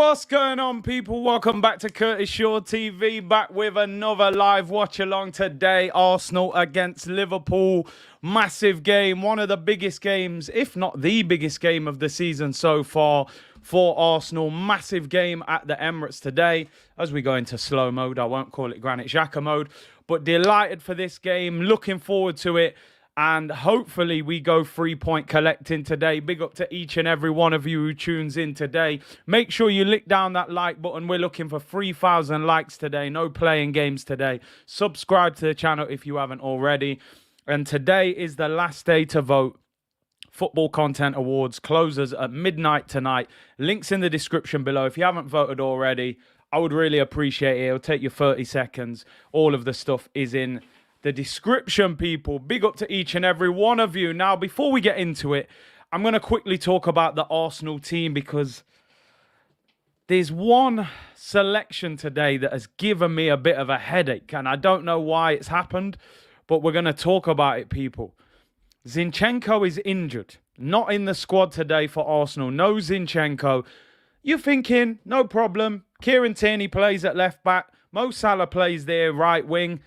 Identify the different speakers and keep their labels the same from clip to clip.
Speaker 1: What's going on, people? Welcome back to Curtis Shaw TV, back with another live watch along today. Arsenal against Liverpool. Massive game, one of the biggest games, if not the biggest game of the season so far for Arsenal. Massive game at the Emirates today. As we go into slow mode, I won't call it Granit Xhaka mode, but delighted for this game, looking forward to it. And hopefully we go 3-point collecting today. Big up to each and every one of you who tunes in today. Make sure you lick down that like button. We're looking for 3,000 likes today. No playing games today. Subscribe to the channel if you haven't already. And today is the last day to vote. Football Content Awards closes at midnight tonight. Links in the description below. If you haven't voted already, I would really appreciate it. It'll take you 30 seconds. All of the stuff is in the description, people. Big up to each and every one of you. Now, before we get into it, I'm going to quickly talk about the Arsenal team because there's one selection today that has given me a bit of a headache, and I don't know why it's happened, but we're going to talk about it, people. Zinchenko is injured, not in the squad today for Arsenal. No Zinchenko. You're thinking, no problem. Kieran Tierney plays at left back. Mo Salah plays there, right wing.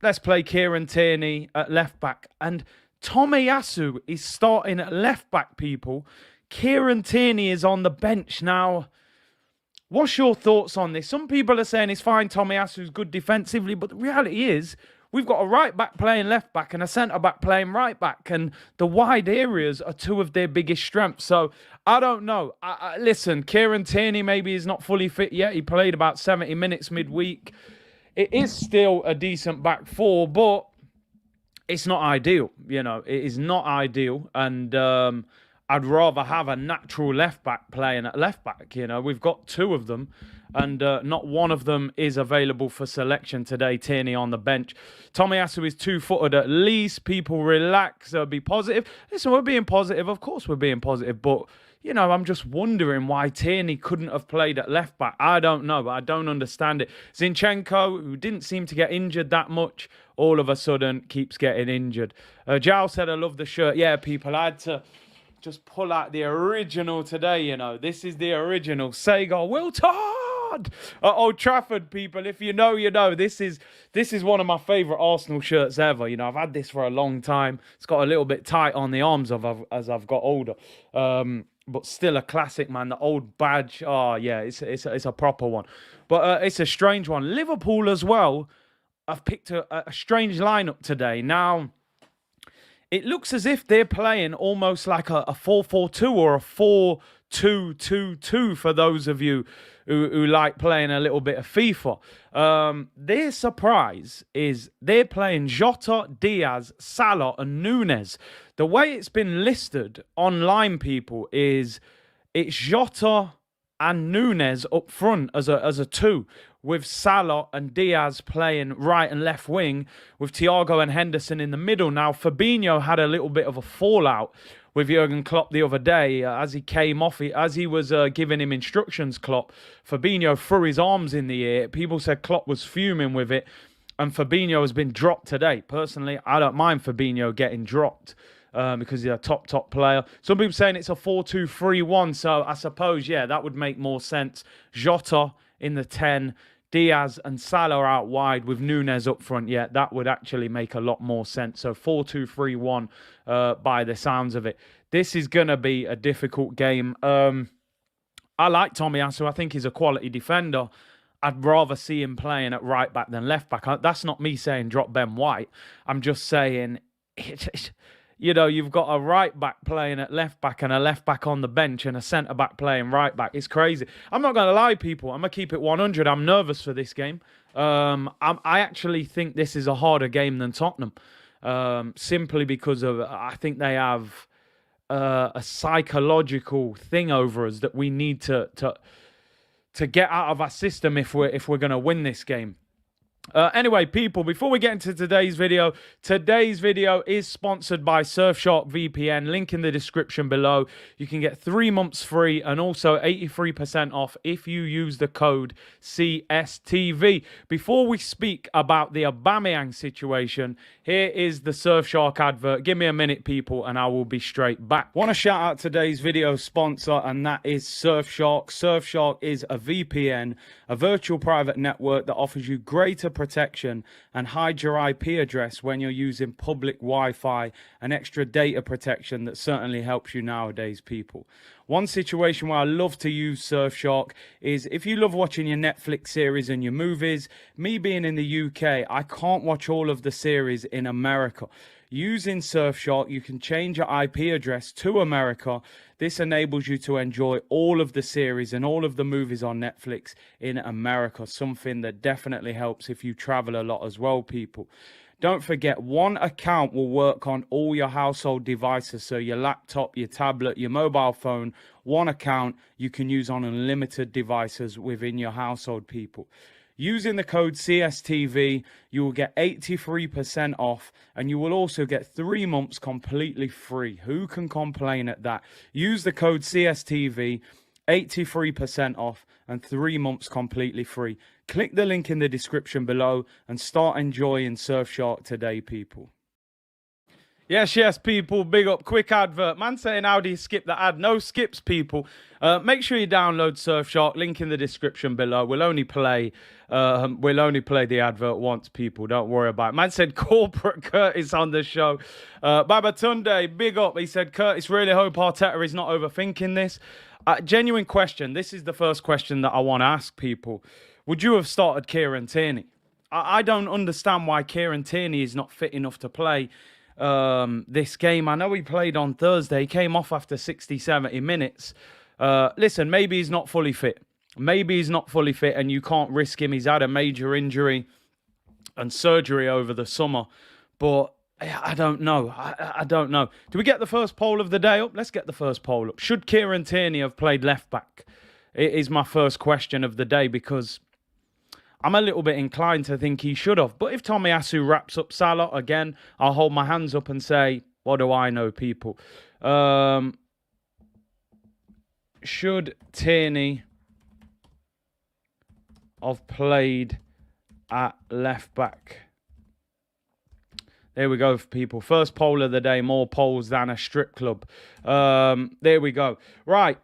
Speaker 1: Let's play Kieran Tierney at left back. And Tomiyasu is starting at left back, people. Kieran Tierney is on the bench now. What's your thoughts on this? Some people are saying it's fine, Tomiyasu's good defensively, but the reality is we've got a right back playing left back and a centre back playing right back, and the wide areas are two of their biggest strengths. So I don't know. Listen, Kieran Tierney maybe is not fully fit yet. He played about 70 minutes midweek. It is still a decent back four, but it's not ideal. You know, it is not ideal. And I'd rather have a natural left back playing at left back. You know, we've got two of them, and not one of them is available for selection today. Tierney on the bench. Tomiyasu is 2-footed at least. People relax. Be positive. Listen, we're being positive. Of course we're being positive, but you know, I'm just wondering why Tierney couldn't have played at left back. I don't know. I don't understand it. Zinchenko, who didn't seem to get injured that much, all of a sudden keeps getting injured. Jao said, I love the shirt. Yeah, people, I had to just pull out the original today, you know. This is the original. Sega Will Todd at Old Trafford, people. If you know, you know. This is one of my favourite Arsenal shirts ever. You know, I've had this for a long time. It's got a little bit tight on the arms as I've got older. But still a classic, man. The old badge. Oh, yeah, it's a proper one. But it's a strange one. Liverpool as well. I've picked a strange lineup today. Now, it looks as if they're playing almost like a 4-4-2 or a 4-2-2-2 for those of you who like playing a little bit of FIFA. Their surprise is they're playing Jota, Diaz, Salah and Núñez. The way it's been listed online, people, is it's Jota and Núñez up front as a two, with Salah and Diaz playing right and left wing, with Thiago and Henderson in the middle. Now, Fabinho had a little bit of a fallout with Jurgen Klopp the other day as he came off, as he was giving him instructions, Klopp. Fabinho threw his arms in the air. People said Klopp was fuming with it, and Fabinho has been dropped today. Personally, I don't mind Fabinho getting dropped because he's a top player. Some people saying it's a 4-2-3-1, so I suppose, yeah, that would make more sense. Jota in the 10, Diaz and Salah out wide with Núñez up front. Yeah, that would actually make a lot more sense. So 4-2-3-1 by the sounds of it. This is going to be a difficult game. I like Tomiyasu. I think he's a quality defender. I'd rather see him playing at right back than left back. That's not me saying drop Ben White. I'm just saying, you know, you've got a right back playing at left back and a left back on the bench and a centre back playing right back. It's crazy. I'm not going to lie, people. I'm going to keep it 100. I'm nervous for this game. I actually think this is a harder game than Tottenham, simply because of I think they have a psychological thing over us that we need to get out of our system if we're going to win this game. Anyway, people, before we get into today's video is sponsored by Surfshark VPN. Link in the description below. You can get 3 months free and also 83% off if you use the code CSTV. Before we speak about the Aubameyang situation, here is the Surfshark advert. Give me a minute, people, and I will be straight back. Want to shout out today's video sponsor, and that is Surfshark. Surfshark is a VPN, a virtual private network that offers you greater protection and hides your IP address when you're using public Wi-Fi and extra data protection that certainly helps you nowadays, people. One situation where I love to use Surfshark is if you love watching your Netflix series and your movies. Me being in the UK, I can't watch all of the series in America. Using Surfshark, you can change your IP address to America. This enables you to enjoy all of the series and all of the movies on Netflix in America, something that definitely helps if you travel a lot as well, people. Don't forget, one account will work on all your household devices, so your laptop, your tablet, your mobile phone. One account you can use on unlimited devices within your household, people. Using the code CSTV, you will get 83% off, and you will also get 3 months completely free. Who can complain at that? Use the code CSTV, 83% off, and 3 months completely free. Click the link in the description below and start enjoying Surfshark today, people. Yes, people, big up, quick advert. Man saying, how do you skip the ad? No skips, people. Make sure you download Surfshark, link in the description below. We'll only play the advert once, people. Don't worry about it. Man said, corporate Curtis on the show. Babatunde, big up. He said, Curtis, really hope Arteta is not overthinking this. Genuine question. This is the first question that I want to ask people. Would you have started Kieran Tierney? I don't understand why Kieran Tierney is not fit enough to play this game. I know he played on Thursday. He came off after 60, 70 minutes. Listen, maybe he's not fully fit. Maybe he's not fully fit and you can't risk him. He's had a major injury and surgery over the summer. But I don't know. I don't know. Do we get the first poll of the day up? Let's get the first poll up. Should Kieran Tierney have played left back? It is my first question of the day because I'm a little bit inclined to think he should have. But if Tomiyasu wraps up Salah again, I'll hold my hands up and say, what do I know, people? Should Tierney have played at left back? There we go, people. First poll of the day, more polls than a strip club. There we go. Right.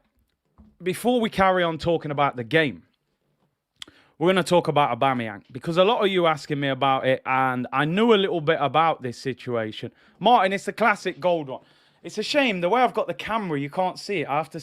Speaker 1: Before we carry on talking about the game, we're going to talk about Aubameyang because a lot of you asking me about it, and I knew a little bit about this situation. Martin, it's the classic gold one. It's a shame the way I've got the camera, you can't see it. I have to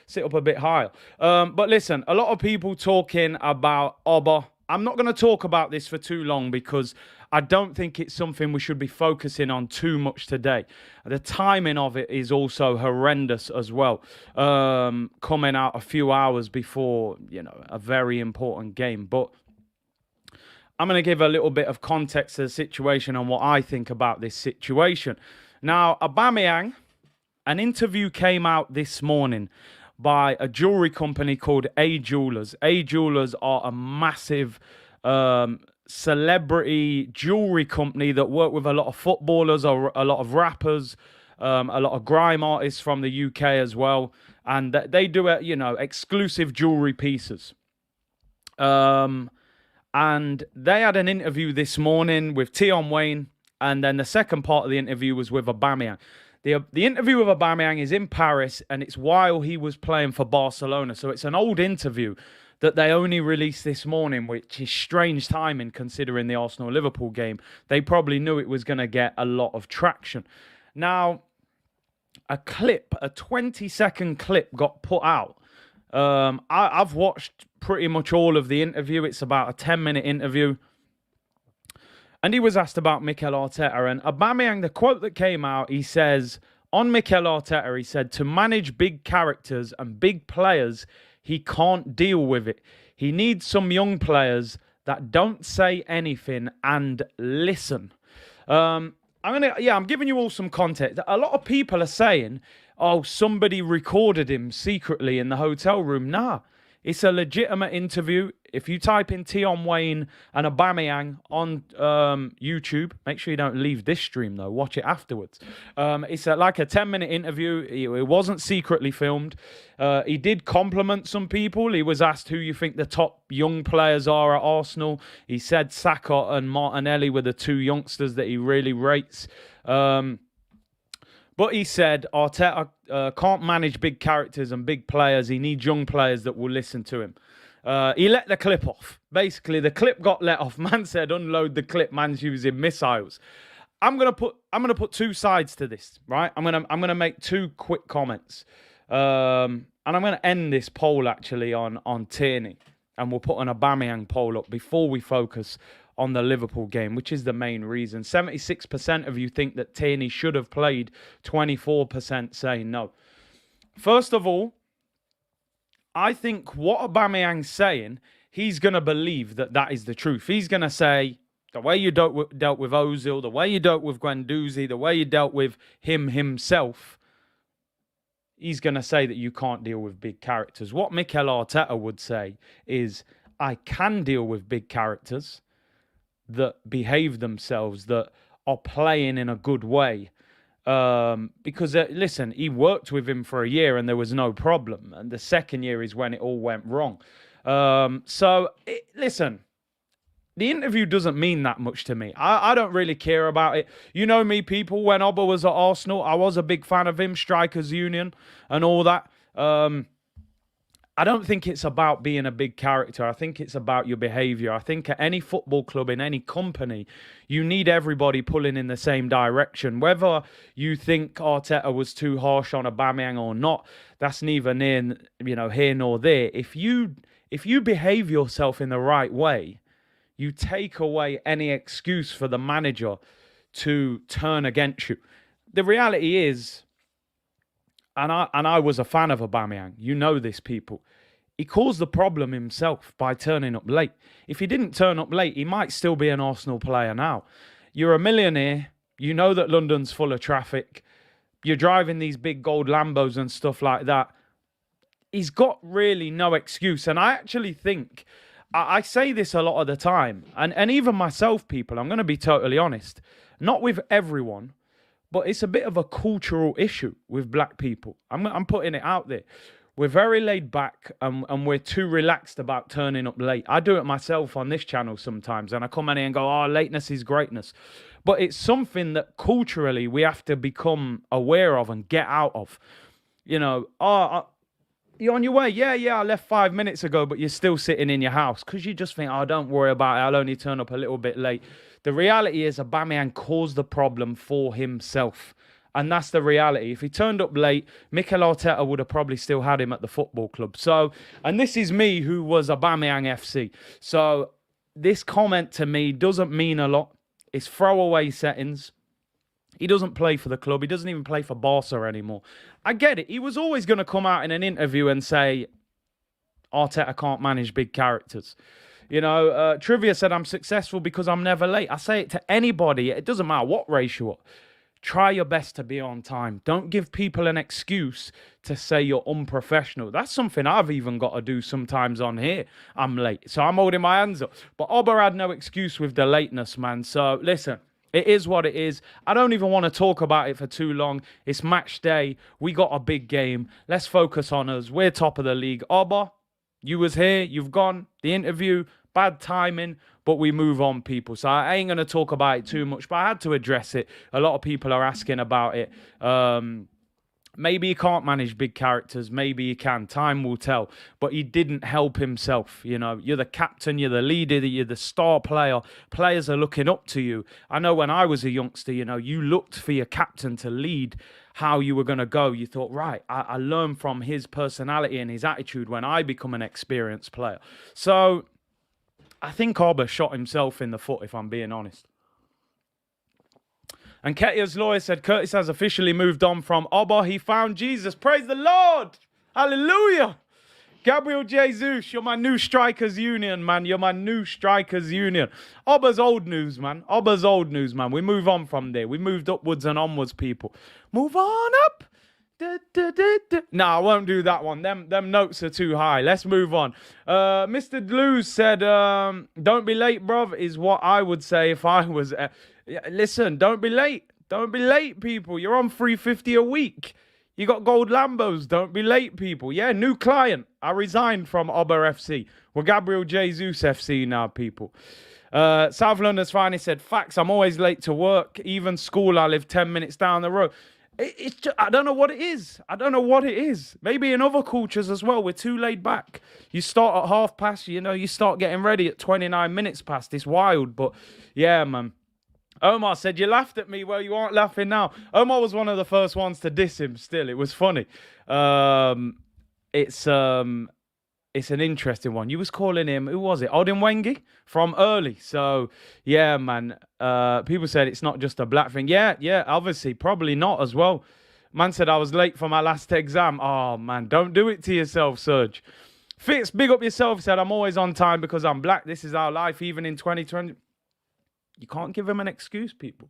Speaker 1: sit up a bit higher. But listen, a lot of people talking about Oba. I'm not going to talk about this for too long because I don't think it's something we should be focusing on too much today. The timing of it is also horrendous as well. Coming out a few hours before, a very important game. But I'm going to give a little bit of context to the situation and what I think about this situation. Now, Aubameyang, an interview came out this morning by a jewelry company called A Jewelers. A Jewelers are a massive celebrity jewelry company that work with a lot of footballers or a lot of rappers, a lot of grime artists from the UK as well. And they do, exclusive jewelry pieces. And they had an interview this morning with Tion Wayne. And then the second part of the interview was with Aubameyang. The interview with Aubameyang is in Paris, and it's while he was playing for Barcelona. So it's an old interview that they only released this morning, which is strange timing considering the Arsenal-Liverpool game. They probably knew it was going to get a lot of traction. Now, a 20-second clip got put out. I've watched pretty much all of the interview. It's about a 10-minute interview. And he was asked about Mikel Arteta. And Aubameyang, the quote that came out, he says, on Mikel Arteta, he said, to manage big characters and big players, he can't deal with it. He needs some young players that don't say anything and listen. I'm giving you all some context. A lot of people are saying, oh, somebody recorded him secretly in the hotel room. Nah, It's a legitimate interview. If you type in Tion Wayne and Aubameyang on YouTube, make sure you don't leave this stream though. Watch it afterwards. It's like a 10-minute interview. It wasn't secretly filmed. He did compliment some people. He was asked who you think the top young players are at Arsenal. He said Saka and Martinelli were the two youngsters that he really rates. But he said Arteta can't manage big characters and big players. He needs young players that will listen to him. He let the clip off. Basically, the clip got let off. Man said, "Unload the clip." Man's using missiles. I'm gonna put two sides to this, right? I'm gonna make two quick comments, and I'm gonna end this poll actually on Tierney, and we'll put an Aubameyang poll up before we focus on the Liverpool game, which is the main reason. 76% of you think that Tierney should have played, 24% say no. First of all, I think what Aubameyang's saying, he's going to believe that that is the truth. He's going to say, the way you dealt with Ozil, the way you dealt with Guendouzi, the way you dealt with himself, he's going to say that you can't deal with big characters. What Mikel Arteta would say is, I can deal with big characters that behave themselves, that are playing in a good way. Because, listen, he worked with him for a year and there was no problem. And the second year is when it all went wrong. Listen, the interview doesn't mean that much to me. I don't really care about it. You know me, people, when Oba was at Arsenal, I was a big fan of him, Strikers Union and all that. I don't think it's about being a big character. I think it's about your behaviour. I think at any football club, in any company, you need everybody pulling in the same direction. Whether you think Arteta was too harsh on Aubameyang or not, that's neither near, here nor there. If you behave yourself in the right way, you take away any excuse for the manager to turn against you. The reality is, and I was a fan of Aubameyang. You know this, people. He caused the problem himself by turning up late. If he didn't turn up late, he might still be an Arsenal player now. You're a millionaire. You know that London's full of traffic. You're driving these big gold Lambos and stuff like that. He's got really no excuse. And I actually think, I say this a lot of the time, and even myself, people, I'm going to be totally honest, not with everyone, but it's a bit of a cultural issue with black people. I'm putting it out there. We're very laid back and we're too relaxed about turning up late. I do it myself on this channel sometimes, and I come in here and go, lateness is greatness. But it's something that culturally we have to become aware of and get out of. You're on your way? Yeah, I left 5 minutes ago, but you're still sitting in your house because you just think, don't worry about it. I'll only turn up a little bit late. The reality is Aubameyang caused the problem for himself. And that's the reality. If he turned up late, Mikel Arteta would have probably still had him at the football club. So, and this is me who was Aubameyang FC. So this comment to me doesn't mean a lot. It's throwaway settings. He doesn't play for the club. He doesn't even play for Barca anymore. I get it. He was always going to come out in an interview and say, Arteta can't manage big characters. Trivia said, I'm successful because I'm never late. I say it to anybody. It doesn't matter what race you're. Try your best to be on time. Don't give people an excuse to say you're unprofessional. That's something I've even got to do sometimes on here. I'm late, so I'm holding my hands up. But Oba had no excuse with the lateness, man. So listen, it is what it is. I don't even want to talk about it for too long. It's match day. We got a big game. Let's focus on us. We're top of the league. Oba, you was here. You've gone. The interview, bad timing. But we move on, people. So I ain't going to talk about it too much, but I had to address it. A lot of people are asking about it. Maybe he can't manage big characters. Maybe he can. Time will tell. But he didn't help himself. You're the captain. You're the leader. You're the star player. Players are looking up to you. I know when I was a youngster, you looked for your captain to lead how you were going to go. You thought, right, I learned from his personality and his attitude when I become an experienced player. So I think Oba shot himself in the foot, if I'm being honest. And Ketia's lawyer said Curtis has officially moved on from Oba. He found Jesus. Praise the Lord. Hallelujah. Gabriel Jesus, you're my new strikers union, man. You're my new strikers union. Oba's old news, man. We move on from there. We moved upwards and onwards, people. Move on up. No, I won't do that one. Them notes are too high. Let's move on. Mr. Luz said, don't be late, bruv, is what I would say if I was... listen, don't be late. Don't be late, people. You're on 350 a week. You got gold Lambos. Don't be late, people. Yeah, new client. I resigned from Ober FC. We're Gabriel Jesus FC now, people. South London's finally said, facts, I'm always late to work. Even school, I live 10 minutes down the road. It's just, I don't know what it is. I don't know what it is. Maybe in other cultures as well, we're too laid back. You start at past, you start getting ready at 29 minutes past. It's wild, but yeah, man. Omar said, you laughed at me. Well, you aren't laughing now. Omar was one of the first ones to diss him still. It was funny. It's an interesting one. You was calling him, who was it? Odin Wengi from early. So, yeah, man. People said it's not just a black thing. Yeah, obviously. Probably not as well. Man said I was late for my last exam. Oh, man, don't do it to yourself, Serge. Fitz, big up yourself. Said, I'm always on time because I'm black. This is our life, even in 2020. You can't give him an excuse, people.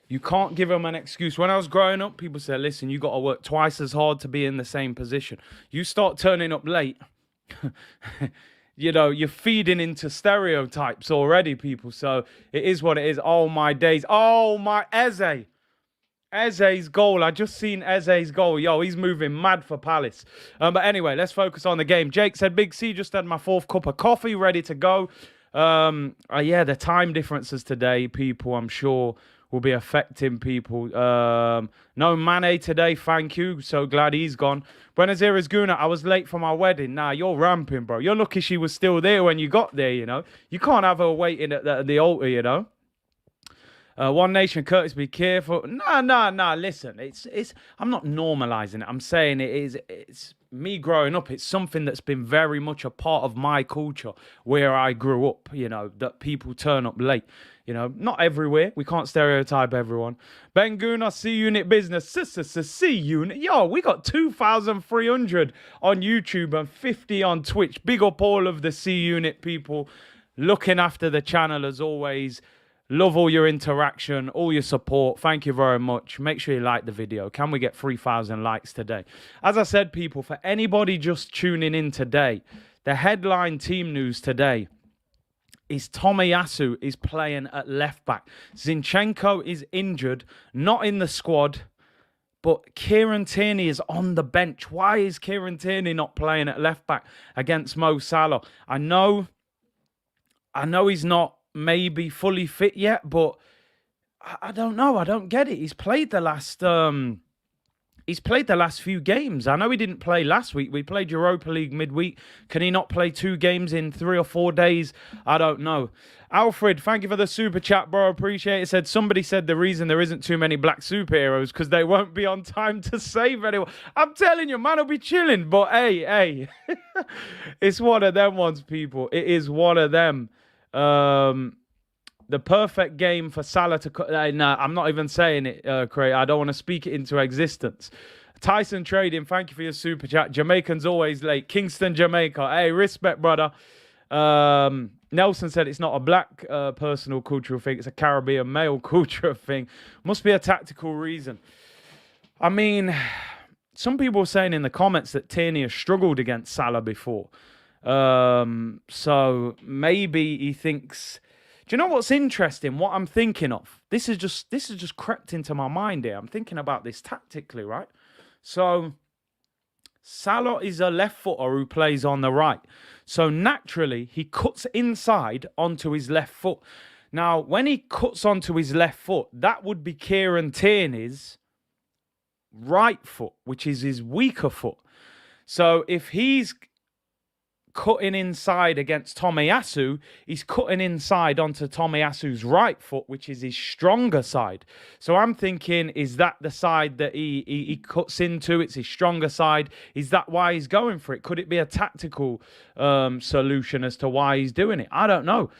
Speaker 1: You can't give him an excuse. When I was growing up, people said, listen, you got to work twice as hard to be in the same position. You start turning up late, you're feeding into stereotypes already, people. So it is what it is. Oh, my days. Oh, my Eze. Eze's goal. I just seen Eze's goal. Yo, he's moving mad for Palace. But anyway, let's focus on the game. Jake said, Big C, just had my 4th cup of coffee ready to go. Yeah, the time differences today, people, I'm sure will be affecting people. No Mane today, thank you. So glad he's gone. Buenos Aires Guna, I was late for my wedding. Nah, you're ramping, bro. You're lucky she was still there when you got there, You can't have her waiting at the altar, One Nation, Curtis, be careful. Nah. Listen, it's. I'm not normalizing it. I'm saying it's me growing up. It's something that's been very much a part of my culture where I grew up. That people turn up late. Not everywhere. We can't stereotype everyone. Ben Guna, C Unit Business, C Unit. Yo, we got 2,300 on YouTube and 50 on Twitch. Big up all of the C Unit people looking after the channel as always. Love all your interaction, all your support. Thank you very much. Make sure you like the video. Can we get 3,000 likes today? As I said, people, for anybody just tuning in today, the headline team news today is Tomiyasu is playing at left back. Zinchenko is injured, not in the squad, but Kieran Tierney is on the bench. Why is Kieran Tierney not playing at left back against Mo Salah? I know he's not maybe fully fit yet, but I don't know. I don't get it. He's played the last few games. I know he didn't play last week. We played Europa League midweek. Can he not play 2 games in 3 or 4 days? I don't know. Alfred, thank you for the super chat, bro. Appreciate it. Somebody said the reason there isn't too many black superheroes because they won't be on time to save anyone. I'm telling you, man, will be chilling. But hey, it's one of them ones, people. It is one of them. The perfect game for Salah to... Nah, I'm not even saying it, Craig. I don't want to speak it into existence. Tyson Trading, thank you for your super chat. Jamaicans always late. Kingston, Jamaica. Hey, respect, brother. Nelson said it's not a black personal cultural thing. It's a Caribbean male cultural thing. Must be a tactical reason. I mean, some people were saying in the comments that Tierney has struggled against Salah before. So maybe he thinks... Do you know what's interesting? What I'm thinking of? This is just crept into my mind here. I'm thinking about this tactically, right? So Salah is a left footer who plays on the right. So naturally, he cuts inside onto his left foot. Now, when he cuts onto his left foot, that would be Kieran Tierney's right foot, which is his weaker foot. So if he's cutting inside against Tomiyasu, he's cutting inside onto Tomiyasu's right foot, which is his stronger side. So I'm thinking, is that the side that he cuts into? It's his stronger side. Is that why he's going for it? Could it be a tactical solution as to why he's doing it? I don't know.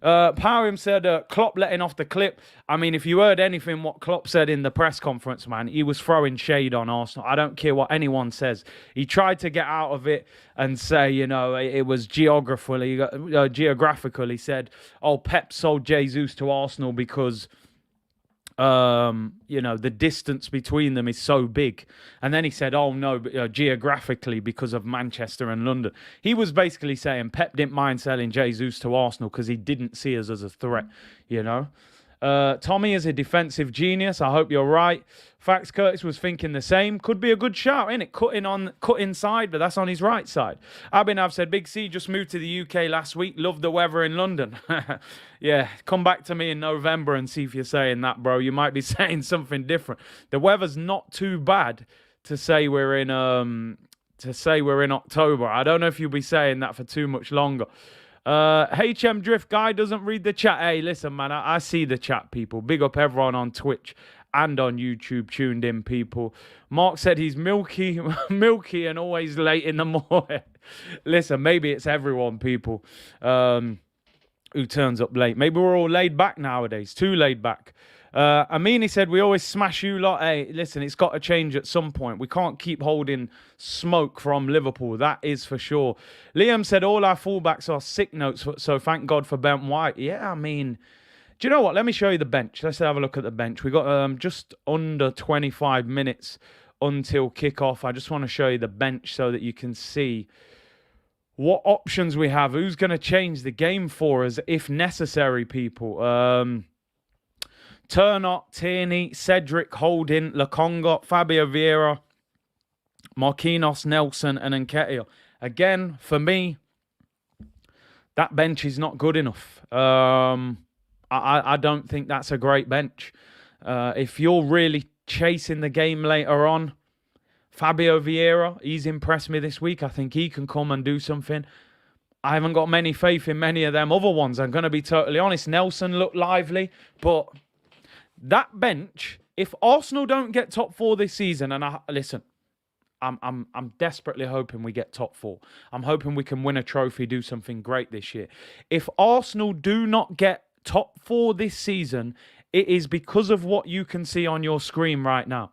Speaker 1: Powham said, Klopp letting off the clip. I mean, if you heard anything what Klopp said in the press conference, man, he was throwing shade on Arsenal. I don't care what anyone says. He tried to get out of it and say, it was geographical. He said, oh, Pep sold Jesus to Arsenal because The distance between them is so big. And then he said, oh no, but, geographically because of Manchester and London. He was basically saying Pep didn't mind selling Jesus to Arsenal because he didn't see us as a threat, Tommy is a defensive genius. I hope you're right. Fax Curtis was thinking the same. Could be a good shout, innit? Cut inside, but that's on his right side. Abhinav said, Big C just moved to the UK last week. Loved the weather in London. Yeah, come back to me in November and see if you're saying that, bro. You might be saying something different. The weather's not too bad to say we're in October. I don't know if you'll be saying that for too much longer. HM Drift guy doesn't read the chat. Hey, listen, man, I see the chat, people. Big up everyone on Twitch and on YouTube, tuned in, people. Mark said he's milky and always late in the morning. Listen, maybe it's everyone, people, who turns up late. Maybe we're all laid back nowadays, too laid back. Amini said, we always smash you lot. Hey, listen, it's got to change at some point. We can't keep holding smoke from Liverpool. That is for sure. Liam said, all our fullbacks are sick notes, so thank God for Ben White. Yeah, I mean, do you know what? Let me show you the bench. Let's have a look at the bench. We got just under 25 minutes until kickoff. I just want to show you the bench so that you can see what options we have. Who's going to change the game for us if necessary, people? Turner, Tierney, Cedric, Holding, Lokonga, Fabio Vieira, Marquinhos, Nelson, and Nketiah. Again, for me, that bench is not good enough. I don't think that's a great bench. If you're really chasing the game later on, Fabio Vieira, he's impressed me this week. I think he can come and do something. I haven't got many faith in many of them other ones. I'm going to be totally honest. Nelson looked lively, but that bench, if Arsenal don't get top 4 this season, and I'm desperately hoping we get top 4. I'm hoping we can win a trophy, do something great this year. If Arsenal do not get top 4 this season, it is because of what you can see on your screen right now.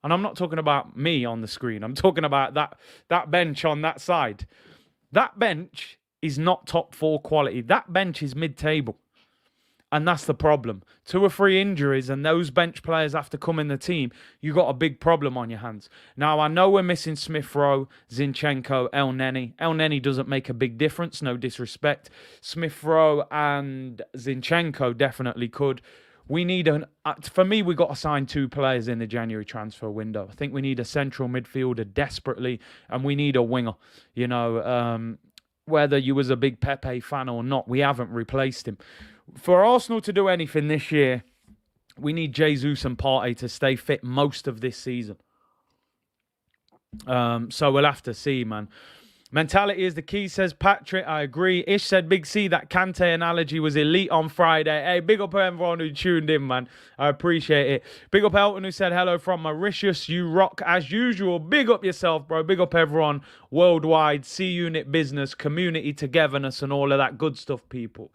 Speaker 1: And I'm not talking about me on the screen. I'm talking about that bench on that side. That bench is not top 4 quality. That bench is mid-table. And that's the problem. 2 or 3 injuries and those bench players have to come in the team. You got a big problem on your hands. Now, I know we're missing Smith Rowe, Zinchenko, El Neni. El Neni doesn't make a big difference, no disrespect. Smith Rowe and Zinchenko definitely could. We need for me, we got to sign 2 players in the January transfer window. I think we need a central midfielder desperately, and we need a winger. Whether you was a big Pepe fan or not, we haven't replaced him. For Arsenal to do anything this year, we need Jesus and Partey to stay fit most of this season. So we'll have to see, man. Mentality is the key, says Patrick. I agree. Ish said, Big C, that Kante analogy was elite on Friday. Hey, big up everyone who tuned in, man. I appreciate it. Big up Elton who said, hello from Mauritius. You rock as usual. Big up yourself, bro. Big up everyone worldwide. C-Unit business, community togetherness, and all of that good stuff, people.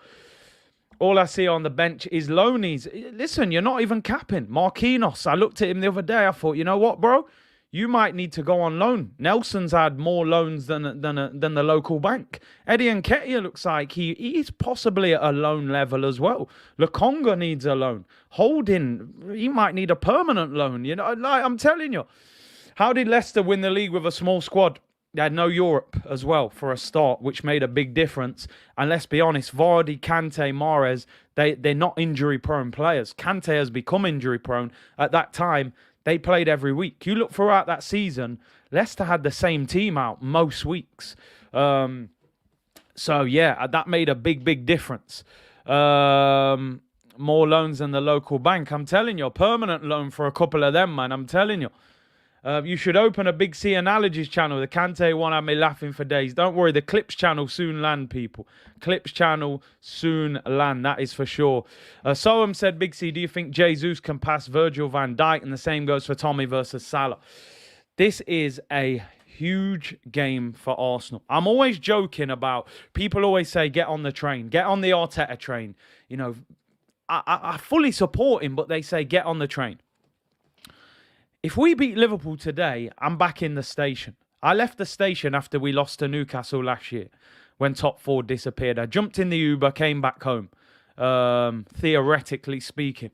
Speaker 1: All I see on the bench is loanies. Listen, you're not even capping. Marquinhos, I looked at him the other day. I thought, you know what, bro? You might need to go on loan. Nelson's had more loans than the local bank. Eddie Nketiah looks like he's possibly at a loan level as well. Lokonga needs a loan. Holding, he might need a permanent loan. I'm telling you. How did Leicester win the league with a small squad? They had no Europe as well for a start, which made a big difference. And let's be honest, Vardy, Kante, Mahrez, they're not injury-prone players. Kante has become injury-prone. At that time, they played every week. You look throughout that season, Leicester had the same team out most weeks. So, yeah, that made a big, big difference. More loans than the local bank. I'm telling you, a permanent loan for a couple of them, man. I'm telling you. You should open a Big C Analogies channel. The Kante one had me laughing for days. Don't worry, the Clips channel soon land, people. Clips channel soon land, that is for sure. Soam said, Big C, do you think Jesus can pass Virgil van Dijk? And the same goes for Tommy versus Salah. This is a huge game for Arsenal. I'm always joking about, people always say, get on the train. Get on the Arteta train. I fully support him, but they say, get on the train. If we beat Liverpool today, I'm back in the station. I left the station after we lost to Newcastle last year when top 4 disappeared. I jumped in the Uber, came back home, theoretically speaking.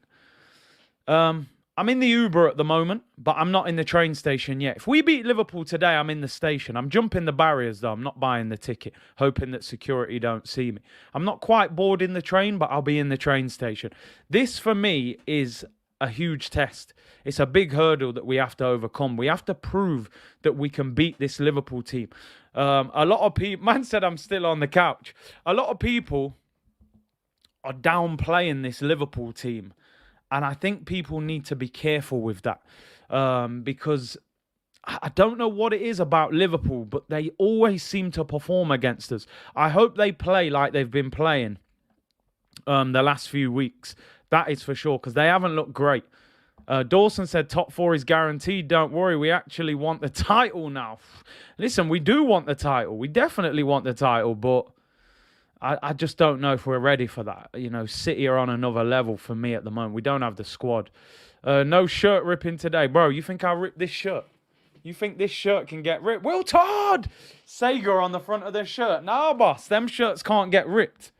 Speaker 1: I'm in the Uber at the moment, but I'm not in the train station yet. If we beat Liverpool today, I'm in the station. I'm jumping the barriers, though. I'm not buying the ticket, hoping that security don't see me. I'm not quite boarding the train, but I'll be in the train station. This, for me, is a huge test. It's a big hurdle that we have to overcome. We have to prove that we can beat this Liverpool team. A lot of people... Man said I'm still on the couch. A lot of people are downplaying this Liverpool team. And I think people need to be careful with that because I don't know what it is about Liverpool, but they always seem to perform against us. I hope they play like they've been playing the last few weeks. That is for sure, because they haven't looked great. Dawson said top 4 is guaranteed. Don't worry, we actually want the title now. Listen, we do want the title. We definitely want the title, but I just don't know if we're ready for that. You know, City are on another level for me at the moment. We don't have the squad. No shirt ripping today. Bro, you think I'll rip this shirt? You think this shirt can get ripped? Will Todd! Sega on the front of their shirt. Nah, boss. Them shirts can't get ripped.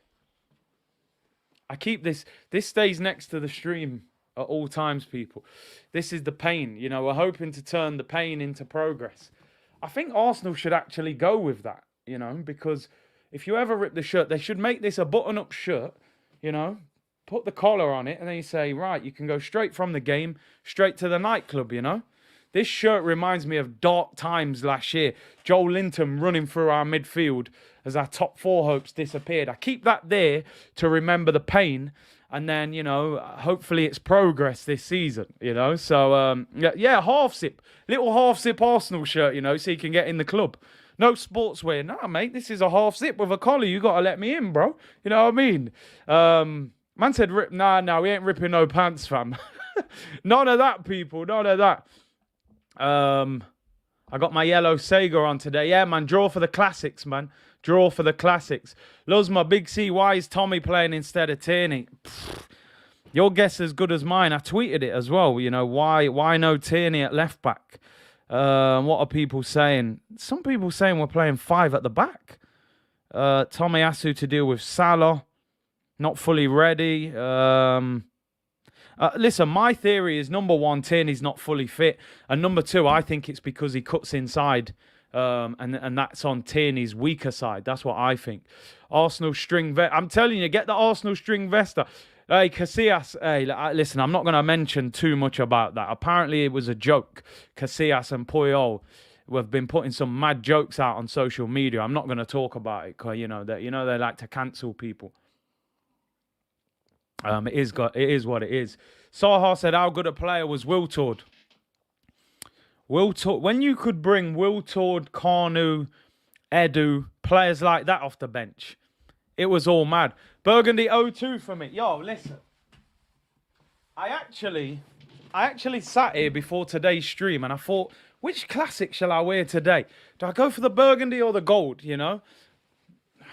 Speaker 1: I keep this. This stays next to the stream at all times, people. This is the pain. You know, we're hoping to turn the pain into progress. I think Arsenal should actually go with that, you know, because... if you ever rip the shirt, they should make this a button-up shirt, you know, put the collar on it, and then you say, right, you can go straight from the game, straight to the nightclub, you know. This shirt reminds me of dark times last year. Joel Linton running through our midfield as our top 4 hopes disappeared. I keep that there to remember the pain, and then, you know, hopefully it's progress this season, you know. So, yeah, half zip. Little half zip Arsenal shirt, you know, so you can get in the club. No sportswear. Nah, mate, this is a half zip with a collar. You got to let me in, bro. You know what I mean? Man said, rip. Nah, we ain't ripping no pants, fam. None of that, people. None of that. I got my yellow Sega on today. Yeah, man, draw for the classics, man. Draw for the classics. Loves my Big C. Why is Tommy playing instead of Tierney? Your guess is as good as mine. I tweeted it as well. You know, why no Tierney at left back? What are people saying? Some people saying we're playing 5 at the back. Tomiyasu to deal with Salah. Not fully ready. Listen, my theory is, number 1, Tierney's not fully fit. And number 2, I think it's because he cuts inside. And that's on Tierney's weaker side. That's what I think. Arsenal string vest. I'm telling you, get the Arsenal string vesta. Hey, Casillas, hey, listen, I'm not going to mention too much about that. Apparently, it was a joke. Casillas and Puyol have been putting some mad jokes out on social media. I'm not going to talk about it because, you know, they like to cancel people. It is what it is. Saha said, how good a player was Wiltord? When you could bring Wiltord, Carnu, Edu, players like that off the bench, it was all mad. Burgundy 0-2 for me. Yo, listen. I actually sat here before today's stream and I thought, which classic shall I wear today? Do I go for the burgundy or the gold, you know?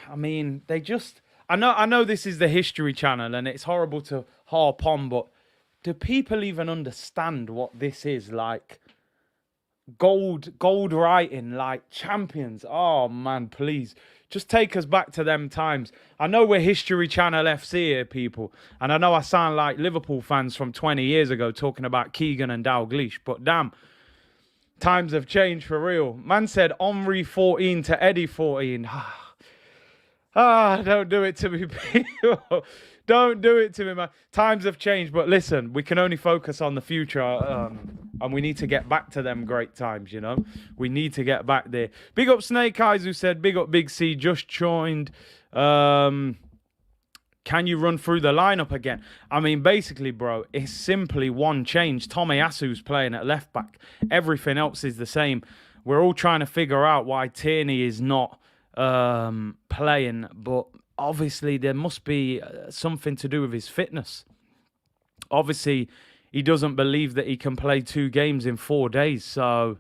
Speaker 1: I mean, they just... I know this is the History Channel and it's horrible to harp on, but do people even understand what this is? Like, gold writing, like champions. Oh, man, please. Just take us back to them times. I know we're History Channel FC here, people. And I know I sound like Liverpool fans from 20 years ago talking about Keegan and Dalglish. But damn, times have changed for real. Man said Henry 14 to Eddie 14. Don't do it to me, people. Don't do it to me, man. Times have changed. But listen, we can only focus on the future. And we need to get back to them great times, you know. We need to get back there. Big up Snake Eyes, who said, big up Big C, just joined. Can you run through the lineup again? I mean, basically, bro, it's simply one change. Tomiyasu's playing at left back. Everything else is the same. We're all trying to figure out why Tierney is not playing. But obviously, there must be something to do with his fitness. Obviously, he doesn't believe that he can play 2 games in 4 days. So,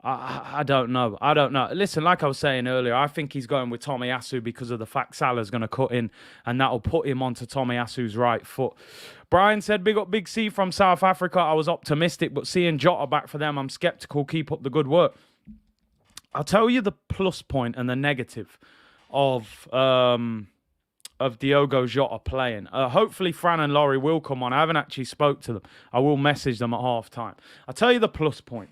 Speaker 1: I don't know. I don't know. Listen, like I was saying earlier, I think he's going with Tomiyasu because of the fact Salah's going to cut in. And that'll put him onto Tomiyasu's right foot. Brian said, big up Big C from South Africa. I was optimistic, but seeing Jota back for them, I'm sceptical. Keep up the good work. I'll tell you the plus point and the negative of of Diogo Jota playing. Hopefully Fran and Laurie will come on. I haven't actually spoke to them. I will message them at half time. I'll tell you the plus point.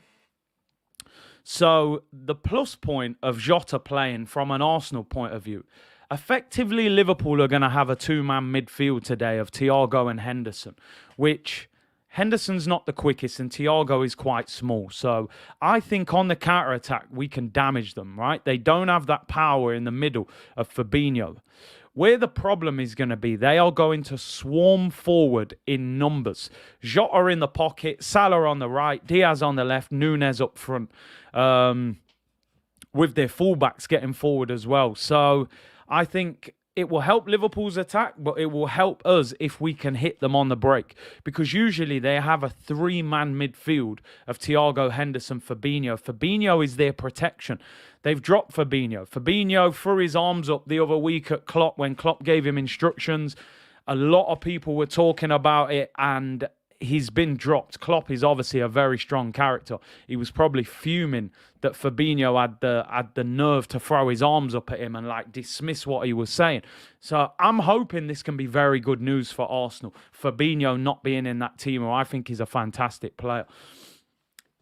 Speaker 1: So the plus point of Jota playing from an Arsenal point of view, effectively Liverpool are going to have a two-man midfield today of Thiago and Henderson, which Henderson's not the quickest and Thiago is quite small. So I think on the counter-attack, we can damage them, right? They don't have that power in the middle of Fabinho. Where the problem is going to be, they are going to swarm forward in numbers. Jota in the pocket, Salah on the right, Diaz on the left, Nunez up front, with their fullbacks getting forward as well. So I think it will help Liverpool's attack, but it will help us if we can hit them on the break. Because usually they have a three-man midfield of Thiago, Henderson, Fabinho. Fabinho is their protection. They've dropped Fabinho. Fabinho threw his arms up the other week at Klopp when Klopp gave him instructions. A lot of people were talking about it and he's been dropped. Klopp is obviously a very strong character. He was probably fuming that Fabinho had the nerve to throw his arms up at him and like dismiss what he was saying. So I'm hoping this can be very good news for Arsenal. Fabinho not being in that team, I think he's a fantastic player.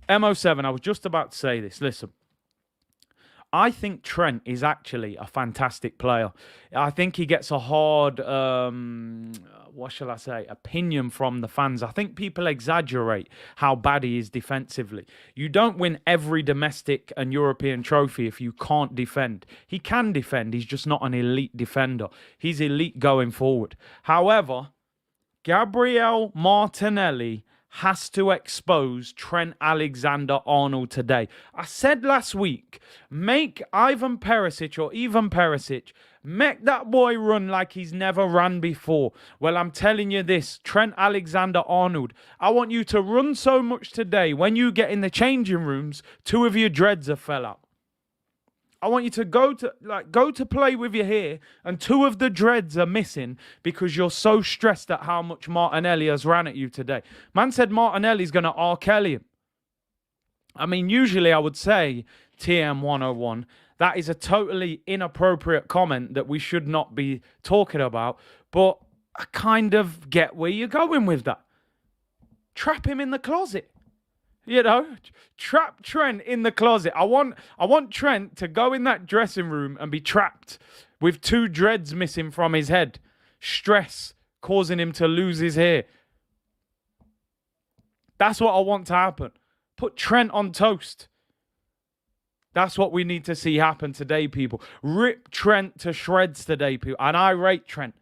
Speaker 1: MO7, I was just about to say this. Listen. I think Trent is actually a fantastic player. I think he gets a hard, opinion from the fans. I think people exaggerate how bad he is defensively. You don't win every domestic and European trophy if you can't defend. He can defend. He's just not an elite defender. He's elite going forward. However, Gabriel Martinelli has to expose Trent Alexander-Arnold today. I said last week, make Ivan Perisic or Ivan Perisic, make that boy run like he's never ran before. Well, I'm telling you this, Trent Alexander-Arnold, I want you to run so much today, when you get in the changing rooms, two of your dreads have fell out. I want you to go to play with your hair and two of the dreads are missing because you're so stressed at how much Martinelli has ran at you today. Man said Martinelli's going to R. Kelly him. I mean, usually I would say TM101. That is a totally inappropriate comment that we should not be talking about. But I kind of get where you're going with that. Trap him in the closet. You know, trap Trent in the closet. I want Trent to go in that dressing room and be trapped with two dreads missing from his head. Stress causing him to lose his hair. That's what I want to happen. Put Trent on toast. That's what we need to see happen today, people. Rip Trent to shreds today, people. And I rate Trent.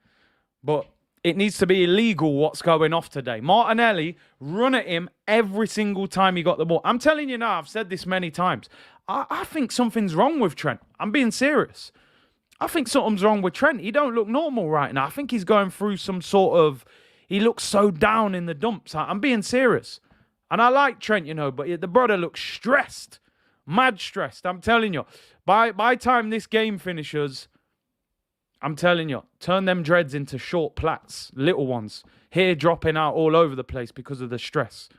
Speaker 1: But it needs to be illegal what's going off today. Martinelli, run at him every single time he got the ball. I'm telling you now, I've said this many times. I think something's wrong with Trent. I'm being serious. I think something's wrong with Trent. He don't look normal right now. I think he's going through some sort of... He looks so down in the dumps. I'm being serious. And I like Trent, you know, but the brother looks stressed. Mad stressed. I'm telling you. By time this game finishes... I'm telling you, turn them dreads into short plaits, little ones. Hair dropping out all over the place because of the stress.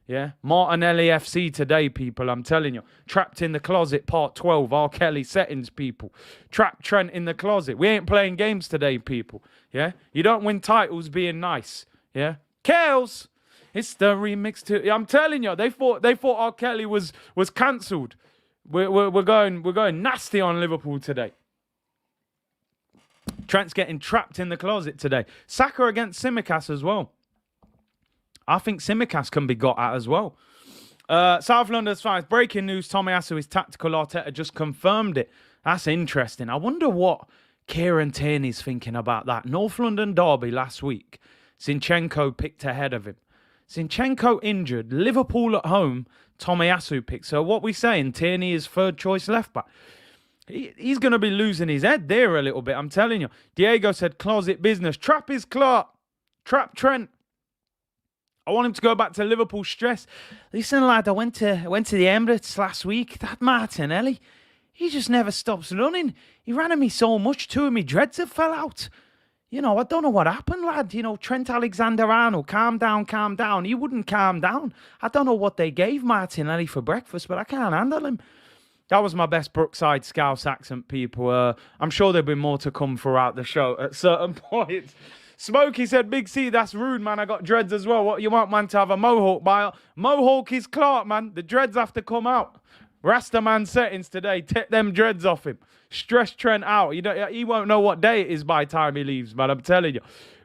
Speaker 1: Yeah? Martinelli FC today, people, I'm telling you. Trapped in the closet, part 12, R. Kelly settings, people. Trap Trent in the closet. We ain't playing games today, people. Yeah? You don't win titles being nice. Yeah? Kales! It's the remix to... I'm telling you, they thought R. Kelly was cancelled. We're going nasty on Liverpool today. Trent's getting trapped in the closet today. Saka against Tsimikas as well. I think Tsimikas can be got at as well. South London's fans. Breaking news. Tomiyasu is tactical. Arteta just confirmed it. That's interesting. I wonder what Kieran Tierney's thinking about that. North London derby last week. Zinchenko picked ahead of him. Zinchenko injured. Liverpool at home. Tomiyasu picked. So what we saying? Tierney is third choice left back. He's going to be losing his head there a little bit, I'm telling you. Diego said, closet business. Trap his Clark. Trap Trent. I want him to go back to Liverpool stress. Listen, lad, I went to the Emirates last week. That Martinelli, he just never stops running. He ran at me so much, two of me dreads have fell out. You know, I don't know what happened, lad. You know, Trent Alexander-Arnold, calm down, calm down. He wouldn't calm down. I don't know what they gave Martinelli for breakfast, but I can't handle him. That was my best Brookside Scouse accent, people. I'm sure there'll be more to come throughout the show at certain points. Smokey said, Big C, that's rude, man. I got dreads as well. What you want, man, to have a mohawk? Mohawk is Clark, man. The dreads have to come out. Rasta man settings today. Take them dreads off him. Stress Trent out. He won't know what day it is by the time he leaves, man. I'm telling you.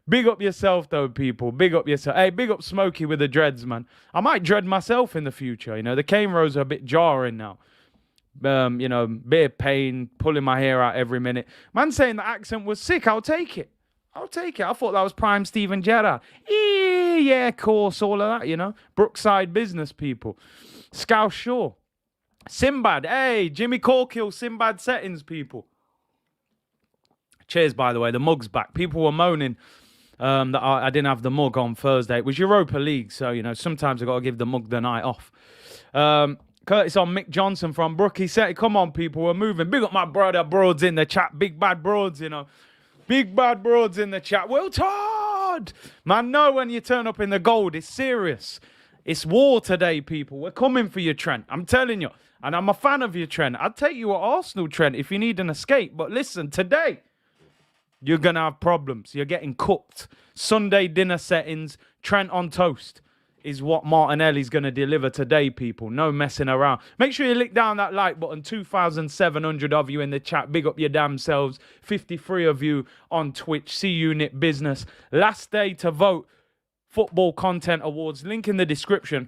Speaker 1: Big up yourself, though, people. Big up yourself. Hey, big up Smokey with the dreads, man. I might dread myself in the future. The cane rows are a bit jarring now. Bit of pain, pulling my hair out every minute. Man saying the accent was sick. I'll take it. I thought that was prime Steven Gerrard. Yeah, of course, all of that, Brookside business, people. Scouse Shaw. Sinbad. Hey, Jimmy Corkill, Sinbad settings, people. Cheers, by the way. The mug's back. People were moaning that I didn't have the mug on Thursday. It was Europa League, so, sometimes I got to give the mug the night off. Curtis on Mick Johnson from Brookie said, come on, people, we're moving. Big up my brother Broads in the chat. Big bad Broads, Big bad Broads in the chat. Will Todd! Man, know when you turn up in the gold, it's serious. It's war today, people. We're coming for you, Trent. I'm telling you. And I'm a fan of you, Trent. I'd take you at Arsenal, Trent, if you need an escape. But listen, today, you're going to have problems. You're getting cooked. Sunday dinner settings, Trent on toast is what Martinelli's going to deliver today, people. No messing around. Make sure you lick down that like button. 2,700 of you in the chat. Big up your damn selves. 53 of you on Twitch. C-Unit Business. Last day to vote. Football Content Awards. Link in the description.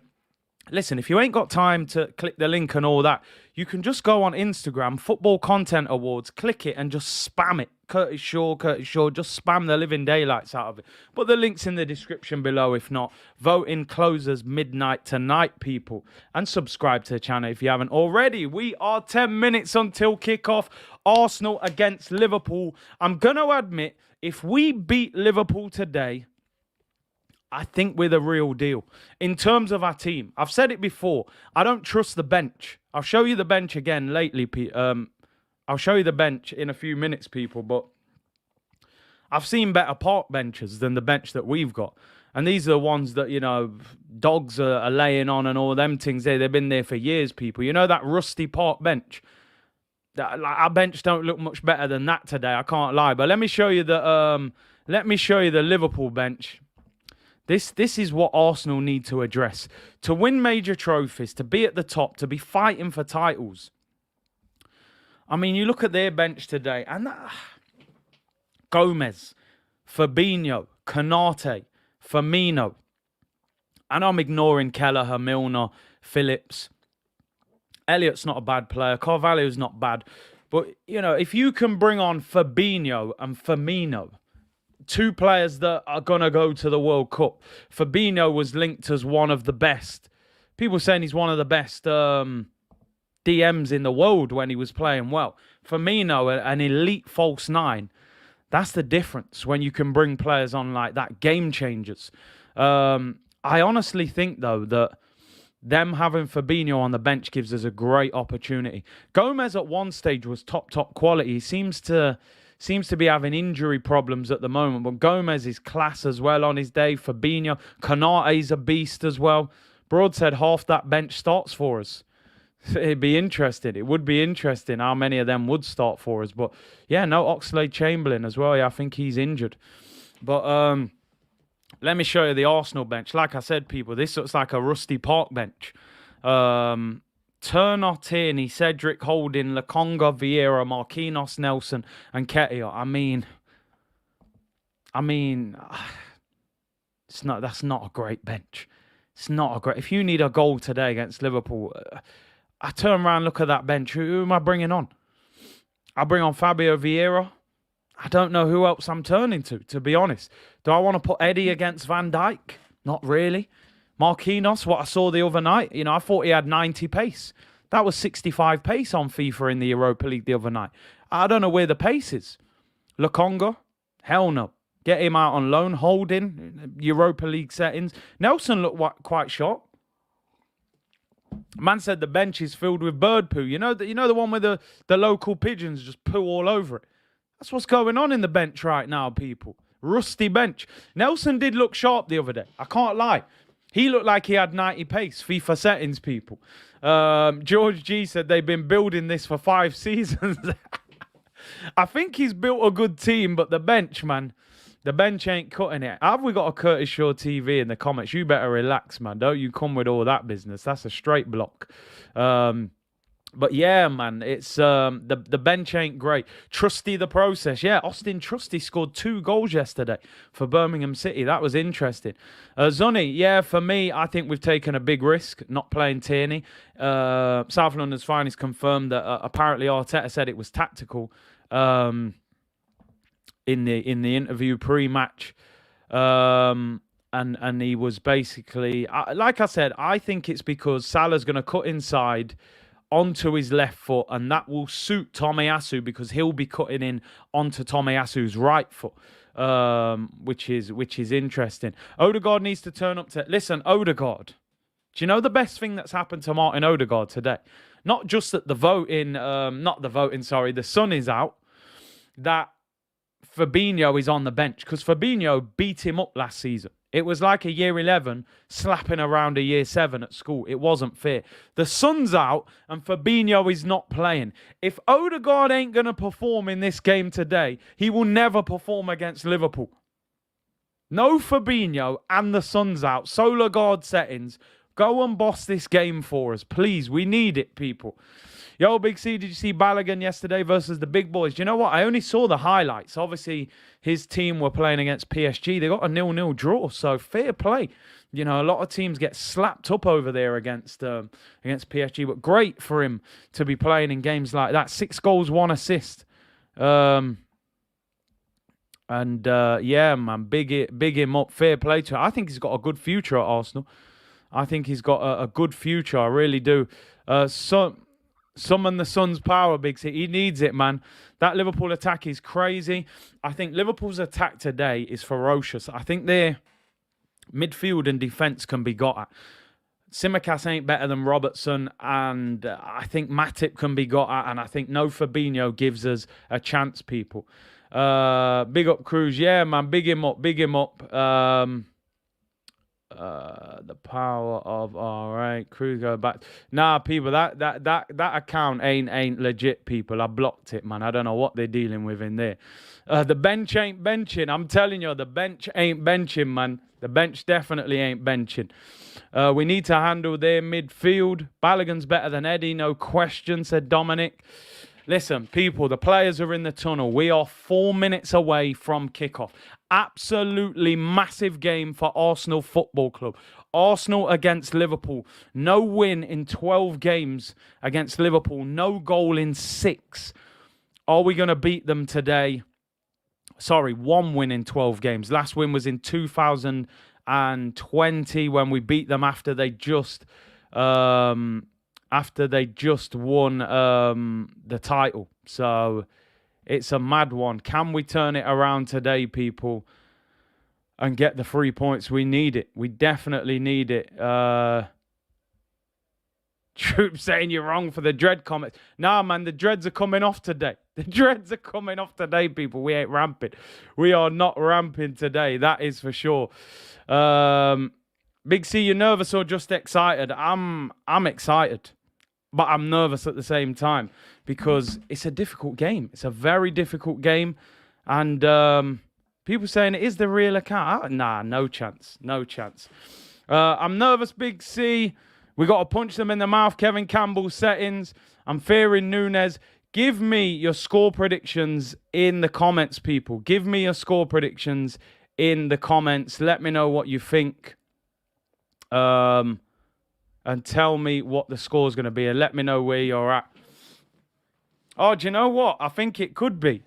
Speaker 1: Listen, if you ain't got time to click the link and all that, you can just go on Instagram, Football Content Awards, click it and just spam it. Curtis Shaw, just spam the living daylights out of it. But the link's in the description below if not. Voting closes midnight tonight, people. And subscribe to the channel if you haven't already. We are 10 minutes until kickoff. Arsenal against Liverpool. I'm going to admit, if we beat Liverpool today, I think we're the real deal. In terms of our team, I've said it before, I don't trust the bench. I'll show you the bench again lately, I'll show you the bench in a few minutes, people, but I've seen better park benches than the bench that we've got. And these are the ones that, dogs are laying on and all them things there. They've been there for years, people. That rusty park bench? Our bench don't look much better than that today, I can't lie. But let me show you the Liverpool bench. This is what Arsenal need to address. To win major trophies, to be at the top, to be fighting for titles. I mean, you look at their bench today, and Gomez, Fabinho, Konate, Firmino. And I'm ignoring Kelleher, Milner, Phillips. Elliott's not a bad player. Carvalho's not bad. But, if you can bring on Fabinho and Firmino, two players that are going to go to the World Cup. Fabinho was linked as one of the best. People saying he's one of the best DMs in the world when he was playing well. Firmino, an elite false nine. That's the difference when you can bring players on like that. Game changers. I honestly think, though, that them having Fabinho on the bench gives us a great opportunity. Gomez at one stage was top quality. He seems to be having injury problems at the moment. But Gomez is class as well on his day. Fabinho. Konate's a beast as well. Broad said half that bench starts for us. It'd be interesting. It would be interesting how many of them would start for us. But, yeah, no, Oxlade-Chamberlain as well. Yeah, I think he's injured. But let me show you the Arsenal bench. Like I said, people, this looks like a rusty park bench. Turner, Tierney, Cedric, Holding, Lokonga, Vieira, Marquinhos, Nelson, and Ketia. I mean, that's not a great bench. It's not a great. If you need a goal today against Liverpool, I turn around, look at that bench. Who am I bringing on? I bring on Fabio Vieira. I don't know who else I'm turning to be honest. Do I want to put Eddie against Van Dijk? Not really. Marquinhos, what I saw the other night, I thought he had 90 pace. That was 65 pace on FIFA in the Europa League the other night. I don't know where the pace is. Lokonga? Hell no. Get him out on loan. Holding, Europa League settings. Nelson looked quite sharp. Man said the bench is filled with bird poo. You know the one where the local pigeons just poo all over it? That's what's going on in the bench right now, people. Rusty bench. Nelson did look sharp the other day. I can't lie. He looked like he had 90 pace. FIFA settings, people. George G said they've been building this for 5 seasons. I think he's built a good team, but the bench, man, the bench ain't cutting it. Have we got a Curtis Shaw TV in the comments? You better relax, man. Don't you come with all that business. That's a straight block. But yeah, man, it's the bench ain't great. Trusty the process. Yeah, Austin Trusty scored 2 goals yesterday for Birmingham City. That was interesting. Zunny, yeah, for me, I think we've taken a big risk not playing Tierney. South London's finest confirmed that apparently Arteta said it was tactical in the interview pre-match. And he was basically, like I said, I think it's because Salah's going to cut inside onto his left foot, and that will suit Tomiyasu because he'll be cutting in onto Tomiyasu's right foot, which is interesting. Odegaard needs to turn up to... Listen, Odegaard, do you know the best thing that's happened to Martin Odegaard today? Not just that the sun is out, that Fabinho is on the bench, because Fabinho beat him up last season. It was like a year 11 slapping around a year 7 at school. It wasn't fair. The sun's out and Fabinho is not playing. If Odegaard ain't going to perform in this game today, he will never perform against Liverpool. No Fabinho and the sun's out. Solar guard settings. Go and boss this game for us. Please, we need it, people. Yo, Big C, did you see Balogun yesterday versus the big boys? Do you know what? I only saw the highlights. Obviously, his team were playing against PSG. They got a 0-0 draw, so fair play. You know, a lot of teams get slapped up over there against PSG, but great for him to be playing in games like that. 6 goals, 1 assist. Yeah, man, big him up. Fair play to him. I think he's got a good future at Arsenal. I think he's got a good future. I really do. Summon the sun's power, Big C. He needs it, man. That Liverpool attack is crazy. I think Liverpool's attack today is ferocious. I think their midfield and defence can be got at. Tsimikas ain't better than Robertson, and I think Matip can be got at, and I think no Fabinho gives us a chance, people. Big up Cruz. Yeah, man, big him up. The power of all right, Cruz go back. Nah, people, that account ain't legit, people. I blocked it, man. I don't know what they're dealing with in there. The bench ain't benching. I'm telling you, the bench ain't benching, man. The bench definitely ain't benching. We need to handle their midfield. Balogun's better than Eddie, no question, said Dominic. Listen, people, the players are in the tunnel. We are 4 minutes away from kickoff. Absolutely massive game for Arsenal Football Club. Arsenal against Liverpool. No win in 12 games against Liverpool. No goal in 6. Are we going to beat them today? Sorry, 1 win in 12 games. Last win was in 2020 when we beat them after they just won the title. So it's a mad one. Can we turn it around today, people, and get the 3 points? We need it. We definitely need it. Troop saying you're wrong for the dread comments. Nah, man, the dreads are coming off today. The dreads are coming off today, people. We ain't ramping. We are not ramping today. That is for sure. Big C, you're nervous or just excited? I'm excited, but I'm nervous at the same time because it's a difficult game. It's a very difficult game. And people saying, is the real account? Nah, no chance. No chance. I'm nervous, Big C. We got to punch them in the mouth. Kevin Campbell settings. I'm fearing Nunes. Give me your score predictions in the comments, people. Give me your score predictions in the comments. Let me know what you think. And tell me what the score is going to be. And let me know where you're at. Oh, do you know what? I think it could be.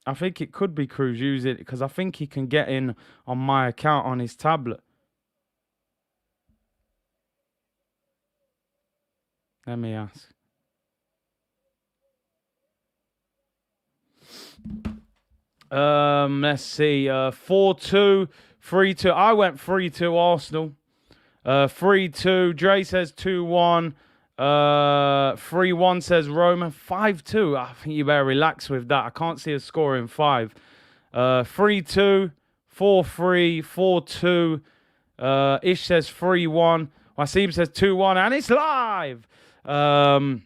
Speaker 1: I think it could be Cruz using it because I think he can get in on my account on his tablet. Let me ask. Let's see. 4-2, 3-2. I went 3-2 Arsenal. 3-2. Dre says 2-1. 3-1 says Roman. 5-2. I think you better relax with that. I can't see a score in 5. 3-2, 4-3, 4-2. Ish says 3-1. Wasim says 2-1, and it's live. I'm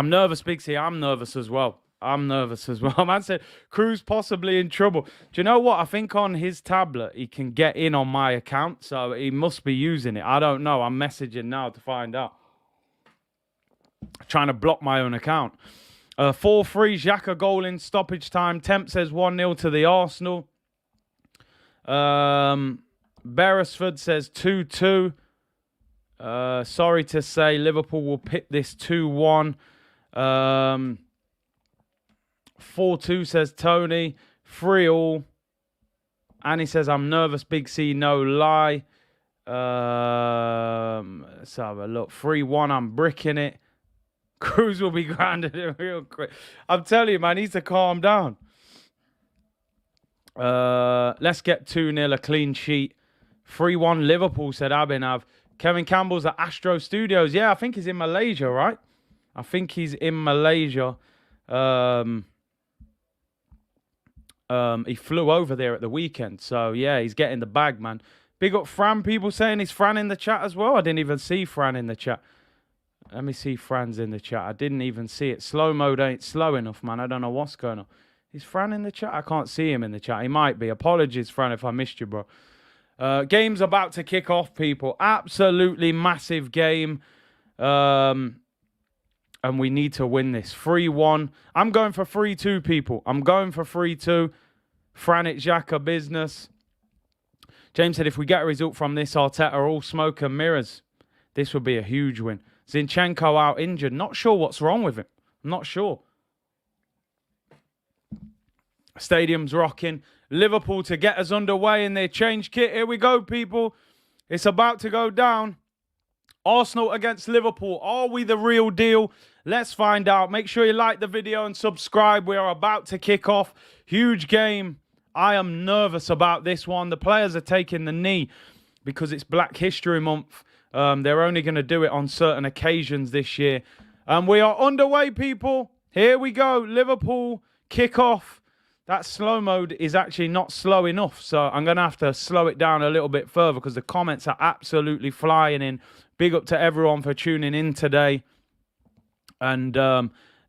Speaker 1: nervous, Big C. I'm nervous as well. Man said, Cruz possibly in trouble. Do you know what? I think on his tablet, he can get in on my account, so he must be using it. I don't know. I'm messaging now to find out. Trying to block my own account. 4-3, Xhaka goal in stoppage time. Temp says 1-0 to the Arsenal. Beresford says 2-2. Sorry to say, Liverpool will pick this 2-1. 4-2 says Tony. 3-3. Annie says, I'm nervous, Big C, no lie. Let's have a look. 3-1, I'm bricking it. Cruz will be grounded real quick. I'm telling you, man, he needs to calm down. Let's get 2-0, a clean sheet. 3-1 Liverpool, said Abhinav. Kevin Campbell's at Astro Studios. Yeah, I think he's in Malaysia, right? I think he's in Malaysia. He flew over there at the weekend. So, yeah, he's getting the bag, man. Big up Fran. People saying is Fran in the chat as well. I didn't even see Fran in the chat. Let me see Fran's in the chat. I didn't even see it. Slow mode ain't slow enough, man. I don't know what's going on. Is Fran in the chat? I can't see him in the chat. He might be. Apologies, Fran, if I missed you, bro. Game's about to kick off, people. Absolutely massive game. And we need to win this. 3-1. I'm going for 3-2, people. I'm going for 3-2. Franit Xhaka business. James said, if we get a result from this, Arteta all smoke and mirrors. This would be a huge win. Zinchenko out injured. Not sure what's wrong with him. I'm not sure. Stadium's rocking. Liverpool to get us underway in their change kit. Here we go, people. It's about to go down. Arsenal against Liverpool. Are we the real deal? Let's find out. Make sure you like the video and subscribe. We are about to kick off. Huge game. I am nervous about this one. The players are taking the knee because it's Black History Month. They're only going to do it on certain occasions this year. And we are underway, people. Here we go. Liverpool kick off. That slow mode is actually not slow enough. So I'm going to have to slow it down a little bit further because the comments are absolutely flying in. Big up to everyone for tuning in today. And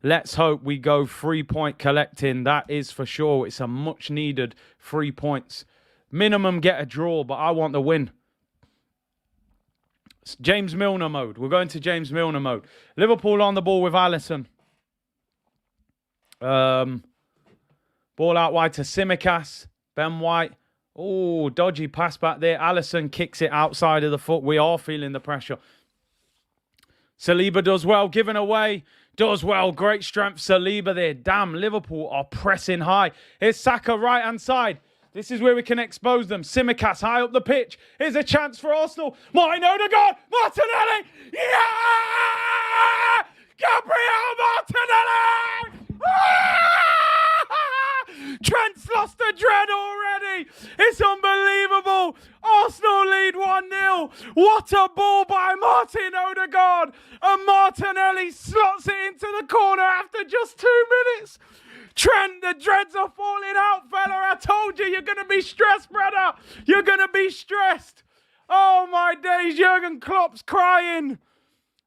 Speaker 1: let's hope we go 3-point collecting. That is for sure. It's a much needed 3 points. Minimum get a draw, but I want the win. James Milner mode. We're going to James Milner mode. Liverpool on the ball with Alisson. Ball out wide to Tsimikas. Ben White. Oh, dodgy pass back there. Alisson kicks it outside of the foot. We are feeling the pressure. Saliba does well. Giving away. Does well. Great strength. Saliba there. Damn, Liverpool are pressing high. Here's Saka right-hand side. This is where we can expose them. Tsimikas high up the pitch. Here's a chance for Arsenal. Martin Odegaard. Martinelli. Yeah! Gabriel Martinelli! Trent's lost the dread already. It's unbelievable. Arsenal lead 1-0. What a ball by Martin Odegaard. And Martinelli slots it into the corner after just 2 minutes. Trent, the dreads are falling out, fella. I told you, you're going to be stressed, brother. You're going to be stressed. Oh, my days. Jurgen Klopps crying.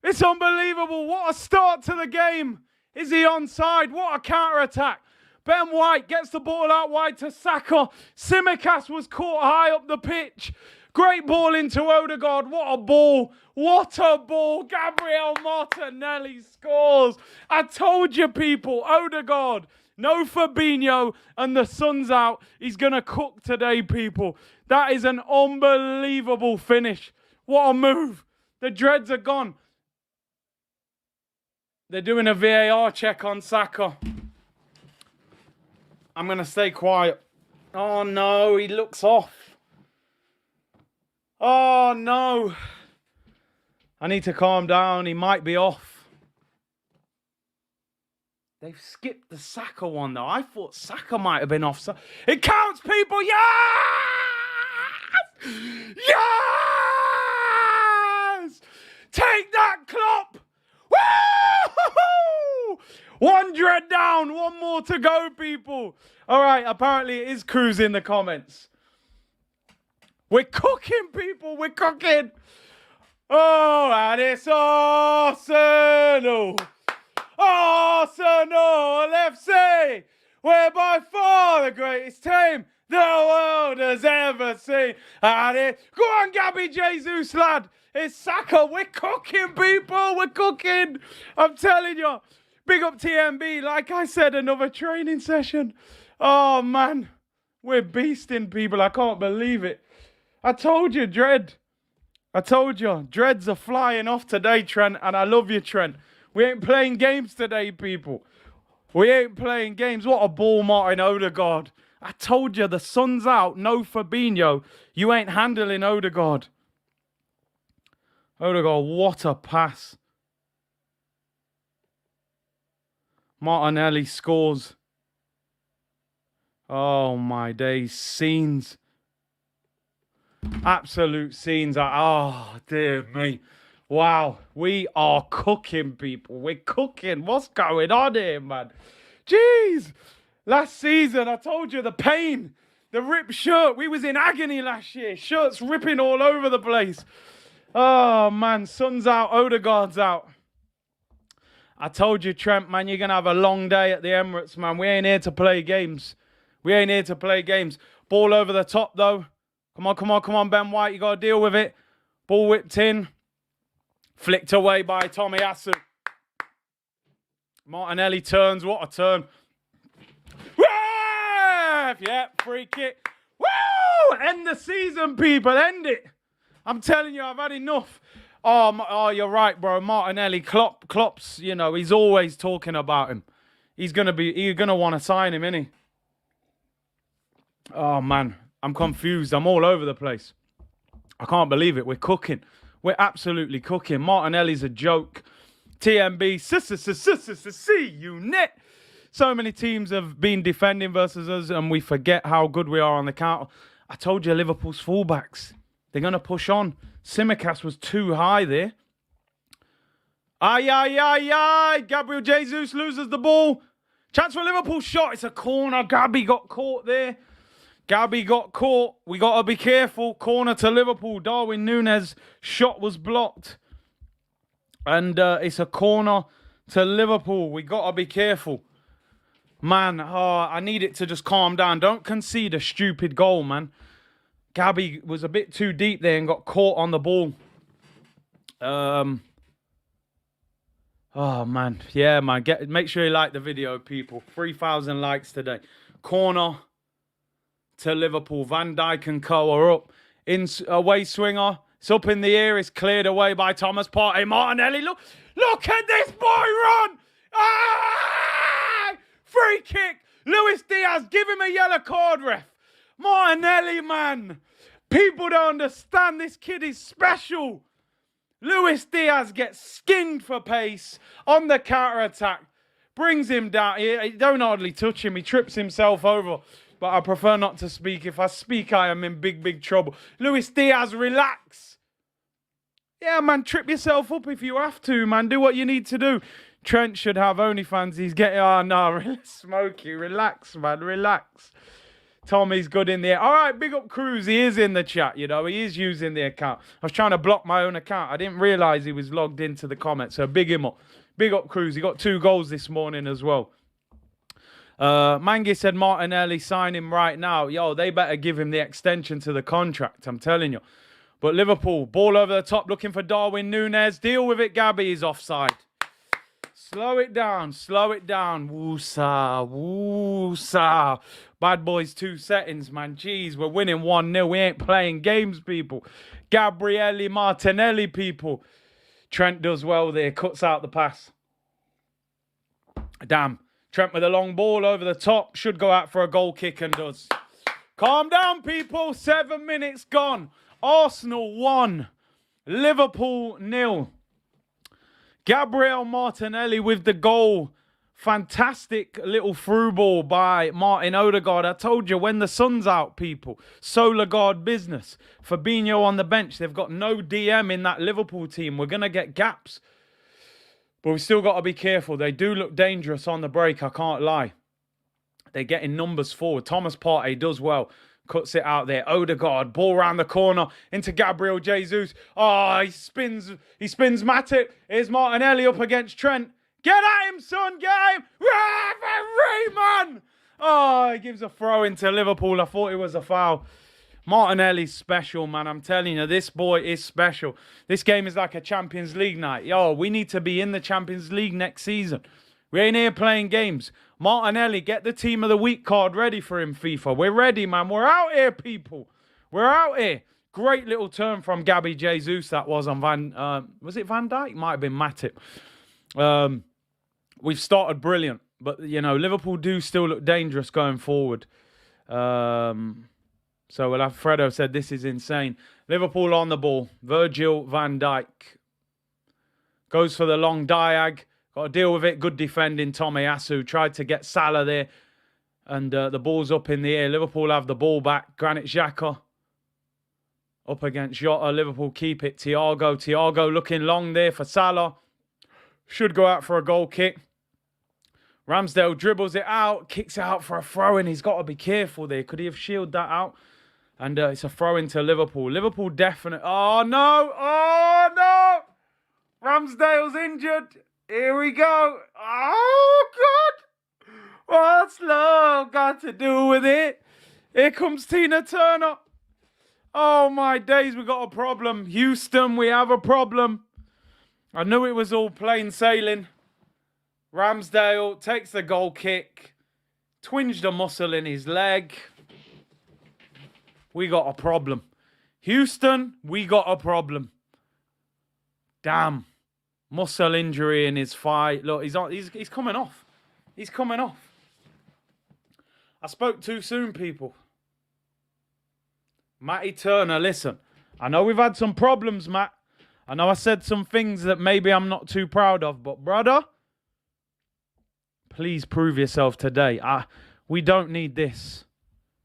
Speaker 1: It's unbelievable. What a start to the game. Is he onside? What a counter-attack. Ben White gets the ball out wide to Saka. Tsimikas was caught high up the pitch. Great ball into Odegaard. What a ball. What a ball. Gabriel Martinelli scores. I told you, people. Odegaard. No Fabinho, and the sun's out. He's going to cook today, people. That is an unbelievable finish. What a move. The dreads are gone. They're doing a VAR check on Saka. I'm going to stay quiet. Oh, no, he looks off. Oh, no. I need to calm down. He might be off. They've skipped the Saka one, though. I thought Saka might have been offside. It counts, people! Yes! Yes! Take that, Klopp! Woo! One dread down. One more to go, people. All right, apparently it is Cruz in the comments. We're cooking, people. We're cooking. Oh, and it's Arsenal. Arsenal FC. We're by far the greatest team the world has ever seen. And go on, Gabby Jesus, lad. It's Saka. We're cooking, people. We're cooking. I'm telling you. Big up TMB. Like I said, another training session. Oh, man. We're beasting, people. I can't believe it. I told you, Dread. I told you. Dreads are flying off today, Trent. And I love you, Trent. We ain't playing games today, people. We ain't playing games. What a ball, Martin Odegaard. I told you, the sun's out. No Fabinho. You ain't handling Odegaard. Odegaard, what a pass. Martinelli scores. Oh, my days. Scenes. Absolute scenes. Oh, dear me. Wow. We are cooking, people. We're cooking. What's going on here, man? Jeez. Last season, I told you, the pain. The ripped shirt. We was in agony last year. Shirts ripping all over the place. Oh, man. Sun's out. Odegaard's out. I told you, Trent, man, you're going to have a long day at the Emirates, man. We ain't here to play games. We ain't here to play games. Ball over the top, though. Come on, come on, come on, Ben White. You got to deal with it. Ball whipped in. Flicked away by Tomiyasu. Martinelli turns. What a turn. Yeah, free kick. Woo! End the season, people. End it. I'm telling you, I've had enough. Oh, you're right, bro. Martinelli, Klopps, you know, he's always talking about him. He's gonna want to sign him, isn't he? Oh, man. I'm confused. I'm all over the place. I can't believe it. We're cooking. We're absolutely cooking. Martinelli's a joke. TMB, see you net. So many teams have been defending versus us, and we forget how good we are on the counter. I told you, Liverpool's fullbacks. They're going to push on. Simicast was too high there. Ay. Gabriel Jesus loses the ball. Chance for Liverpool shot. It's a corner. Gabby got caught there. Gabby got caught. We got to be careful. Corner to Liverpool. Darwin Núñez shot was blocked. And it's a corner to Liverpool. We got to be careful. Man, I need it to just calm down. Don't concede a stupid goal, man. Gabby was a bit too deep there and got caught on the ball. Oh, man. Yeah, man. Make sure you like the video, people. 3,000 likes today. Corner to Liverpool. Van Dijk and Co are up. Away swinger. It's up in the air. It's cleared away by Thomas Partey. Martinelli, look at this boy run. Ah! Free kick. Luis Diaz, give him a yellow card, ref. Martinelli, man. People don't understand. This kid is special. Luis Diaz gets skinned for pace on the counter-attack. Brings him down. He don't hardly touch him. He trips himself over. But I prefer not to speak. If I speak, I am in big, big trouble. Luis Diaz, relax. Yeah, man, trip yourself up if you have to, man. Do what you need to do. Trent should have OnlyFans. He's getting... Oh, no. Smokey, relax, man. Relax. Tommy's good in there. All right, big up Cruz. He is in the chat, you know. He is using the account. I was trying to block my own account. I didn't realise he was logged into the comments. So big him up. Big up Cruz. He got 2 goals this morning as well. Mangi said Martinelli, sign him right now. Yo, they better give him the extension to the contract. I'm telling you. But Liverpool, ball over the top, looking for Darwin Núñez. Deal with it, Gabby. He's offside. Slow it down. Slow it down. Woosa. Woosa. Bad boys 2 settings, man. Jeez, we're winning 1-0. We ain't playing games, people. Gabriele Martinelli, people. Trent does well there. Cuts out the pass. Damn. Trent with a long ball over the top. Should go out for a goal kick and does. Calm down, people. 7 minutes gone. Arsenal 1. Liverpool 0. Gabriel Martinelli with the goal. Fantastic little through ball by Martin Odegaard. I told you, when the sun's out, people. Solar guard business. Fabinho on the bench. They've got no DM in that Liverpool team. We're going to get gaps. But we've still got to be careful. They do look dangerous on the break, I can't lie. They're getting numbers forward. Thomas Partey does well. Cuts it out there. Odegaard, ball round the corner into Gabriel Jesus. Oh, he spins Matip. Here's Martinelli up against Trent. Get at him, son, get at him. Referee, man. Oh, he gives a throw into Liverpool. I thought it was a foul. Martinelli's special, man. I'm telling you, this boy is special. This game is like a Champions League night. Yo, we need to be in the Champions League next season. We ain't here playing games. Martinelli, get the Team of the Week card ready for him, FIFA. We're ready, man. We're out here, people. We're out here. Great little turn from Gabby Jesus that was on was it Van Dijk? Might have been Matip. We've started brilliant. But, you know, Liverpool do still look dangerous going forward. So we'll have Fredo said this is insane. Liverpool on the ball. Virgil van Dijk goes for the long diag. Got to deal with it. Good defending. Tomiyasu tried to get Salah there. And the ball's up in the air. Liverpool have the ball back. Granit Xhaka up against Jota. Liverpool keep it. Thiago looking long there for Salah. Should go out for a goal kick. Ramsdale dribbles it out. Kicks it out for a throw-in. He's got to be careful there. Could he have shielded that out? And it's a throw into Liverpool. Liverpool definite. Oh, no. Oh, no. Ramsdale's injured. Here we go. Oh, God. What's love got to do with it? Here comes Tina Turner. Oh, my days. We got a problem. Houston, we have a problem. I knew it was all plain sailing. Ramsdale takes the goal kick. Twinged a muscle in his leg. We got a problem. Houston, we got a problem. Damn. Muscle injury in his thigh. Look, he's coming off. He's coming off. I spoke too soon, people. Matty Turner, listen. I know we've had some problems, Matt. I know I said some things that maybe I'm not too proud of, but brother, please prove yourself today. We don't need this.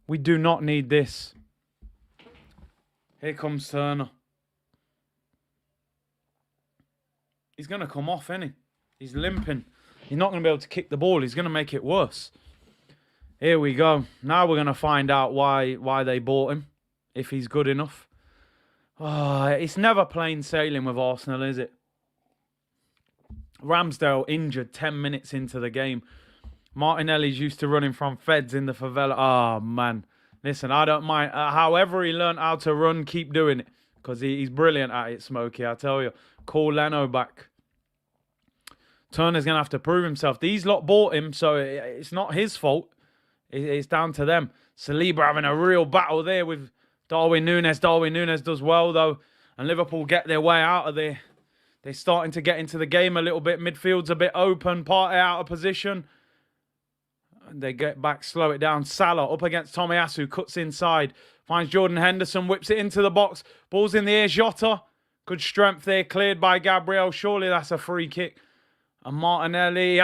Speaker 1: We do not need this. Here comes Turner. He's going to come off, isn't he? He's limping. He's not going to be able to kick the ball. He's going to make it worse. Here we go. Now we're going to find out why they bought him, if he's good enough. Oh, it's never plain sailing with Arsenal, is it? Ramsdale injured 10 minutes into the game. Martinelli's used to running from feds in the favela. Oh, man. Listen, I don't mind. However he learned how to run, keep doing it. Because he's brilliant at it, Smokey, I tell you. Call Leno back. Turner's going to have to prove himself. These lot bought him, so it's not his fault. It's down to them. Saliba having a real battle there with Darwin Núñez. Darwin Núñez does well, though. And Liverpool get their way out of there. They're starting to get into the game a little bit. Midfield's a bit open. Partey out of position. They get back, slow it down. Salah up against Tomiyasu. Cuts inside. Finds Jordan Henderson. Whips it into the box. Ball's in the air. Jota. Good strength there. Cleared by Gabriel. Surely that's a free kick. And Martinelli.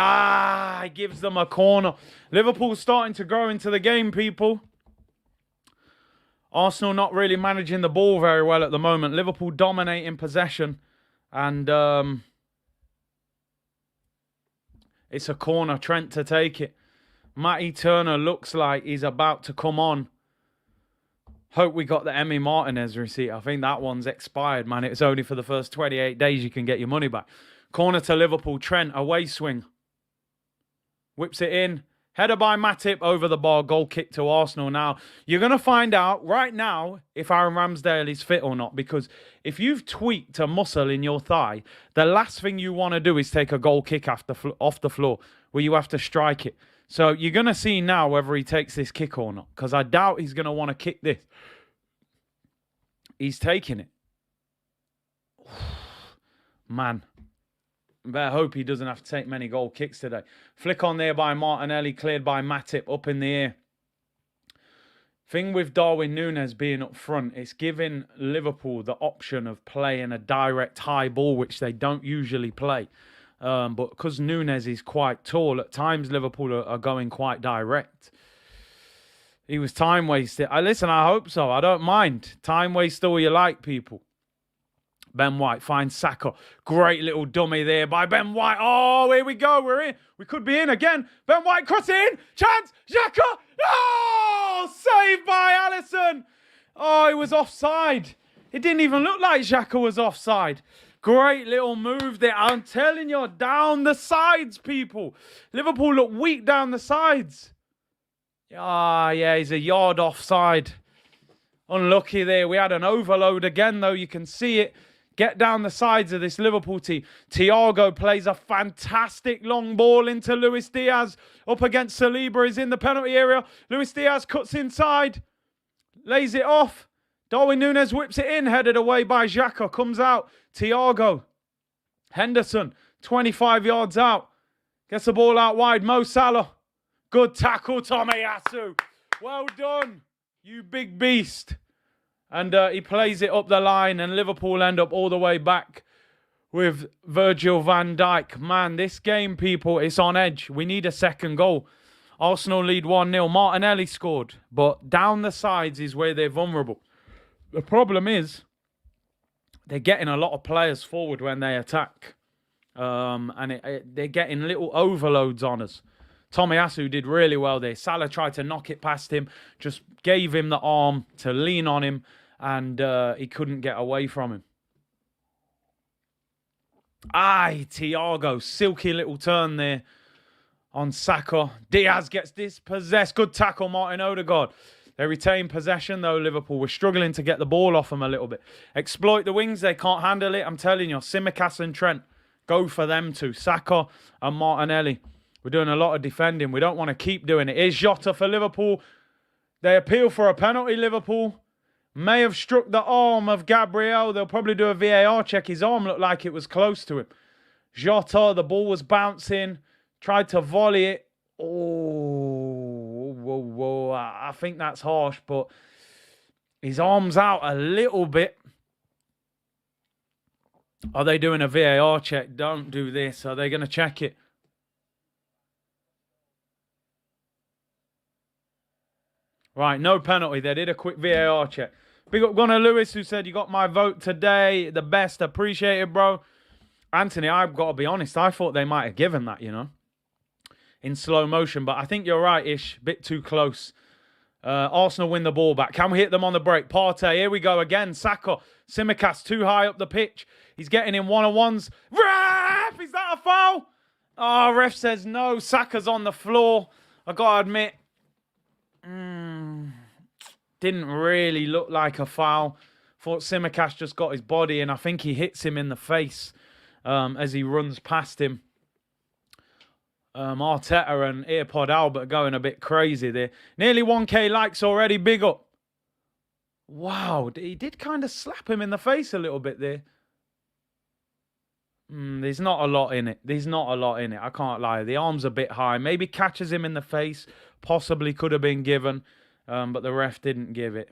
Speaker 1: He gives them a corner. Liverpool's starting to grow into the game, people. Arsenal not really managing the ball very well at the moment. Liverpool dominating possession. And it's a corner. Trent to take it. Matty Turner looks like he's about to come on. Hope we got the Emi Martinez receipt. I think that one's expired, man. It's only for the first 28 days you can get your money back. Corner to Liverpool. Trent, away swing. Whips it in. Header by Matip over the bar. Goal kick to Arsenal. Now, you're going to find out right now if Aaron Ramsdale is fit or not. Because if you've tweaked a muscle in your thigh, the last thing you want to do is take a goal kick off the floor where you have to strike it. So you're going to see now whether he takes this kick or not. Because I doubt he's going to want to kick this. He's taking it. Man. Better hope he doesn't have to take many goal kicks today. Flick on there by Martinelli. Cleared by Matip. Up in the air. Thing with Darwin Núñez being up front, it's giving Liverpool the option of playing a direct high ball, which they don't usually play. But because Núñez is quite tall, at times Liverpool are going quite direct. He was time wasted. Listen, I hope so. I don't mind. Time waste all you like, people. Ben White finds Saka. Great little dummy there by Ben White. Oh, here we go. We're in. We could be in again. Ben White cross in. Chance. Xhaka. Oh, saved by Henderson. Oh, he was offside. It didn't even look like Xhaka was offside. Great little move there. I'm telling you, down the sides, people. Liverpool look weak down the sides. Ah, yeah, he's a yard offside. Unlucky there. We had an overload again, though. You can see it. Get down the sides of this Liverpool team. Thiago plays a fantastic long ball into Luis Diaz. Up against Saliba. He's in the penalty area. Luis Diaz cuts inside. Lays it off. Darwin Núñez whips it in. Headed away by Xhaka. Comes out. Thiago. Henderson. 25 yards out. Gets the ball out wide. Mo Salah. Good tackle, Tomiyasu. Well done, you big beast. And he plays it up the line, and Liverpool end up all the way back with Virgil van Dijk. Man, this game, people, it's on edge. We need a second goal. Arsenal lead 1-0. Martinelli scored, but down the sides is where they're vulnerable. The problem is they're getting a lot of players forward when they attack. And they're getting little overloads on us. Tomiyasu did really well there. Salah tried to knock it past him, just gave him the arm to lean on him, and he couldn't get away from him. Thiago, silky little turn there on Saka. Diaz gets dispossessed. Good tackle, Martin Odegaard. They retain possession, though, Liverpool. We're struggling to get the ball off them a little bit. Exploit the wings. They can't handle it. I'm telling you, Tsimikas and Trent, go for them too. Saka and Martinelli. We're doing a lot of defending. We don't want to keep doing it. Here's Jota for Liverpool. They appeal for a penalty, Liverpool. May have struck the arm of Gabriel. They'll probably do a VAR check. His arm looked like it was close to him. Jota, the ball was bouncing. Tried to volley it. Oh, whoa. I think that's harsh, but his arm's out a little bit. Are they doing a VAR check? Don't do this. Are they going to check it? Right, no penalty. They did a quick VAR check. Big up Gunnar Lewis, who said, you got my vote today. The best. Appreciate it, bro. Anthony, I've got to be honest. I thought they might have given that, you know, in slow motion. But I think you're right, Ish. Bit too close. Arsenal win the ball back. Can we hit them on the break? Partey, here we go again. Saka, Tsimikas, too high up the pitch. He's getting in one-on-ones. Ref! Is that a foul? Oh, ref says no. Saka's on the floor. I got to admit, didn't really look like a foul. Thought Tsimikas just got his body in. I think he hits him in the face as he runs past him. Arteta and Earpod Albert going a bit crazy there. Nearly 1K likes already. Big up. Wow, he did kind of slap him in the face a little bit there. There's not a lot in it. I can't lie. The arm's a bit high. Maybe catches him in the face. Possibly could have been given. But the ref didn't give it.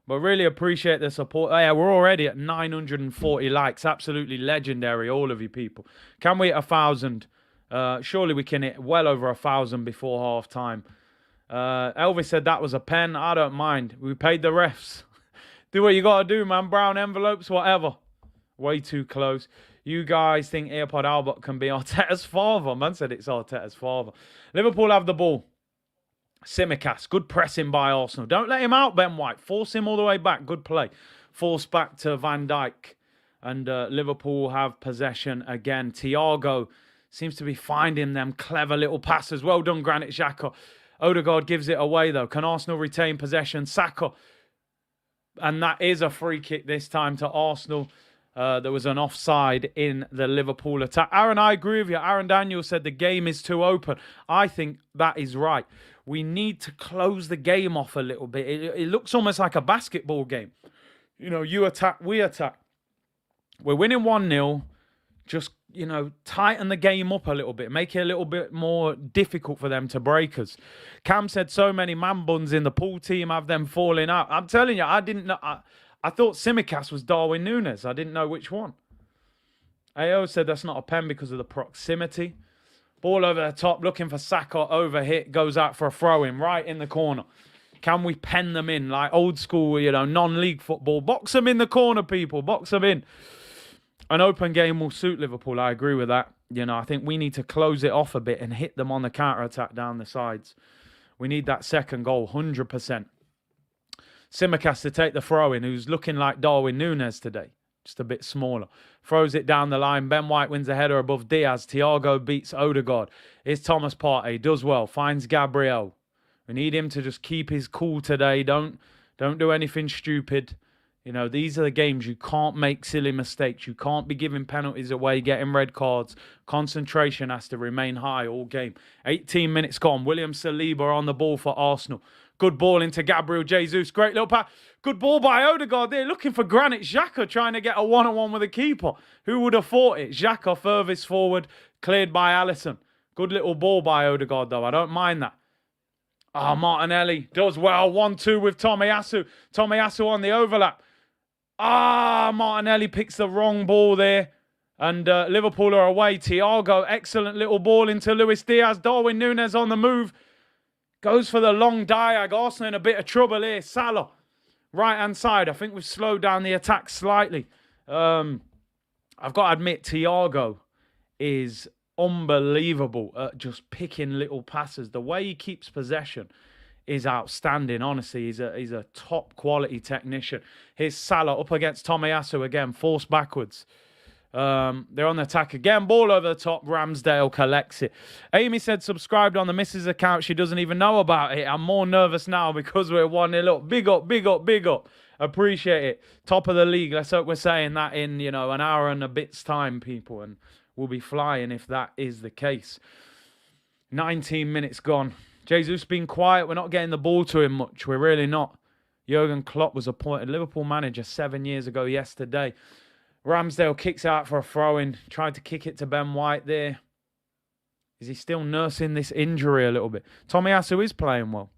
Speaker 1: But really appreciate the support. Oh, yeah, we're already at 940 likes. Absolutely legendary, all of you people. Can we hit 1,000? Surely we can hit well over 1,000 before half time. Elvis said that was a pen. I don't mind. We paid the refs. Do what you got to do, man. Brown envelopes, whatever. Way too close. You guys think AirPod Albert can be Arteta's father? Man said it's Arteta's father. Liverpool have the ball. Tsimikas, good pressing by Arsenal. Don't let him out, Ben White. Force him all the way back. Good play. Force back to Van Dijk. And Liverpool have possession again. Thiago seems to be finding them clever little passes. Well done, Granit Xhaka. Odegaard gives it away, though. Can Arsenal retain possession? Saka. And that is a free kick this time to Arsenal. There was an offside in the Liverpool attack. Aaron, I agree with you. Aaron Daniel said the game is too open. I think that is right. We need to close the game off a little bit. It looks almost like a basketball game. You know, you attack, we attack. We're winning 1-0. Just, you know, tighten the game up a little bit. Make it a little bit more difficult for them to break us. Cam said so many man buns in the pool team have them falling out. I'm telling you, I didn't know. I thought Tsimikas was Darwin Núñez. I didn't know which one. AO said that's not a pen because of the proximity. Ball over the top, looking for Saka, overhit, goes out for a throw-in, right in the corner. Can we pen them in like old school, you know, non-league football? Box them in the corner, people. Box them in. An open game will suit Liverpool. I agree with that. You know, I think we need to close it off a bit and hit them on the counter-attack down the sides. We need that second goal, 100%. Simicast to take the throw-in, who's looking like Darwin Núñez today. Just a bit smaller. Throws it down the line. Ben White wins the header above Diaz. Thiago beats Odegaard. Here's Thomas Partey. Does well. Finds Gabriel. We need him to just keep his cool today. Don't do anything stupid. You know, these are the games you can't make silly mistakes. You can't be giving penalties away, getting red cards. Concentration has to remain high all game. 18 minutes gone. William Saliba on the ball for Arsenal. Good ball into Gabriel Jesus. Great little pass. Good ball by Odegaard there. Looking for Granit Xhaka trying to get a one-on-one with a keeper. Who would have thought it? Xhaka furthest forward. Cleared by Alisson. Good little ball by Odegaard though. I don't mind that. Martinelli does well. 1-2 with Tomiyasu. Tomiyasu on the overlap. Martinelli picks the wrong ball there. And Liverpool are away. Thiago, excellent little ball into Luis Diaz. Darwin Núñez on the move. Goes for the long diag. Arsenal in a bit of trouble here. Salah, right-hand side. I think we've slowed down the attack slightly. I've got to admit, Thiago is unbelievable at just picking little passes. The way he keeps possession is outstanding. Honestly, he's a top quality technician. Here's Salah up against Tomiyasu again, forced backwards. They're on the attack again. Ball over the top. Ramsdale collects it. Amy said subscribed on the missus account. She doesn't even know about it. I'm more nervous now because we're 1-0 up. Big up, big up, big up. Appreciate it. Top of the league. Let's hope we're saying that in, an hour and a bit's time, people. And we'll be flying if that is the case. 19 minutes gone. Jesus been quiet. We're not getting the ball to him much. We're really not. Jurgen Klopp was appointed Liverpool manager 7 years ago yesterday. Ramsdale kicks out for a throw-in. Tried to kick it to Ben White there. Is he still nursing this injury a little bit? Tomiyasu is playing well.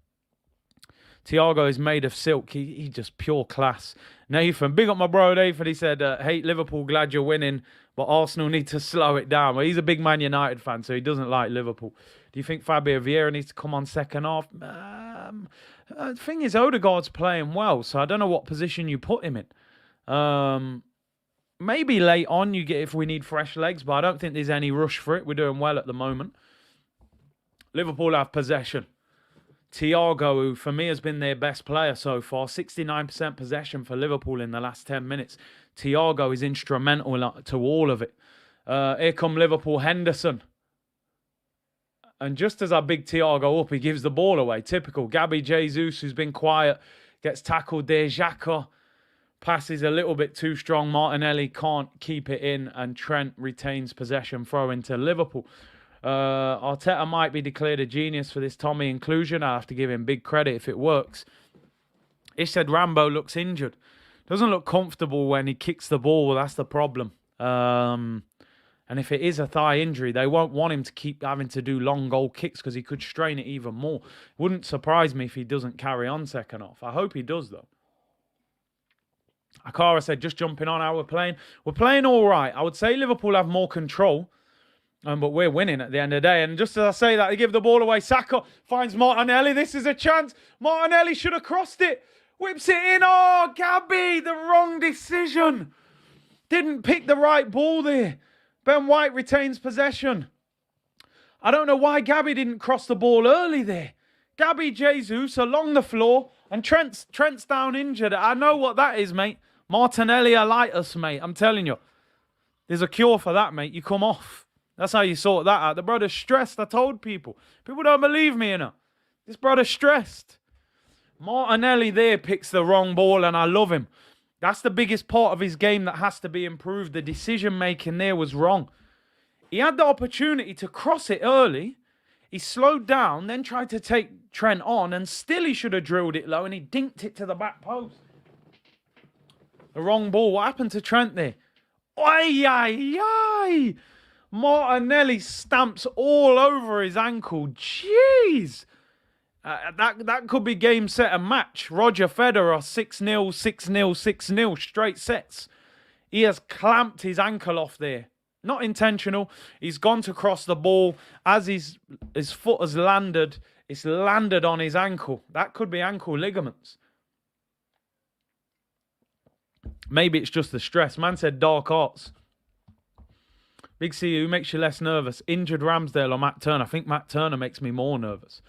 Speaker 1: Thiago is made of silk. He just pure class. Nathan, big up my bro Nathan. He said, hate Liverpool, glad you're winning, but Arsenal need to slow it down. Well, he's a big Man United fan, so he doesn't like Liverpool. Do you think Fabio Vieira needs to come on second half? The thing is, Odegaard's playing well, so I don't know what position you put him in. Maybe late on you get if we need fresh legs, but I don't think there's any rush for it. We're doing well at the moment. Liverpool have possession. Thiago, who for me has been their best player so far, 69% possession for Liverpool in the last 10 minutes. Thiago is instrumental to all of it. Here come Liverpool, Henderson. And just as I big Thiago up, he gives the ball away. Typical. Gabby Jesus, who's been quiet, gets tackled there. Xhaka passes a little bit too strong. Martinelli can't keep it in, and Trent retains possession, throw into Liverpool. Arteta might be declared a genius for this Tommy inclusion. I have to give him big credit if it works. Ish said Rambo looks injured. Doesn't look comfortable when he kicks the ball. Well, that's the problem. And if it is a thigh injury, they won't want him to keep having to do long goal kicks because he could strain it even more. Wouldn't surprise me if he doesn't carry on second half. I hope he does, though. Akara said, just jumping on how we're playing. We're playing all right. I would say Liverpool have more control. But we're winning at the end of the day. And just as I say that, they give the ball away. Saka finds Martinelli. This is a chance. Martinelli should have crossed it. Whips it in. Oh, Gabby, the wrong decision. Didn't pick the right ball there. Ben White retains possession. I don't know why Gabby didn't cross the ball early there. Gabby Jesus along the floor. And Trent's down injured. I know what that is, mate. Martinelli alitus, mate. I'm telling you. There's a cure for that, mate. You come off. That's how you sort that out. The brother's stressed. I told people. People don't believe me, This brother's stressed. Martinelli there picks the wrong ball, and I love him. That's the biggest part of his game that has to be improved. The decision-making there was wrong. He had the opportunity to cross it early. He slowed down, then tried to take Trent on, and still he should have drilled it low, and he dinked it to the back post. The wrong ball. What happened to Trent there? Oi, ay, ay. Martinelli stamps all over his ankle. Jeez. That could be game, set, and match. Roger Federer, 6-0, 6-0, 6-0, straight sets. He has clamped his ankle off there. Not intentional. He's gone to cross the ball. As his foot has landed, it's landed on his ankle. That could be ankle ligaments. Maybe it's just the stress. Man said dark arts. Big C, who makes you less nervous? Injured Ramsdale or Matt Turner? I think Matt Turner makes me more nervous.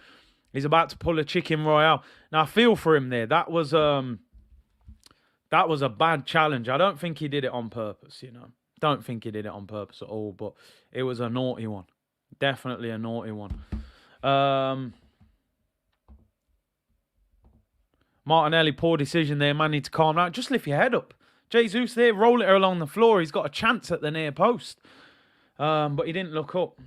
Speaker 1: He's about to pull a chicken royale. Now, I feel for him there. That was a bad challenge. I don't think he did it on purpose, you know. Don't think he did it on purpose at all, but it was a naughty one. Definitely a naughty one. Martinelli, poor decision there. Man, need to calm down. Just lift your head up. Jesus there, roll it along the floor. He's got a chance at the near post. But he didn't look up.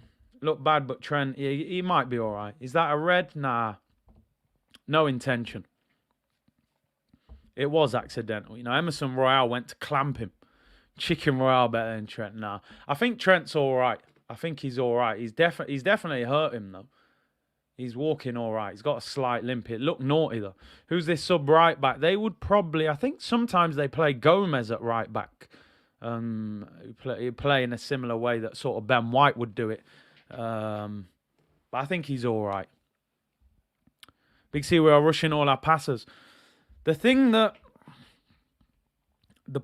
Speaker 1: Looked bad, but Trent, he might be all right. Is that a red? Nah. No intention. It was accidental. You know, Emerson Royale went to clamp him. Chicken Royale better than Trent. Nah. I think Trent's all right. I think he's all right. He's definitely hurt him, though. He's walking all right. He's got a slight limp. It looked naughty, though. Who's this sub right back? They would probably... I think sometimes they play Gomez at right back. He'd play in a similar way that sort of Ben White would do it. But I think he's all right. Big C, we are rushing all our passes. The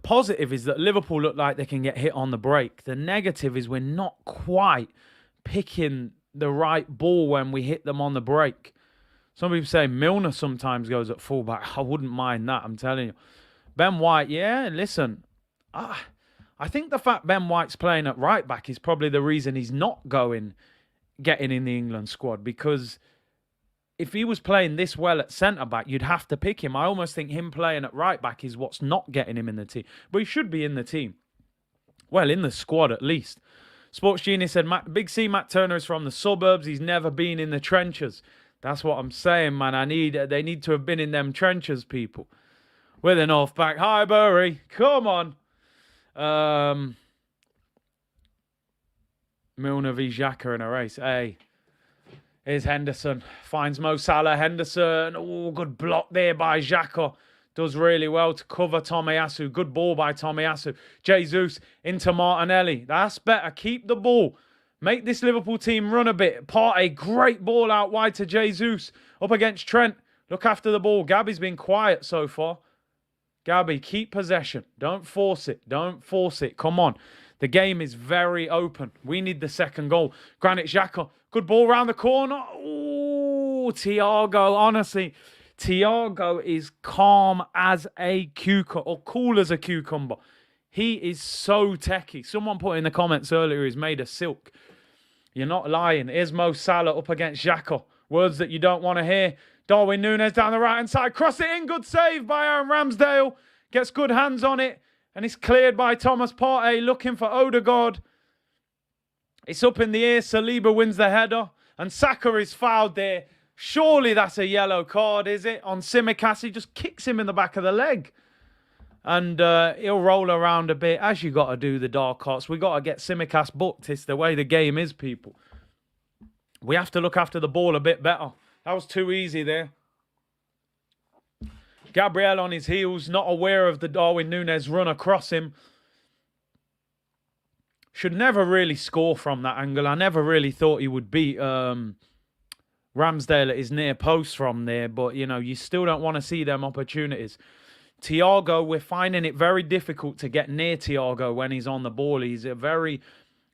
Speaker 1: positive is that Liverpool look like they can get hit on the break. The negative is we're not quite picking the right ball when we hit them on the break. Some people say Milner sometimes goes at fullback. I wouldn't mind that, I'm telling you. Ben White, yeah, listen. I think the fact Ben White's playing at right back is probably the reason he's not getting in the England squad, because if he was playing this well at centre-back, you'd have to pick him. I almost think him playing at right-back is what's not getting him in the team. But he should be in the team. Well, in the squad at least. Sports Genius said, Big C, Matt Turner is from the suburbs. He's never been in the trenches. That's what I'm saying, man. They need to have been in them trenches, people. With an off-back. Hi, Burry. Come on. Milner v Xhaka in a race. Hey. Here's Henderson. Finds Mo Salah. Henderson. Oh, good block there by Xhaka. Does really well to cover Tomiyasu. Good ball by Tomiyasu. Jesus into Martinelli. That's better. Keep the ball. Make this Liverpool team run a bit. Partey, great ball out wide to Jesus. Up against Trent. Look after the ball. Gabby's been quiet so far. Gabby, keep possession. Don't force it. Don't force it. Come on. The game is very open. We need the second goal. Granit Xhaka. Good ball round the corner. Oh, Thiago. Honestly, Thiago is calm as a cucumber, or cool as a cucumber. He is so techie. Someone put in the comments earlier he's made of silk. You're not lying. Here's Mo Salah up against Xhaka. Words that you don't want to hear. Darwin Núñez down the right-hand side. Cross it in. Good save by Aaron Ramsdale. Gets good hands on it. And it's cleared by Thomas Partey. Looking for Odegaard. It's up in the air. Saliba wins the header. And Saka is fouled there. Surely that's a yellow card, is it? On Tsimikas. He just kicks him in the back of the leg. And he'll roll around a bit. As you got to do, the dark horse. We got to get Tsimikas booked. It's the way the game is, people. We have to look after the ball a bit better. That was too easy there. Gabriel on his heels, not aware of the Darwin Núñez run across him. Should never really score from that angle. I never really thought he would beat Ramsdale at his near post from there. But, you know, you still don't want to see them opportunities. Thiago, we're finding it very difficult to get near Thiago when he's on the ball. He's a very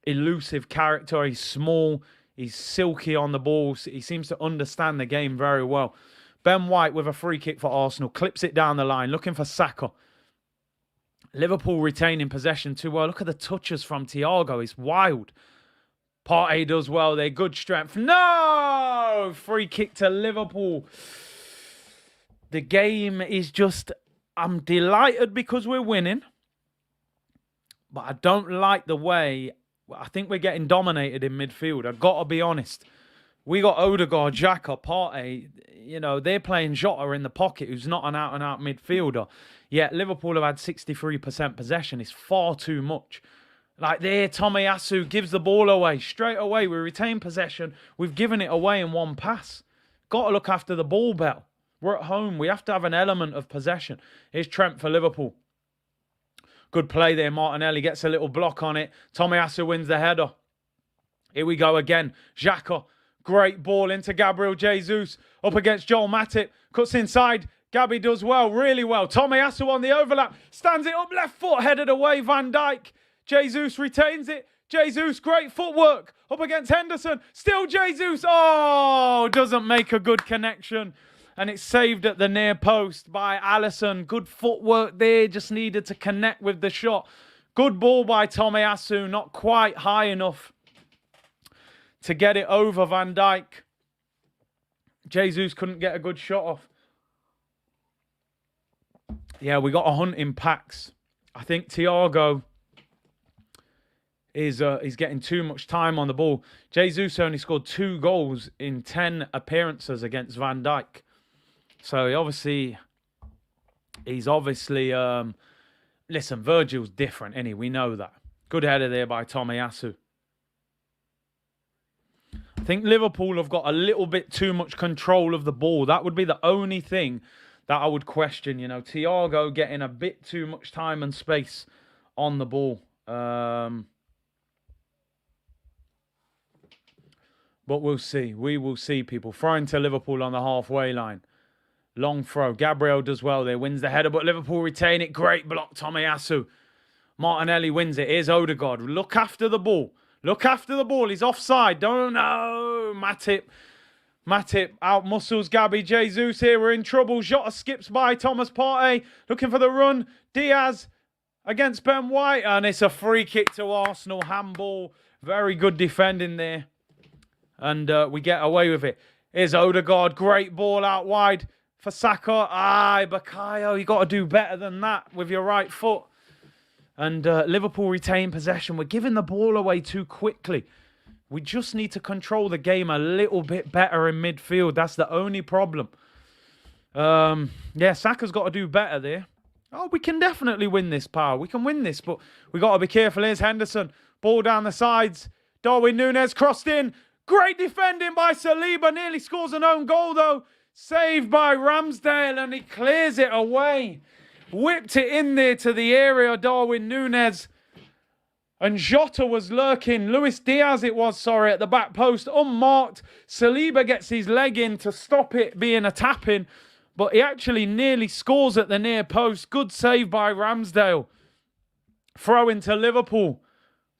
Speaker 1: elusive character. He's small. He's silky on the ball. He seems to understand the game very well. Ben White with a free kick for Arsenal. Clips it down the line. Looking for Saka. Liverpool retaining possession too well. Look at the touches from Thiago. It's wild. Partey does well there. Good strength. No! Free kick to Liverpool. The game is just... I'm delighted because we're winning. But I don't like the way... I think we're getting dominated in midfield. I've got to be honest. We got Odegaard, Xhaka, Partey. You know, they're playing Jota in the pocket, who's not an out-and-out midfielder. Yet Liverpool have had 63% possession. It's far too much. Like there, Tomiyasu gives the ball away. Straight away, we retain possession. We've given it away in one pass. Got to look after the ball, Bell. We're at home. We have to have an element of possession. Here's Trent for Liverpool. Good play there. Martinelli gets a little block on it. Tomiyasu wins the header. Here we go again. Xhaka. Great ball into Gabriel Jesus. Up against Joel Matip. Cuts inside. Gabby does well. Really well. Tomiyasu on the overlap. Stands it up. Left foot. Headed away. Van Dijk. Jesus retains it. Jesus, great footwork. Up against Henderson. Still Jesus. Oh, doesn't make a good connection. And it's saved at the near post by Alisson. Good footwork there. Just needed to connect with the shot. Good ball by Tomiyasu. Not quite high enough to get it over Van Dijk. Jesus couldn't get a good shot off. Yeah, we got a hunt in packs. I think Thiago is getting too much time on the ball. Jesus only scored 2 goals in 10 appearances against Van Dijk. So he's obviously listen, Virgil's different, innit? We know that. Good header there by Tomiyasu. I think Liverpool have got a little bit too much control of the ball. That would be the only thing that I would question. You know, Thiago getting a bit too much time and space on the ball. But we'll see. We will see, people. Throwing to Liverpool on the halfway line. Long throw. Gabriel does well there. Wins the header, but Liverpool retain it. Great block, Tomiyasu. Martinelli wins it. Here's Odegaard. Look after the ball. Look after the ball. He's offside. Don't know. Matip out muscles Gabby. Jesus here. We're in trouble. Jota skips by Thomas Partey. Looking for the run. Diaz against Ben White. And it's a free kick to Arsenal. Handball. Very good defending there. And we get away with it. Here's Odegaard. Great ball out wide for Saka. Bakayo. You got to do better than that with your right foot. And Liverpool retain possession. We're giving the ball away too quickly. We just need to control the game a little bit better in midfield. That's the only problem. Yeah, Saka's got to do better there. Oh, we can definitely win this, pal. We can win this, but we got to be careful. Here's Henderson. Ball down the sides. Darwin Núñez crossed in. Great defending by Saliba. Nearly scores an own goal, though. Saved by Ramsdale, and he clears it away. Whipped it in there to the area, Darwin Núñez. And Jota was lurking. Luis Diaz it was, at the back post. Unmarked. Saliba gets his leg in to stop it being a tap-in. But he actually nearly scores at the near post. Good save by Ramsdale. Throw into Liverpool.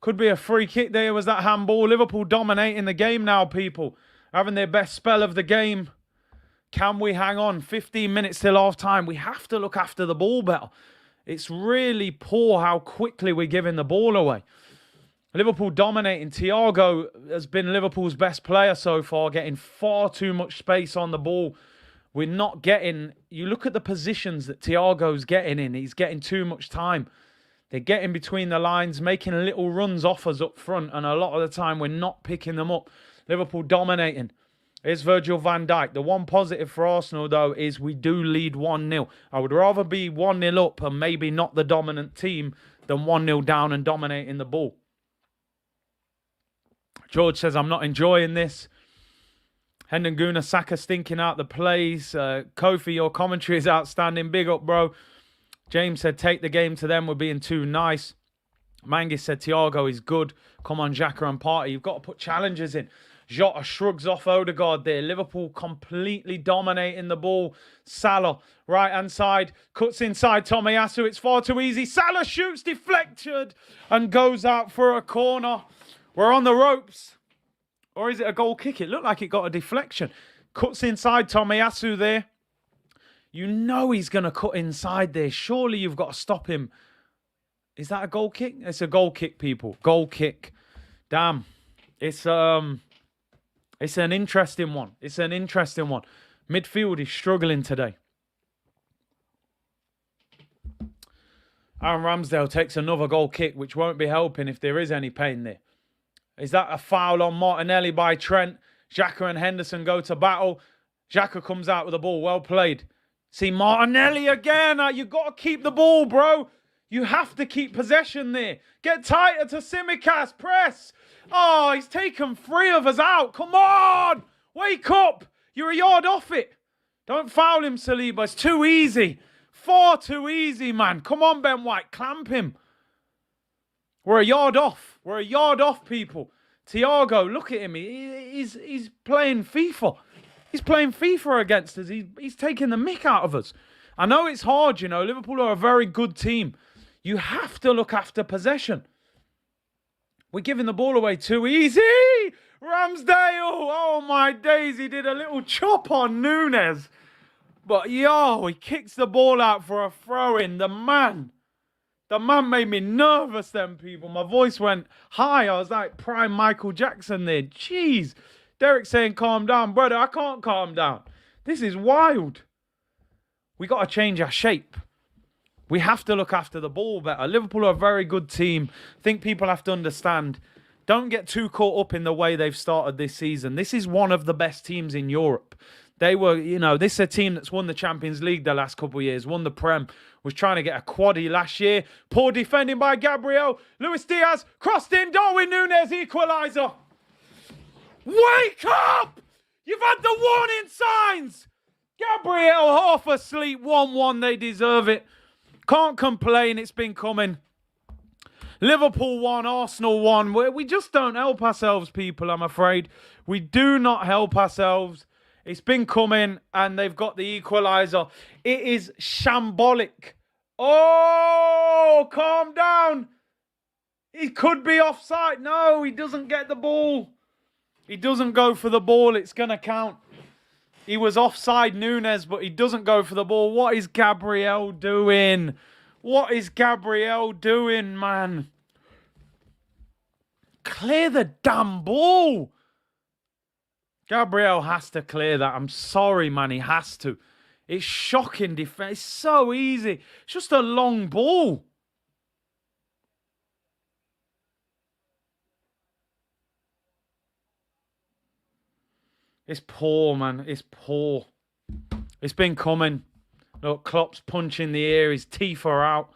Speaker 1: Could be a free kick there. Was that handball? Liverpool dominating the game now, people. Having their best spell of the game. Can we hang on? 15 minutes till half time. We have to look after the ball better. It's really poor how quickly we're giving the ball away. Liverpool dominating. Thiago has been Liverpool's best player so far, getting far too much space on the ball. We're not getting... You look at the positions that Thiago's getting in. He's getting too much time. They're getting between the lines, making little runs off us up front, and a lot of the time we're not picking them up. Liverpool dominating. Here's Virgil van Dijk. The one positive for Arsenal, though, is we do lead 1-0. I would rather be 1-0 up and maybe not the dominant team than 1-0 down and dominating the ball. George says, I'm not enjoying this. Hendon Guna, Saka stinking out the plays. Kofi, your commentary is outstanding. Big up, bro. James said, take the game to them. We're being too nice. Mangis said, Thiago is good. Come on, Xhaka and Partey. You've got to put challenges in. Jota shrugs off Odegaard there. Liverpool completely dominating the ball. Salah, right-hand side, cuts inside Tomiyasu. It's far too easy. Salah shoots, deflected, and goes out for a corner. We're on the ropes. Or is it a goal kick? It looked like it got a deflection. Cuts inside Tomiyasu there. You know he's going to cut inside there. Surely you've got to stop him. Is that a goal kick? It's a goal kick, people. Goal kick. Damn. It's an interesting one. It's an interesting one. Midfield is struggling today. Aaron Ramsdale takes another goal kick, which won't be helping if there is any pain there. Is that a foul on Martinelli by Trent? Xhaka and Henderson go to battle. Xhaka comes out with the ball. Well played. See, Martinelli again. You've got to keep the ball, bro. You have to keep possession there. Get tighter to Tsimikas. Press. Oh, he's taken 3 of us out. Come on. Wake up. You're a yard off it. Don't foul him, Saliba. It's too easy. Far too easy, man. Come on, Ben White. Clamp him. We're a yard off. We're a yard off, people. Thiago, look at him. He's playing FIFA. He's playing FIFA against us. He's taking the mick out of us. I know it's hard, you know. Liverpool are a very good team. You have to look after possession. We're giving the ball away too easy. Ramsdale. Oh, my days. He did a little chop on Nunes. But, yo, he kicks the ball out for a throw-in. The man made me nervous then, people. My voice went high. I was like prime Michael Jackson there. Jeez. Derek saying calm down. Brother, I can't calm down. This is wild. We got to change our shape. We have to look after the ball better. Liverpool are a very good team. I think people have to understand. Don't get too caught up in the way they've started this season. This is one of the best teams in Europe. They were, this is a team that's won the Champions League the last couple of years, won the Prem, was trying to get a quaddie last year. Poor defending by Gabriel. Luis Diaz crossed in. Darwin Núñez equaliser. Wake up! You've had the warning signs. Gabriel half asleep. 1-1. They deserve it. Can't complain. It's been coming. Liverpool won, Arsenal won. We just don't help ourselves, people, I'm afraid. We do not help ourselves. It's been coming, and they've got the equaliser. It is shambolic. Oh, calm down. He could be offside. No, he doesn't get the ball. He doesn't go for the ball. It's going to count. He was offside, Núñez, but he doesn't go for the ball. What is Gabriel doing? What is Gabriel doing, man? Clear the damn ball. Gabriel has to clear that. I'm sorry, man. He has to. It's shocking defense. It's so easy. It's just a long ball. It's poor, man. It's poor. It's been coming. Look, Klopp's punching the air. His teeth are out.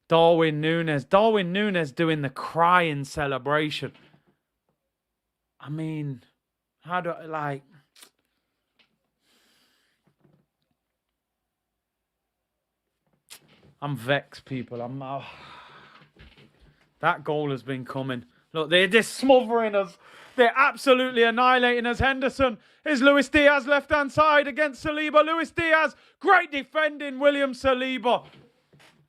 Speaker 1: Darwin Núñez. Darwin Núñez doing the crying celebration. I mean, how do I, like... I'm vexed, people. That goal has been coming. Look, they're just smothering us. They're absolutely annihilating us. Henderson is Luis Diaz left-hand side against Saliba. Luis Diaz, great defending, William Saliba.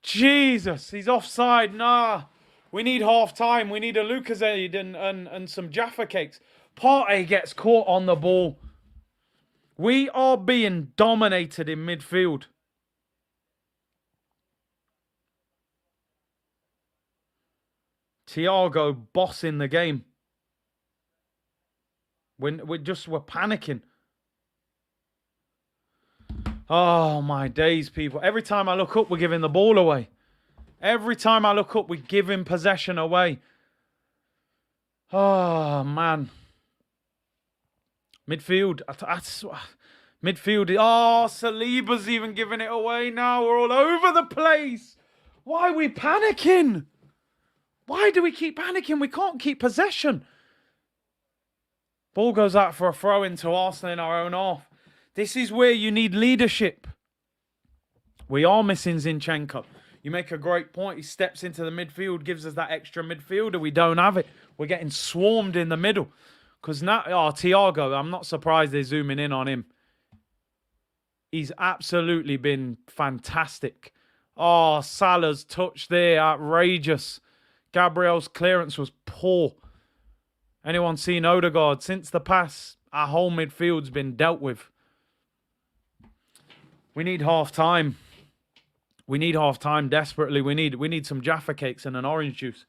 Speaker 1: Jesus, he's offside. Nah, we need half-time. We need a Lucozade and some Jaffa cakes. Partey gets caught on the ball. We are being dominated in midfield. Thiago bossing the game. We're panicking. Oh, my days, people. Every time I look up, we're giving the ball away. Every time I look up, we're giving possession away. Oh, man. Midfield. Midfield. Oh, Saliba's even giving it away now. We're all over the place. Why are we panicking? Why do we keep panicking? We can't keep possession. Ball goes out for a throw into Arsenal in our own half. This is where you need leadership. We are missing Zinchenko. You make a great point. He steps into the midfield, gives us that extra midfielder. We don't have it. We're getting swarmed in the middle. Because now, Thiago, I'm not surprised they're zooming in on him. He's absolutely been fantastic. Oh, Salah's touch there, outrageous. Gabriel's clearance was poor. Anyone seen Odegaard? Since the pass, our whole midfield's been dealt with. We need half-time. We need half-time desperately. We need some Jaffa cakes and an orange juice.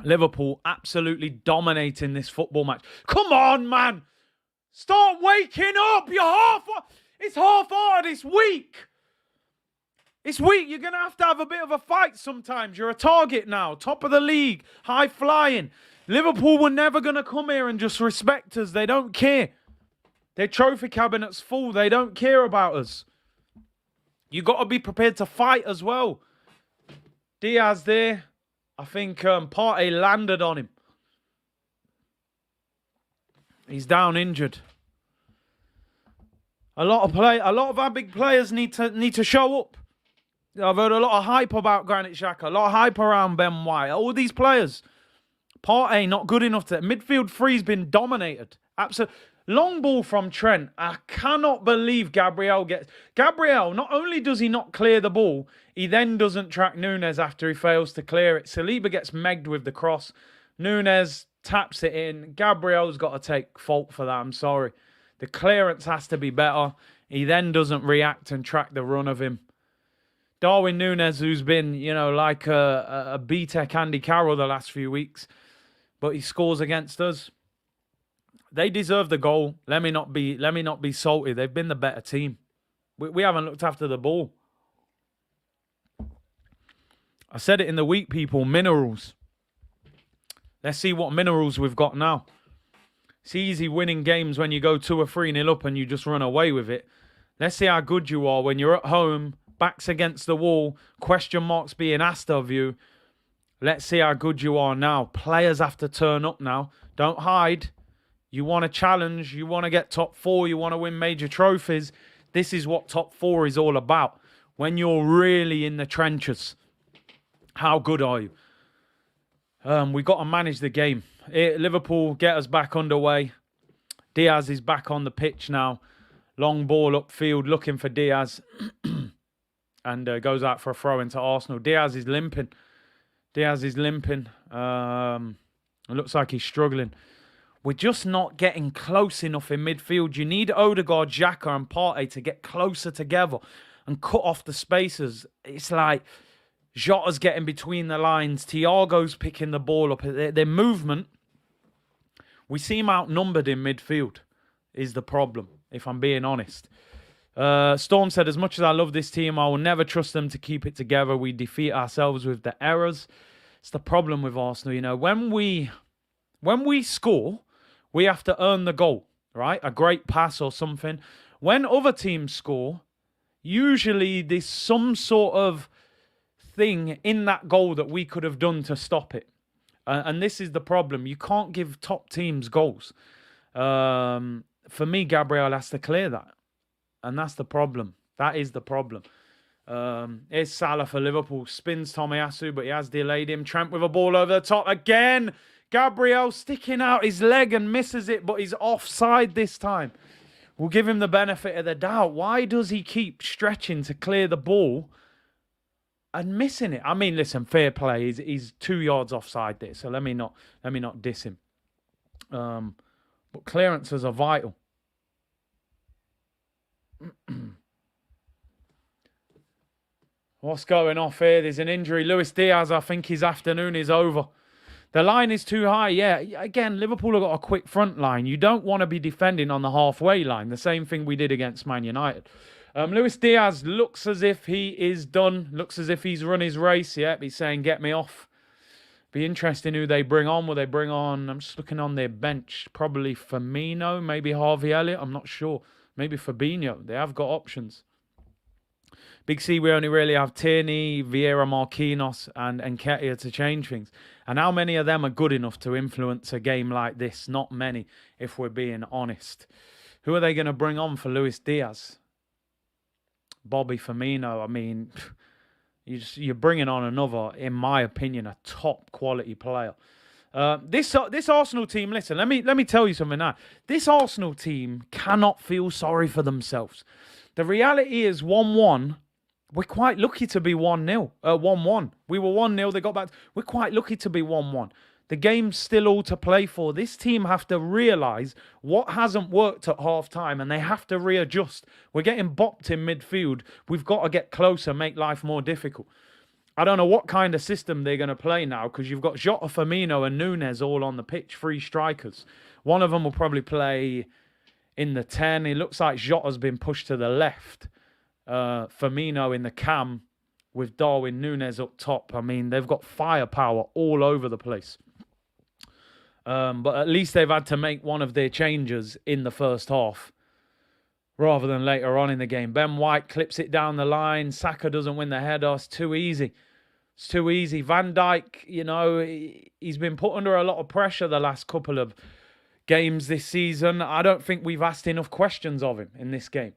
Speaker 1: Liverpool absolutely dominating this football match. Come on, man. Start waking up. It's half-hearted. It's weak. It's weak. You're going to have a bit of a fight sometimes. You're a target now. Top of the league. High flying. Liverpool were never going to come here and just respect us. They don't care. Their trophy cabinet's full. They don't care about us. You got to be prepared to fight as well. Diaz there. I think Partey landed on him. He's down injured. A lot of our big players need to show up. I've heard a lot of hype about Granit Xhaka, a lot of hype around Ben White. All these players. Partey not good enough to... Midfield three's been dominated. Absolutely. Long ball from Trent. I cannot believe Gabriel gets... Gabriel, not only does he not clear the ball, he then doesn't track Núñez after he fails to clear it. Saliba gets megged with the cross. Núñez taps it in. Gabriel's got to take fault for that. I'm sorry. The clearance has to be better. He then doesn't react and track the run of him. Darwin Núñez, who's been, like a B-Tech Andy Carroll the last few weeks, but he scores against us. They deserve the goal. Let me not be salty. They've been the better team. We haven't looked after the ball. I said it in the week, people. Minerals. Let's see what minerals we've got now. It's easy winning games when you go 2 or 3-0 up and you just run away with it. Let's see how good you are when you're at home, backs against the wall, question marks being asked of you. Let's see how good you are now. Players have to turn up now. Don't hide. You want to challenge. You want to get top 4. You want to win major trophies. This is what top 4 is all about. When you're really in the trenches. How good are you? We got to manage the game. Liverpool get us back underway. Diaz is back on the pitch now. Long ball upfield looking for Diaz. And goes out for a throw into Arsenal. Diaz is limping. It looks like he's struggling. We're just not getting close enough in midfield. You need Odegaard, Xhaka and Partey to get closer together and cut off the spaces. It's like Jota's getting between the lines. Thiago's picking the ball up. Their movement, we seem outnumbered in midfield is the problem, if I'm being honest. Storm said, as much as I love this team, I will never trust them to keep it together. We defeat ourselves with the errors. It's the problem with Arsenal. When we score, we have to earn the goal, right? A great pass or something. When other teams score, usually there's some sort of thing in that goal that we could have done to stop it. And this is the problem. You can't give top teams goals. For me, Gabriel has to clear that. And that's the problem. That is the problem. Here's Salah for Liverpool. Spins Tomiyasu, but he has delayed him. Trent with a ball over the top again. Gabriel sticking out his leg and misses it, but he's offside this time. We'll give him the benefit of the doubt. Why does he keep stretching to clear the ball and missing it? I mean, listen, fair play. He's 2 yards offside there, so let me not diss him. But clearances are vital. What's going off here? There's an injury. Luis Diaz, I think his afternoon is over. The line is too high. Yeah, again, Liverpool have got a quick front line. You don't want to be defending on the halfway line. The same thing we did against Man United. Luis Diaz looks as if he is done. Looks as if he's run his race. Yeah, he's saying, get me off. Be interesting who they bring on. Will they bring on, I'm just looking on their bench, probably Firmino, maybe Harvey Elliott. I'm not sure. Maybe Fabinho. They have got options. Big C, we only really have Tierney, Vieira Marquinhos and Nketiah to change things. And how many of them are good enough to influence a game like this? Not many, if we're being honest. Who are they going to bring on for Luis Diaz? Bobby Firmino. I mean, you're bringing on another, in my opinion, a top quality player. This Arsenal team, listen, let me tell you something now. This Arsenal team cannot feel sorry for themselves. The reality is 1-1. We're quite lucky to be 1-0. 1-1. We were 1-0. They got back. We're quite lucky to be 1-1. The game's still all to play for. This team have to realise what hasn't worked at half-time and they have to readjust. We're getting bopped in midfield. We've got to get closer, make life more difficult. I don't know what kind of system they're going to play now because you've got Jota, Firmino and Núñez all on the pitch, 3 strikers. One of them will probably play in the 10. It looks like Jota's been pushed to the left. Firmino in the cam with Darwin Núñez up top. I mean, they've got firepower all over the place. But at least they've had to make one of their changes in the first half rather than later on in the game. Ben White clips it down the line. Saka doesn't win the header. It's too easy. It's too easy. Van Dijk, he's been put under a lot of pressure the last couple of games this season. I don't think we've asked enough questions of him in this game.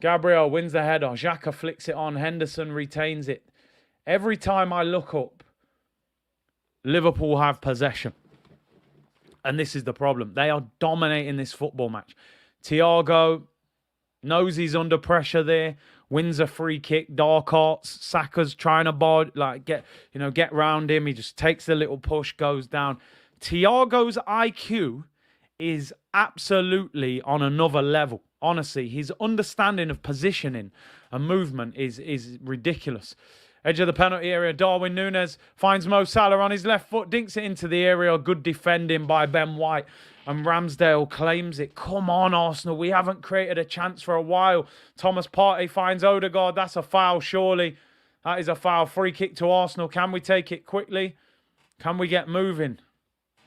Speaker 1: Gabriel wins the header. Xhaka flicks it on. Henderson retains it. Every time I look up, Liverpool have possession. And this is the problem. They are dominating this football match. Thiago knows he's under pressure there. Wins a free kick. Dark arts. Saka's trying to get round him. He just takes a little push, goes down. Thiago's IQ is absolutely on another level. Honestly, his understanding of positioning and movement is ridiculous. Edge of the penalty area, Darwin Núñez finds Mo Salah on his left foot, dinks it into the area. Good defending by Ben White. And Ramsdale claims it. Come on, Arsenal. We haven't created a chance for a while. Thomas Partey finds Odegaard. That's a foul, surely. That is a foul. Free kick to Arsenal. Can we take it quickly? Can we get moving?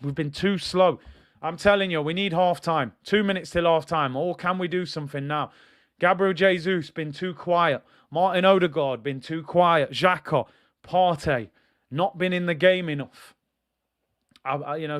Speaker 1: We've been too slow. I'm telling you, we need half-time. 2 minutes till half-time. Or can we do something now? Gabriel Jesus, been too quiet. Martin Odegaard, been too quiet. Xhaka, Partey, not been in the game enough.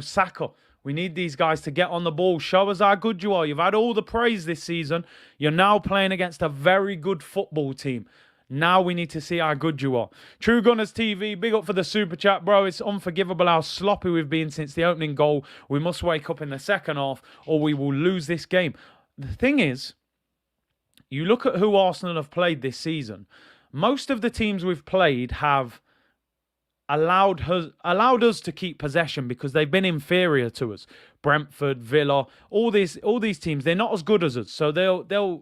Speaker 1: Saka, we need these guys to get on the ball. Show us how good you are. You've had all the praise this season. You're now playing against a very good football team. Now we need to see how good you are. True Gunners TV, big up for the super chat, bro. It's unforgivable how sloppy we've been since the opening goal. We must wake up in the second half or we will lose this game. The thing is, you look at who Arsenal have played this season. Most of the teams we've played have allowed us to keep possession because they've been inferior to us. Brentford, Villa, all these teams, they're not as good as us, so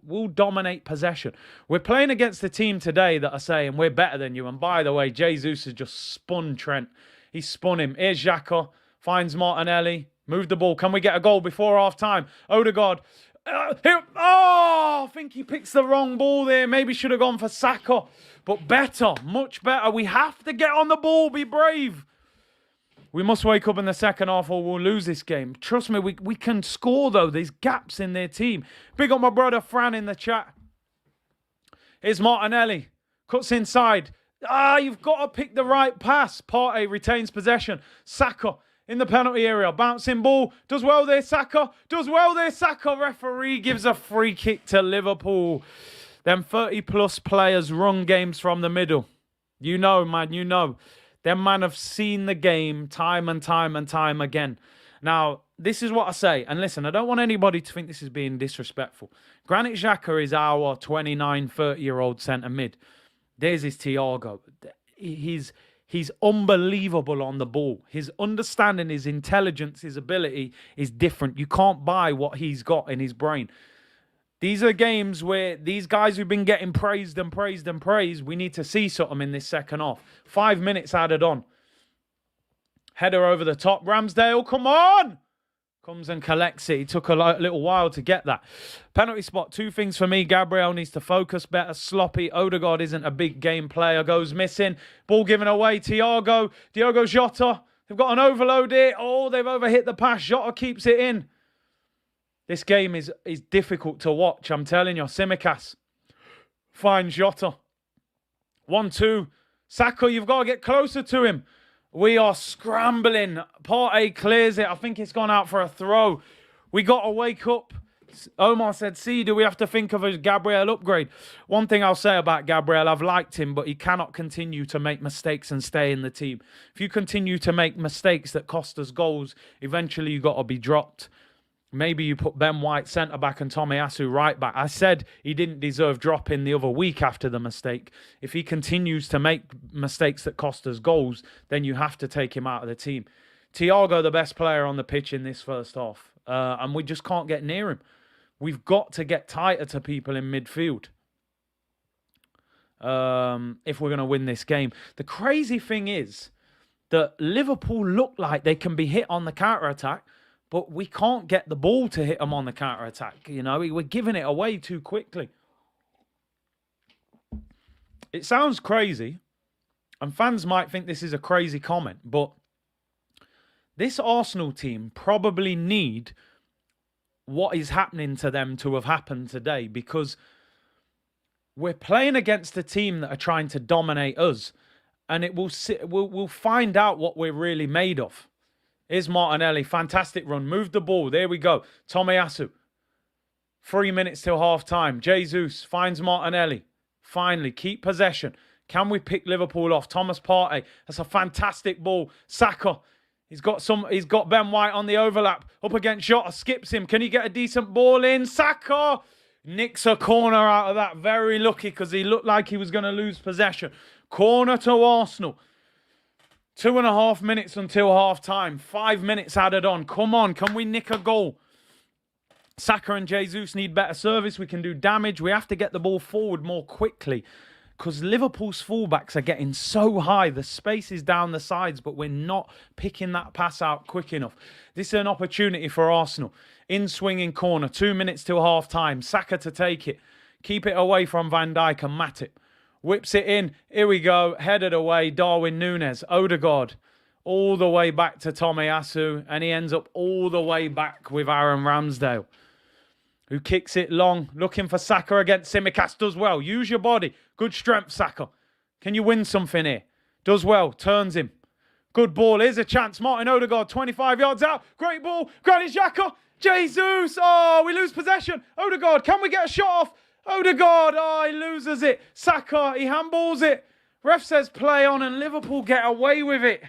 Speaker 1: we'll dominate possession. We're playing against a team today that are saying we're better than you. And by the way, Jesus has just spun Trent. He spun him. Here's Xhaka, finds Martinelli, moved the ball. Can we get a goal before half time? Odegaard. I think he picks the wrong ball there. Maybe should have gone for Saka. But better, much better. We have to get on the ball, be brave. We must wake up in the second half or we'll lose this game. Trust me, we can score though. There's gaps in their team. Big up my brother Fran in the chat. Here's Martinelli. Cuts inside. You've got to pick the right pass. Partey retains possession. Saka in the penalty area. Bouncing ball. Does well there, Saka. Does well there, Saka. Referee gives a free kick to Liverpool. Them 30-plus players run games from the middle. You know, man, you know. Them man have seen the game time and time and time again. Now, this is what I say. And listen, I don't want anybody to think this is being disrespectful. Granit Xhaka is our 29, 30-year-old centre mid. There's his Thiago. He's unbelievable on the ball. His understanding, his intelligence, his ability is different. You can't buy what he's got in his brain. These are games where these guys who've been getting praised and praised and praised, we need to see something in this second half. 5 minutes added on. Header over the top. Ramsdale, come on! Comes and collects it. It took a little while to get that. Penalty spot. 2 things for me. Gabriel needs to focus better. Sloppy. Odegaard isn't a big game player. Goes missing. Ball given away. Thiago. Diogo Jota. They've got an overload here. Oh, they've overhit the pass. Jota keeps it in. This game is difficult to watch. I'm telling you. Tsimikas finds Jota. 1-2. Saka, you've got to get closer to him. We are scrambling. Partey clears it. I think it's gone out for a throw. We got to wake up. Omar said, do we have to think of a Gabriel upgrade? One thing I'll say about Gabriel, I've liked him, but he cannot continue to make mistakes and stay in the team. If you continue to make mistakes that cost us goals, eventually you got to be dropped. Maybe you put Ben White centre-back and Tomiyasu right-back. I said he didn't deserve dropping the other week after the mistake. If he continues to make mistakes that cost us goals, then you have to take him out of the team. Thiago, the best player on the pitch in this first half. And we just can't get near him. We've got to get tighter to people in midfield if we're going to win this game. The crazy thing is that Liverpool look like they can be hit on the counter-attack, but we can't get the ball to hit them on the counter-attack. You know, we're giving it away too quickly. It sounds crazy, and fans might think this is a crazy comment, but this Arsenal team probably need what is happening to them to have happened today, because we're playing against a team that are trying to dominate us, and we'll find out what we're really made of. Here's Martinelli. Fantastic run. Moved the ball. There we go. Tomiyasu. 3 minutes till half-time. Jesus finds Martinelli. Finally, keep possession. Can we pick Liverpool off? Thomas Partey. That's a fantastic ball. Saka. He's got Ben White on the overlap. Up against Jota, skips him. Can he get a decent ball in? Saka nicks a corner out of that. Very lucky because he looked like he was going to lose possession. Corner to Arsenal. 2.5 minutes until half time. 5 minutes added on. Come on, can we nick a goal? Saka and Jesus need better service. We can do damage. We have to get the ball forward more quickly. Because Liverpool's fullbacks are getting so high. The space is down the sides, but we're not picking that pass out quick enough. This is an opportunity for Arsenal. In swinging corner, 2 minutes till half time. Saka to take it. Keep it away from Van Dijk and Matip. Whips it in. Here we go. Headed away. Darwin Núñez. Odegaard. All the way back to Tomiyasu. And he ends up all the way back with Aaron Ramsdale, who kicks it long, looking for Saka against Tsimikas. Does well. Use your body. Good strength, Saka. Can you win something here? Does well. Turns him. Good ball. Here's a chance. Martin Odegaard, 25 yards out. Great ball. Granit Xhaka. Jesus. Oh, we lose possession. Odegaard, can we get a shot off? Odegaard. Oh, he loses it. Saka, he handballs it. Ref says play on and Liverpool get away with it.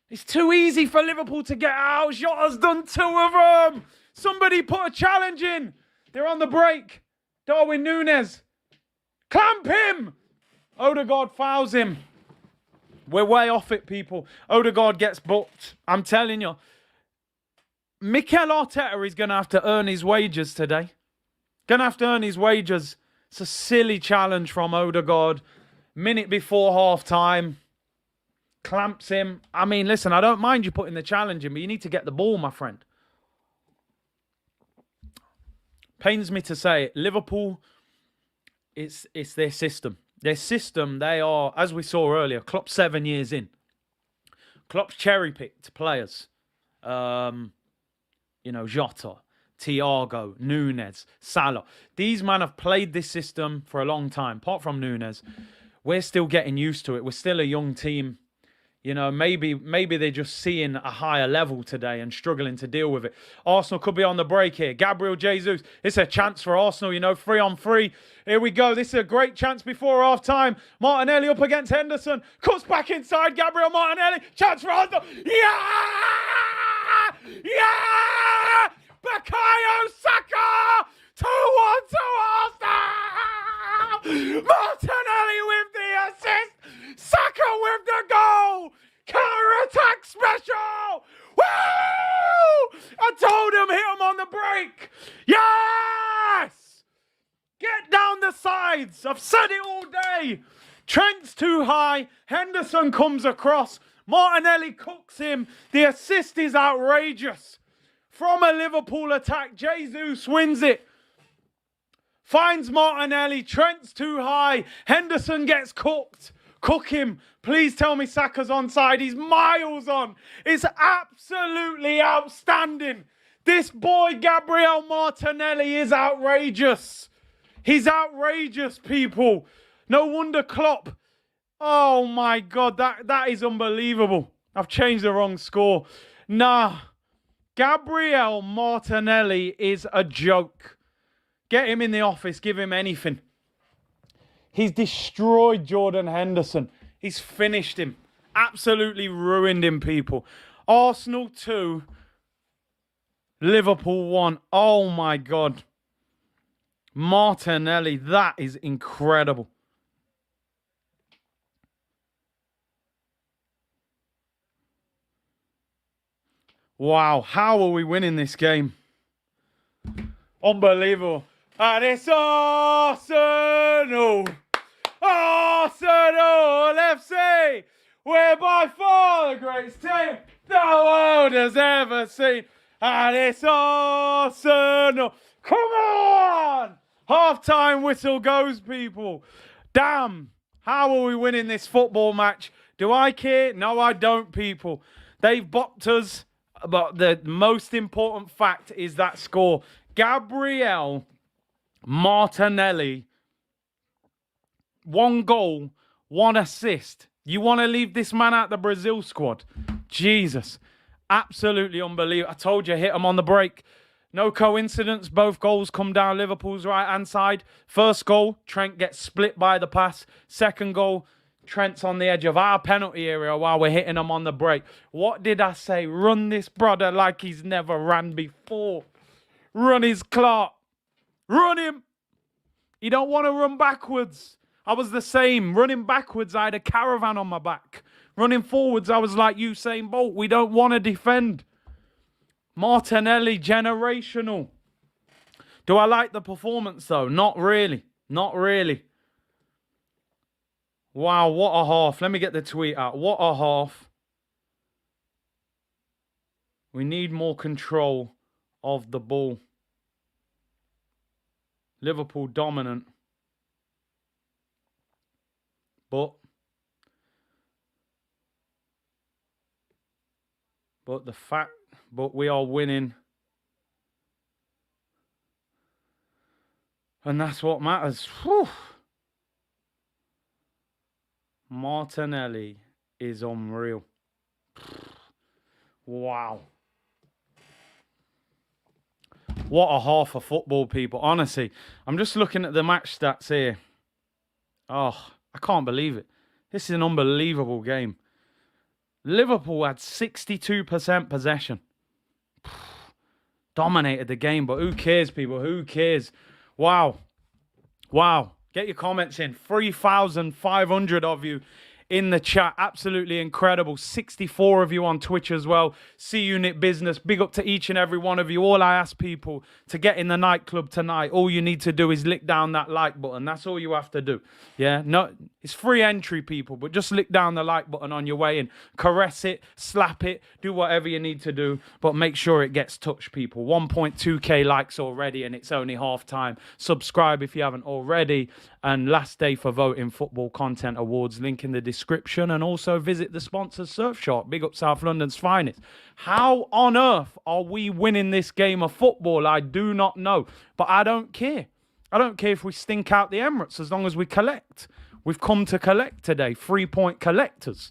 Speaker 1: It's too easy for Liverpool to get out. Jota's done 2 of them. Somebody put a challenge in. They're on the break. Darwin Núñez. Clamp him. Odegaard fouls him. We're way off it, people. Odegaard gets booked. I'm telling you. Mikel Arteta is going to have to earn his wages today. Going to have to earn his wages. It's a silly challenge from Odegaard. Minute before half time. Clamps him. I mean, listen, I don't mind you putting the challenge in, but you need to get the ball, my friend. Pains me to say it. Liverpool, it's their system. Their system, they are, as we saw earlier, Klopp 7 years in. Klopp's cherry-picked players. Jota, Thiago, Núñez, Salah. These men have played this system for a long time. Apart from Núñez, we're still getting used to it. We're still a young team. You know, maybe they're just seeing a higher level today and struggling to deal with it. Arsenal could be on the break here. Gabriel Jesus. It's a chance for Arsenal, 3-on-3. Here we go. This is a great chance before half-time. Martinelli up against Henderson. Cuts back inside. Gabriel Martinelli. Chance for Arsenal. Yeah! Yeah! Bukayo Saka! 2-1 to Arsenal! Martinelli with the assist! Saka with the goal! Counter-attack special! Woo! I told him, hit him on the break! Yes! Get down the sides! I've said it all day! Trent's too high. Henderson comes across. Martinelli cooks him. The assist is outrageous. From a Liverpool attack, Jesus wins it. Finds Martinelli. Trent's too high. Henderson gets cooked. Cook him. Please tell me Saka's onside. He's miles on. It's absolutely outstanding. This boy, Gabriel Martinelli, is outrageous. He's outrageous, people. No wonder Klopp. Oh, my God. That is unbelievable. I've changed the wrong score. Nah. Gabriel Martinelli is a joke. Get him in the office. Give him anything. He's destroyed Jordan Henderson. He's finished him. Absolutely ruined him, people. Arsenal 2. Liverpool 1. Oh, my God. Martinelli, that is incredible. Wow, how are we winning this game? Unbelievable. And it's Arsenal. Arsenal FC. We're by far the greatest team the world has ever seen. And it's Arsenal. Come on. Half-time whistle goes, people. Damn. How are we winning this football match? Do I care? No, I don't, people. They've bopped us. But the most important fact is that score. Gabriel Martinelli, 1 goal, 1 assist. You want to leave this man out the Brazil squad? Jesus. Absolutely unbelievable. I told you, hit him on the break. No coincidence. Both goals come down Liverpool's right-hand side. First goal, Trent gets split by the pass. Second goal, Trent's on the edge of our penalty area while we're hitting him on the break. What did I say? Run this brother like he's never ran before. Run his clock. Run him. He don't want to run backwards. I was the same. Running backwards, I had a caravan on my back. Running forwards, I was like Usain Bolt. We don't want to defend. Martinelli, generational. Do I like the performance, though? Not really. Not really. Wow, what a half. Let me get the tweet out. What a half. We need more control of the ball. Liverpool dominant. But we are winning. And that's what matters. Whew. Martinelli is unreal. Wow. What a half of football, people. Honestly, I'm just looking at the match stats here. Oh, I can't believe it. This is an unbelievable game. Liverpool had 62% possession. Dominated the game, but who cares, people? Who cares? Wow. Wow. Get your comments in. 3,500 of you in the chat. Absolutely incredible. 64 of you on Twitch as well. C-Unit Business. Big up to each and every one of you. All I ask people to get in the nightclub tonight, all you need to do is lick down that like button. That's all you have to do. Yeah, no, it's free entry, people, but just lick down the like button on your way in. Caress it, slap it, do whatever you need to do, but make sure it gets touched, people. 1.2k likes already, and it's only half time. Subscribe if you haven't already. And last day for voting Football Content Awards, link in the description. And also visit the sponsor Surfshark. Big up South London's finest. How on earth are we winning this game of football? I do not know. But I don't care. I don't care if we stink out the Emirates as long as we collect. We've come to collect today. 3-point collectors.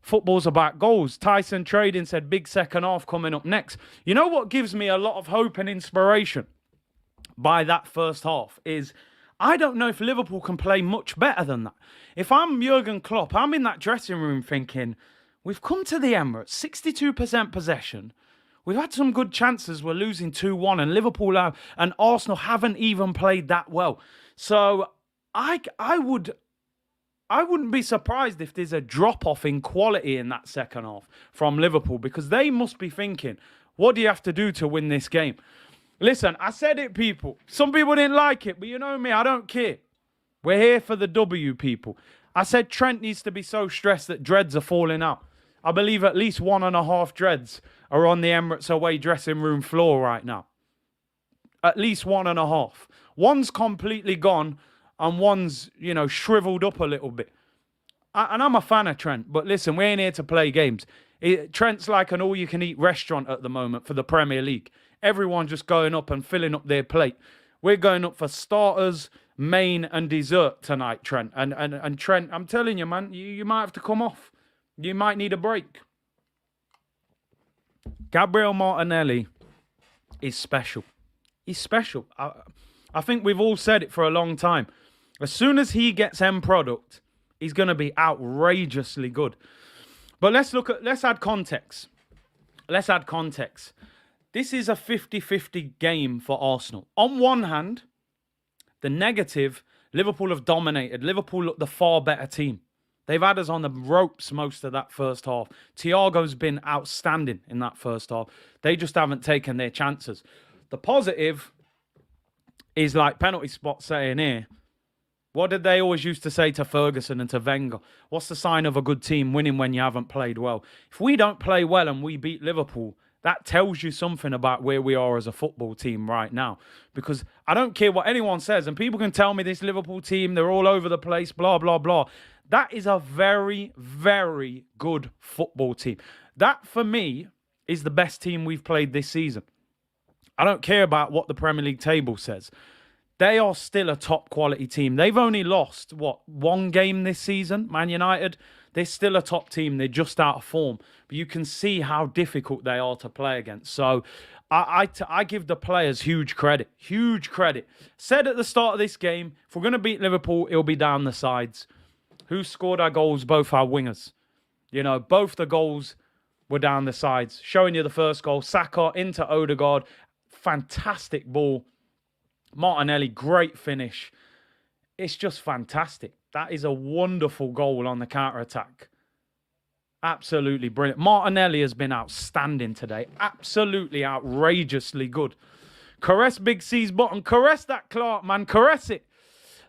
Speaker 1: Football's about goals. Tyson Trading said big second half coming up next. You know what gives me a lot of hope and inspiration by that first half is I don't know if Liverpool can play much better than that. If I'm Jurgen Klopp, I'm in that dressing room thinking, we've come to the Emirates, 62% possession. We've had some good chances. We're losing 2-1 and Liverpool and Arsenal haven't even played that well. So I wouldn't be surprised if there's a drop-off in quality in that second half from Liverpool because they must be thinking, what do you have to do to win this game? Listen, I said it, people. Some people didn't like it, but you know me, I don't care. We're here for the W, people. I said Trent needs to be so stressed that dreads are falling out. I believe at least 1.5 dreads are on the Emirates away dressing room floor right now. At least 1.5. One's completely gone and one's, shriveled up a little bit. And I'm a fan of Trent, but listen, we ain't here to play games. Trent's like an all-you-can-eat restaurant at the moment for the Premier League. Everyone just going up and filling up their plate. We're going up for starters, main, and dessert tonight, Trent. And Trent, I'm telling you, man, you might have to come off. You might need a break. Gabriel Martinelli is special. He's special. I think we've all said it for a long time. As soon as he gets end product, he's going to be outrageously good. But let's add context. Let's add context. This is a 50-50 game for Arsenal. On one hand, the negative, Liverpool have dominated. Liverpool look the far better team. They've had us on the ropes most of that first half. Thiago's been outstanding in that first half. They just haven't taken their chances. The positive is like penalty spot saying here, what did they always used to say to Ferguson and to Wenger? What's the sign of a good team? Winning when you haven't played well. If we don't play well and we beat Liverpool, that tells you something about where we are as a football team right now. Because I don't care what anyone says. And people can tell me this Liverpool team, they're all over the place, blah, blah, blah. That is a very, very good football team. That, for me, is the best team we've played this season. I don't care about what the Premier League table says. They are still a top quality team. They've only lost, one game this season, Man United. They're still a top team. They're just out of form. But you can see how difficult they are to play against. So I give the players huge credit. Huge credit. Said at the start of this game, if we're going to beat Liverpool, it'll be down the sides. Who scored our goals? Both our wingers. You know, both the goals were down the sides. Showing you the first goal. Saka into Odegaard. Fantastic ball. Martinelli, great finish. It's just fantastic. That is a wonderful goal on the counter-attack. Absolutely brilliant. Martinelli has been outstanding today. Absolutely outrageously good. Caress Big C's button. Caress that Clark, man. Caress it.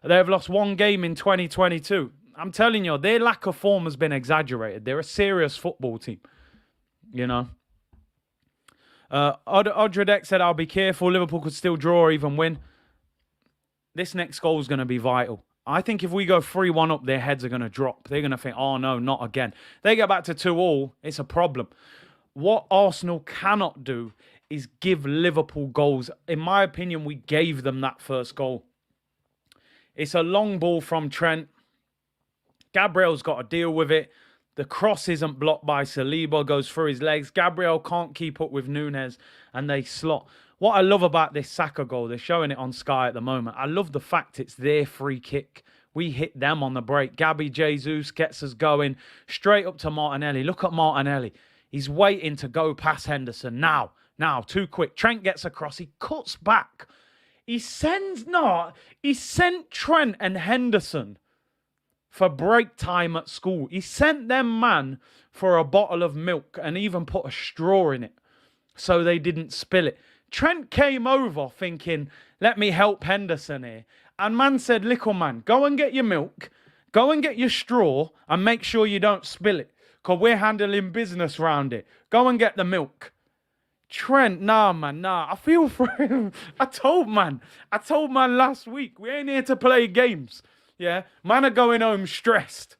Speaker 1: They've lost one game in 2022. I'm telling you, their lack of form has been exaggerated. They're a serious football team. You know. Odradek said, I'll be careful. Liverpool could still draw or even win. This next goal is going to be vital. I think if we go 3-1 up, their heads are going to drop. They're going to think, oh no, not again. They get back to 2-2, it's a problem. What Arsenal cannot do is give Liverpool goals. In my opinion, we gave them that first goal. It's a long ball from Trent. Gabriel's got to deal with it. The cross isn't blocked by Saliba, goes through his legs. Gabriel can't keep up with Núñez, and they slot. What I love about this Saka goal, they're showing it on Sky at the moment. I love the fact it's their free kick. We hit them on the break. Gabby Jesus gets us going straight up to Martinelli. Look at Martinelli. He's waiting to go past Henderson. Now, too quick. Trent gets across. He cuts back. He sent Trent and Henderson for break time at school. He sent them, man, for a bottle of milk and even put a straw in it so they didn't spill it. Trent came over thinking, let me help Henderson here. And man said, little man, go and get your milk, go and get your straw and make sure you don't spill it because we're handling business round it. Go and get the milk. Trent, nah. I feel for him. I told man last week, we ain't here to play games. Yeah, man are going home stressed.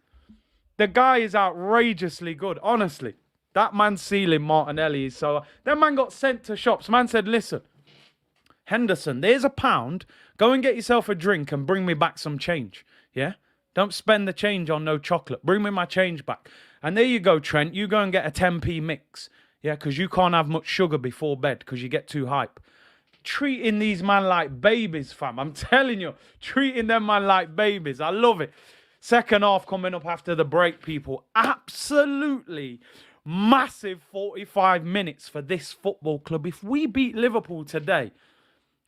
Speaker 1: The guy is outrageously good, honestly. That man's ceiling, Martinelli, is so... That man got sent to shops. Man said, listen, Henderson, there's £1. Go and get yourself a drink and bring me back some change. Yeah? Don't spend the change on no chocolate. Bring me my change back. And there you go, Trent. You go and get a 10p mix. Yeah, because you can't have much sugar before bed because you get too hype. Treating these man like babies, fam. I'm telling you. Treating them man like babies. I love it. Second half coming up after the break, people. Absolutely massive 45 minutes for this football club. If we beat Liverpool today,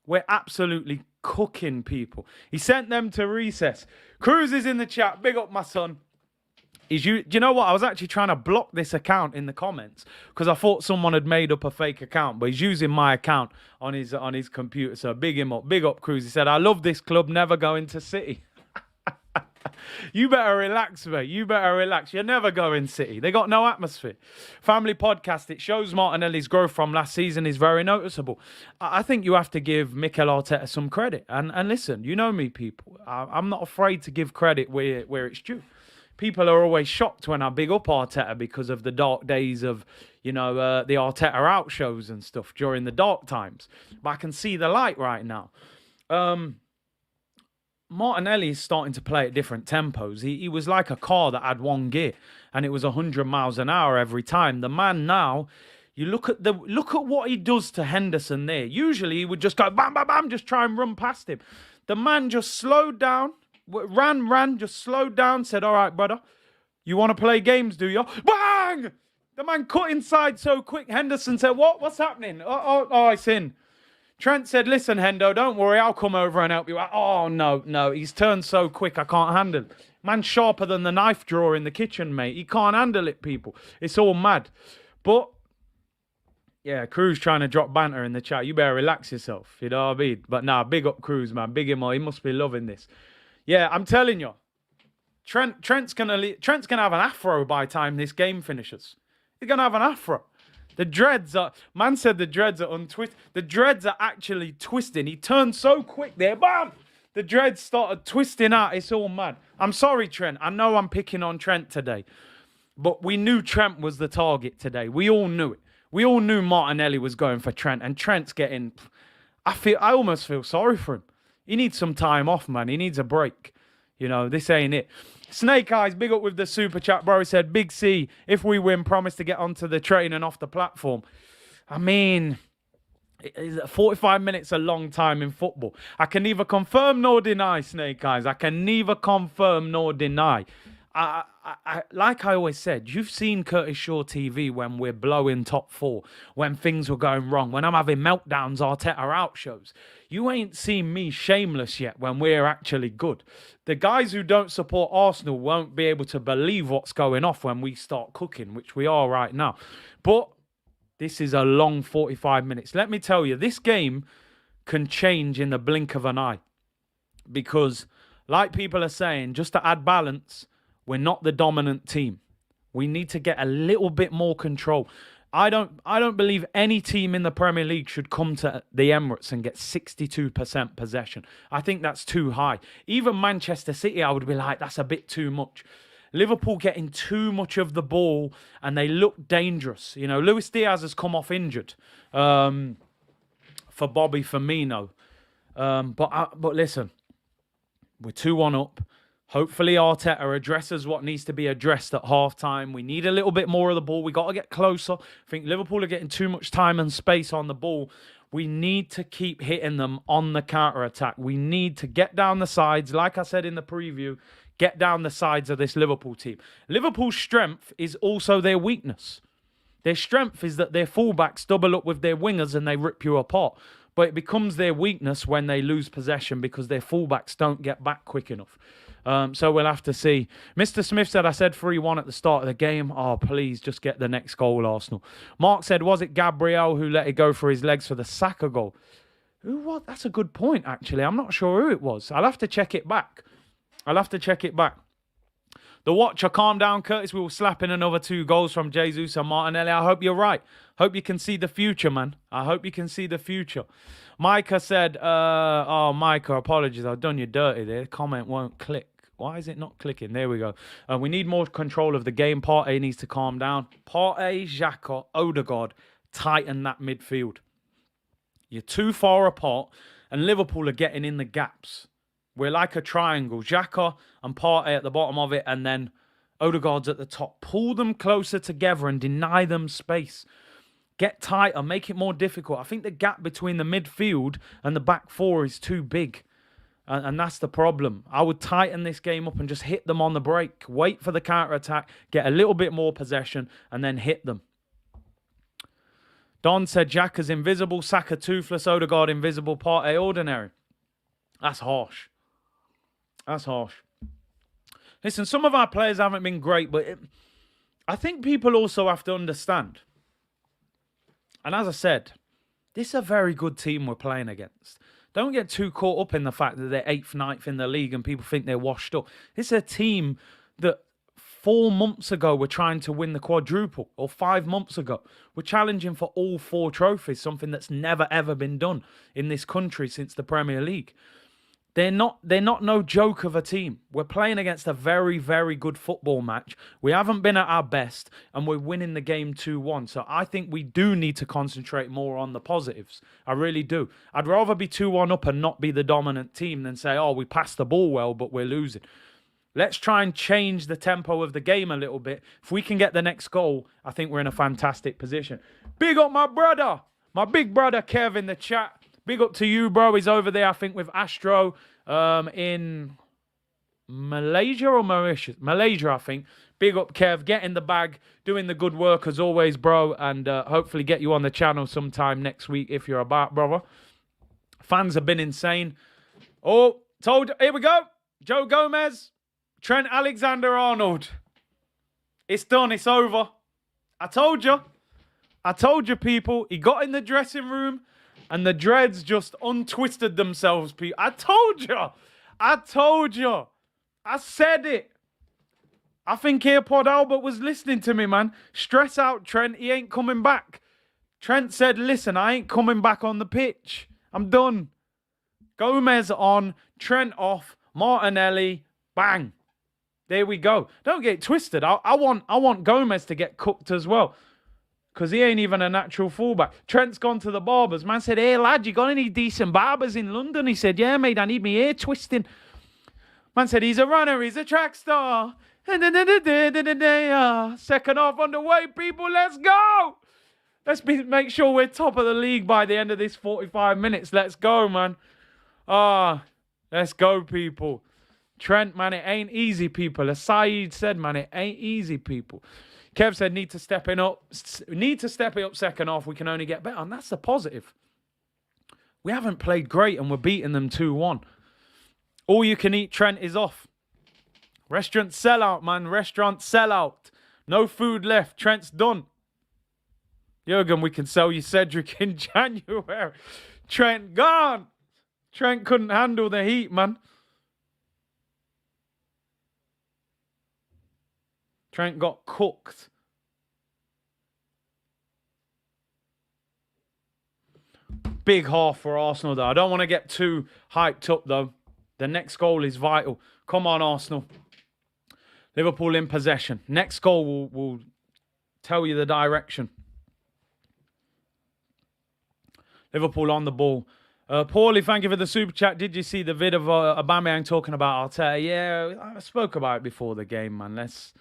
Speaker 1: we're absolutely cooking, people. He sent them to recess. Cruz is in the chat. Big up, my son. Do you know what? I was actually trying to block this account in the comments because I thought someone had made up a fake account, but he's using my account on his computer. So big him up. Big up, Cruz. He said, I love this club, never going to City. You better relax, mate. You better relax. You're never going City. They got no atmosphere. Family podcast. It shows Martinelli's growth from last season is very noticeable. I think you have to give Mikel Arteta some credit. And listen, you know me, people. I'm not afraid to give credit where it's due. People are always shocked when I big up Arteta because of the dark days of, the Arteta out shows and stuff during the dark times. But I can see the light right now. Martinelli is starting to play at different tempos. He was like a car that had one gear and it was 100 miles an hour every time. The man now, you look at what he does to Henderson there. Usually he would just go bam, bam, bam, just try and run past him. The man just slowed down, ran, just slowed down, said, all right, brother, you want to play games, do you? Bang! The man cut inside so quick. Henderson said, what's happening? Oh, it's in. Trent said, listen, Hendo, don't worry. I'll come over and help you out. Oh, no. He's turned so quick, I can't handle it. Man's sharper than the knife drawer in the kitchen, mate. He can't handle it, people. It's all mad. But, yeah, Cruz trying to drop banter in the chat. You better relax yourself. You know what I mean? But nah, big up Cruz, man. Big him up. He must be loving this. Yeah, I'm telling you. Trent's gonna have an afro by the time this game finishes. He's going to have an afro. The dreads are... Man said the dreads are untwisted. The dreads are actually twisting. He turned so quick there. Bam! The dreads started twisting out. It's all mad. I'm sorry, Trent. I know I'm picking on Trent today. But we knew Trent was the target today. We all knew it. We all knew Martinelli was going for Trent. And Trent's getting... I almost feel sorry for him. He needs some time off, man. He needs a break. This ain't it. Snake Eyes, big up with the super chat, bro. He said, Big C, if we win, promise to get onto the train and off the platform. I mean, 45 minutes a long time in football. I can neither confirm nor deny, Snake Eyes. I can neither confirm nor deny. Like I always said, you've seen Curtis Shaw TV when we're blowing top four, when things were going wrong, when I'm having meltdowns, Arteta out shows. You ain't seen me shameless yet when we're actually good. The guys who don't support Arsenal won't be able to believe what's going off when we start cooking, which we are right now. But this is a long 45 minutes. Let me tell you, this game can change in the blink of an eye. Because, like people are saying, just to add balance, we're not the dominant team. We need to get a little bit more control. I don't believe any team in the Premier League should come to the Emirates and get 62% possession. I think that's too high. Even Manchester City, I would be like, that's a bit too much. Liverpool getting too much of the ball and they look dangerous. You know, Luis Diaz has come off injured for Bobby Firmino. But listen, we're 2-1 up. Hopefully Arteta addresses what needs to be addressed at half-time. We need a little bit more of the ball. We got to get closer. I think Liverpool are getting too much time and space on the ball. We need to keep hitting them on the counter-attack. We need to get down the sides. Like I said in the preview, get down the sides of this Liverpool team. Liverpool's strength is also their weakness. Their strength is that their fullbacks double up with their wingers and they rip you apart. But it becomes their weakness when they lose possession because their fullbacks don't get back quick enough. So we'll have to see. Mr. Smith said, I said 3-1 at the start of the game. Oh, please, just get the next goal, Arsenal. Mark said, was it Gabriel who let it go for his legs for the Saka goal? Who was? That's a good point, actually. I'm not sure who it was. I'll have to check it back. The Watcher, calm down, Curtis. We will slap in another 2 goals from Jesus and Martinelli. I hope you're right. Hope you can see the future, man. I hope you can see the future. Micah said, Micah, apologies. I've done you dirty there. Comment won't click. Why is it not clicking? There we go. We need more control of the game. Partey needs to calm down. Partey, Xhaka, Odegaard, tighten that midfield. You're too far apart, and Liverpool are getting in the gaps. We're like a triangle. Xhaka and Partey at the bottom of it, and then Odegaard's at the top. Pull them closer together and deny them space. Get tighter, make it more difficult. I think the gap between the midfield and the back four is too big. And that's the problem. I would tighten this game up and just hit them on the break. Wait for the counter-attack, get a little bit more possession, and then hit them. Don said Xhaka's invisible, Saka toothless, Odegaard invisible, Partey ordinary. That's harsh. That's harsh. Listen, some of our players haven't been great, but I think people also have to understand. And as I said, this is a very good team we're playing against. Don't get too caught up in the fact that they're 8th, 9th in the league and people think they're washed up. It's a team that 4 months ago were trying to win the quadruple, or 5 months ago. We're challenging for all 4 trophies, something that's never, ever been done in this country since the Premier League. They're not no joke of a team. We're playing against a very, very good football match. We haven't been at our best, and we're winning the game 2-1. So I think we do need to concentrate more on the positives. I really do. I'd rather be 2-1 up and not be the dominant team than say, oh, we passed the ball well, but we're losing. Let's try and change the tempo of the game a little bit. If we can get the next goal, I think we're in a fantastic position. Big up my brother, my big brother Kev in the chat. Big up to you, bro. He's over there, I think, with Astro in Malaysia or Mauritius? Malaysia, I think. Big up, Kev. Get in the bag. Doing the good work as always, bro. And hopefully get you on the channel sometime next week if you're about, brother. Fans have been insane. Oh, here we go. Joe Gomez. Trent Alexander-Arnold. It's done. It's over. I told you. People. He got in the dressing room. And the dreads just untwisted themselves, people. I told you. I said it. I think AirPod Albert was listening to me, man. Stress out, Trent. He ain't coming back. Trent said, listen, I ain't coming back on the pitch. I'm done. Gomez on, Trent off, Martinelli, bang. There we go. Don't get twisted. I want Gomez to get cooked as well. Because he ain't even a natural fullback. Trent's gone to the barbers. Man said, hey, lad, you got any decent barbers in London? He said, yeah, mate, I need me hair twisting. Man said, he's a runner, he's a track star. Second half underway, people, let's go. Make sure we're top of the league by the end of this 45 minutes. Let's go, man. Let's go, people. Trent, man, it ain't easy, people. As Saeed said, man, it ain't easy, people. Kev said, need to step it up second half. We can only get better. And that's the positive. We haven't played great and we're beating them 2-1. All you can eat, Trent, is off. Restaurant sellout, man. Restaurant sellout. No food left. Trent's done. Jurgen, we can sell you Cedric in January. Trent gone. Trent couldn't handle the heat, man. Trent got cooked. Big half for Arsenal, though. I don't want to get too hyped up, though. The next goal is vital. Come on, Arsenal. Liverpool in possession. Next goal will tell you the direction. Liverpool on the ball. Paulie, thank you for the super chat. Did you see the vid of Aubameyang talking about Arteta? Yeah, I spoke about it before the game, man. Let's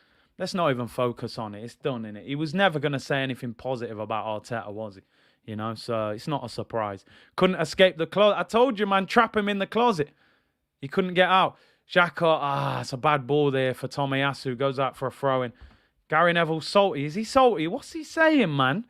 Speaker 1: not even focus on it. It's done, innit? He was never going to say anything positive about Arteta, was he? You know, so it's not a surprise. Couldn't escape the closet. I told you, man, trap him in the closet. He couldn't get out. Xhaka, it's a bad ball there for Tomiyasu. Goes out for a throw-in. Gary Neville's salty. Is he salty? What's he saying, man?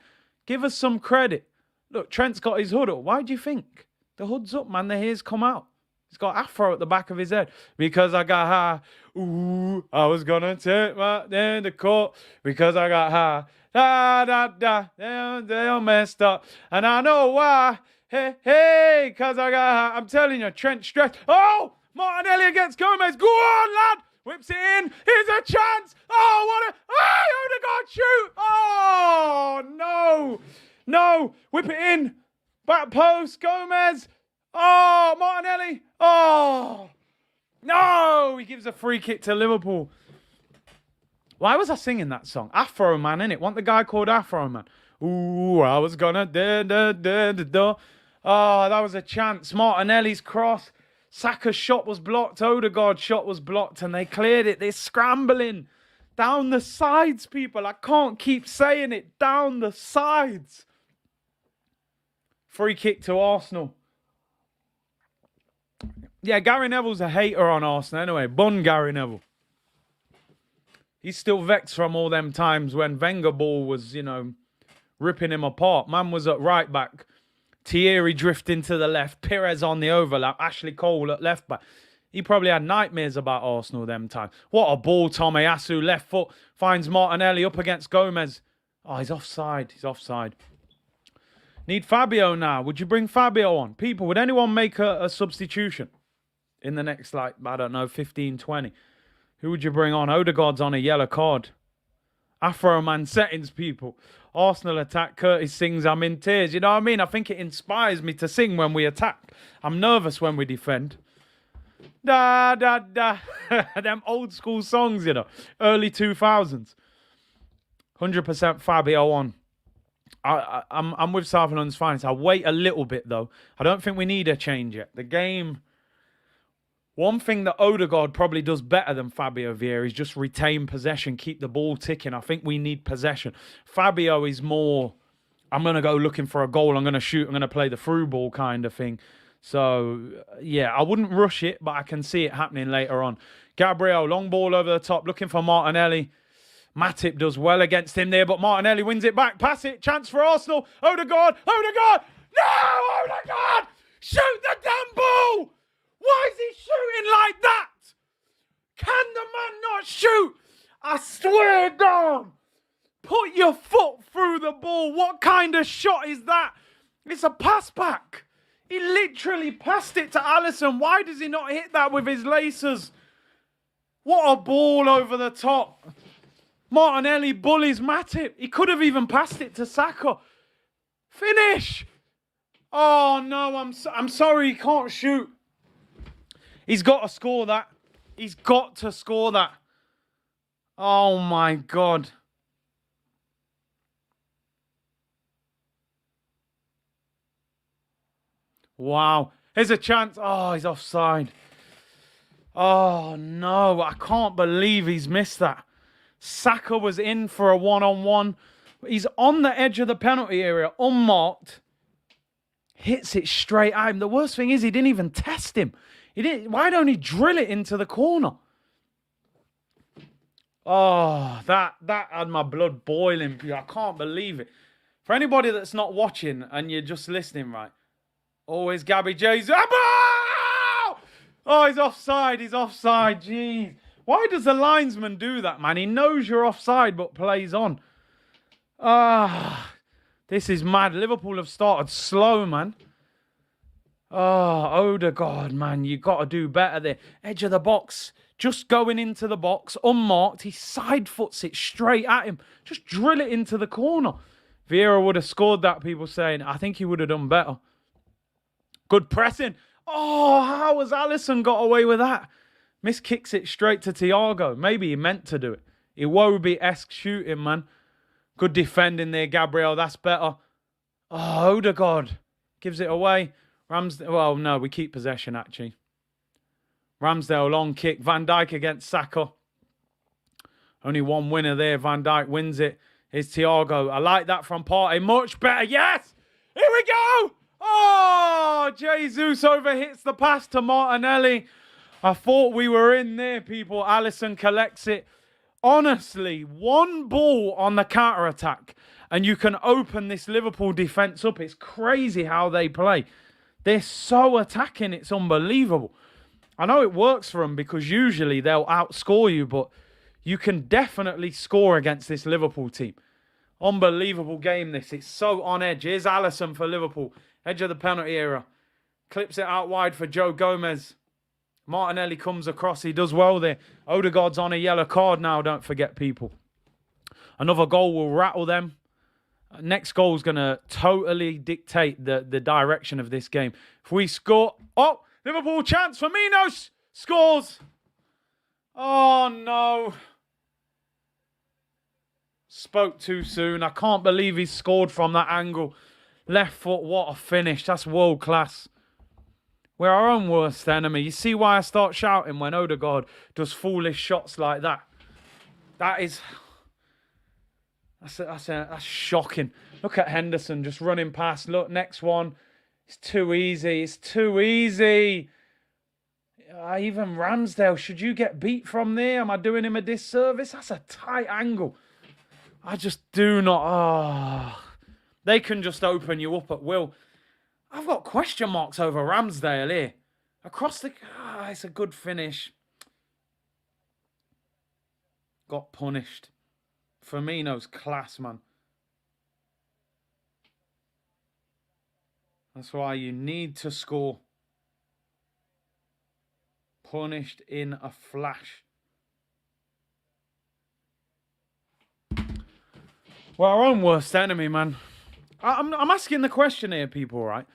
Speaker 1: Give us some credit. Look, Trent's got his hood up. Why do you think? The hood's up, man. The hair's come out. He's got afro at the back of his head. Because I got high. Ooh, I was going to take my day in the court. Because I got high. Da, da, da. They all messed up. And I know why. Hey, because I got high. I'm telling you, Trent stressed. Oh, Martinelli against Gomez. Go on, lad. Whips it in. Here's a chance. Oh, what a... Oh, Odegaard shoot. Oh, no. No. Whip it in. Back post. Gomez. Oh, Martinelli. Oh. No. He gives a free kick to Liverpool. Why was I singing that song? Afro Man, innit? Want the guy called Afro Man? Ooh, I was gonna Oh, that was a chance. Martinelli's cross. Saka's shot was blocked. Odegaard's shot was blocked. And they cleared it. They're scrambling. Down the sides, people. I can't keep saying it. Down the sides. Free kick to Arsenal. Yeah, Gary Neville's a hater on Arsenal anyway. Bun Gary Neville. He's still vexed from all them times when Wenger ball was, you know, ripping him apart. Man was at right back. Thierry drifting to the left. Perez on the overlap. Ashley Cole at left back. He probably had nightmares about Arsenal them times. What a ball, Tomiyasu. Left foot. Finds Martinelli up against Gomez. Oh, he's offside. He's offside. Need Fabio now. Would you bring Fabio on? People, would anyone make a substitution in the next, like, I don't know, 15, 20? Who would you bring on? Odegaard's on a yellow card. Afro Man settings, people. Arsenal attack. Curtis sings, I'm in tears. You know what I mean? I think it inspires me to sing when we attack. I'm nervous when we defend. Da, da, da. Them old school songs, you know. Early 2000s. 100% Fabio on. I'm with South London's finest. I'll wait a little bit, though. I don't think we need a change yet. The game... One thing that Odegaard probably does better than Fabio Vieira is just retain possession, keep the ball ticking. I think we need possession. Fabio is more, I'm going to go looking for a goal, I'm going to shoot, I'm going to play the through ball kind of thing. So, yeah, I wouldn't rush it, but I can see it happening later on. Gabriel, long ball over the top, looking for Martinelli. Matip does well against him there, but Martinelli wins it back. Pass it, chance for Arsenal. Odegaard, Odegaard! No, Odegaard! Shoot the damn ball! Why is he shooting like that? Can the man not shoot? I swear down. Put your foot through the ball. What kind of shot is that? It's a pass back. He literally passed it to Alisson. Why does he not hit that with his laces? What a ball over the top. Martinelli bullies Matip. He could have even passed it to Saka. Finish. Oh, no, I'm sorry he can't shoot. He's got to score that. He's got to score that. Oh, my God. Wow. Here's a chance. Oh, he's offside. Oh, no. I can't believe he's missed that. Saka was in for a one-on-one. He's on the edge of the penalty area, unmarked. Hits it straight at him. The worst thing is he didn't even test him. He didn't. Why don't he drill it into the corner? Oh, that had my blood boiling. I can't believe it. For anybody that's not watching and you're just listening, right? Always Gabby Jesus. Oh, he's offside. He's offside. Jeez. Why does the linesman do that, man? He knows you're offside but plays on. This is mad. Liverpool have started slow, man. Oh, Odegaard, man. You got to do better there. Edge of the box. Just going into the box, unmarked. He side foots it straight at him. Just drill it into the corner. Vieira would have scored that, people saying. I think he would have done better. Good pressing. Oh, how has Alisson got away with that? Miss kicks it straight to Thiago. Maybe he meant to do it. Iwobi-esque shooting, man. Good defending there, Gabriel. That's better. Oh, Odegaard gives it away. Well, no, we keep possession, actually. Ramsdale, long kick. Van Dijk against Saka. Only one winner there. Van Dijk wins it. Here's Thiago. I like that from Partey. Much better. Yes! Here we go! Oh! Jesus overhits the pass to Martinelli. I thought we were in there, people. Alisson collects it. Honestly, one ball on the counter-attack and you can open this Liverpool defence up. It's crazy how they play. They're so attacking. It's unbelievable. I know it works for them because usually they'll outscore you, but you can definitely score against this Liverpool team. Unbelievable game, this. It's so on edge. Here's Alisson for Liverpool. Edge of the penalty area. Clips it out wide for Joe Gomez. Martinelli comes across. He does well there. Odegaard's on a yellow card now, don't forget, people. Another goal will rattle them. Next goal is going to totally dictate the direction of this game. If we score... Oh! Liverpool chance. Firmino scores. Oh, no. Spoke too soon. I can't believe he scored from that angle. Left foot, what a finish. That's world class. We're our own worst enemy. You see why I start shouting when Odegaard does foolish shots like that? That's shocking. Look at Henderson just running past. Look, next one. It's too easy. It's too easy. Even Ramsdale, should you get beat from there? Am I doing him a disservice? That's a tight angle. I just do not... They can just open you up at will. I've got question marks over Ramsdale here. Across the... it's a good finish. Got punished. Firmino's class, man. That's why you need to score. Punished in a flash. We're our own worst enemy, man. I'm asking the question here, people, right?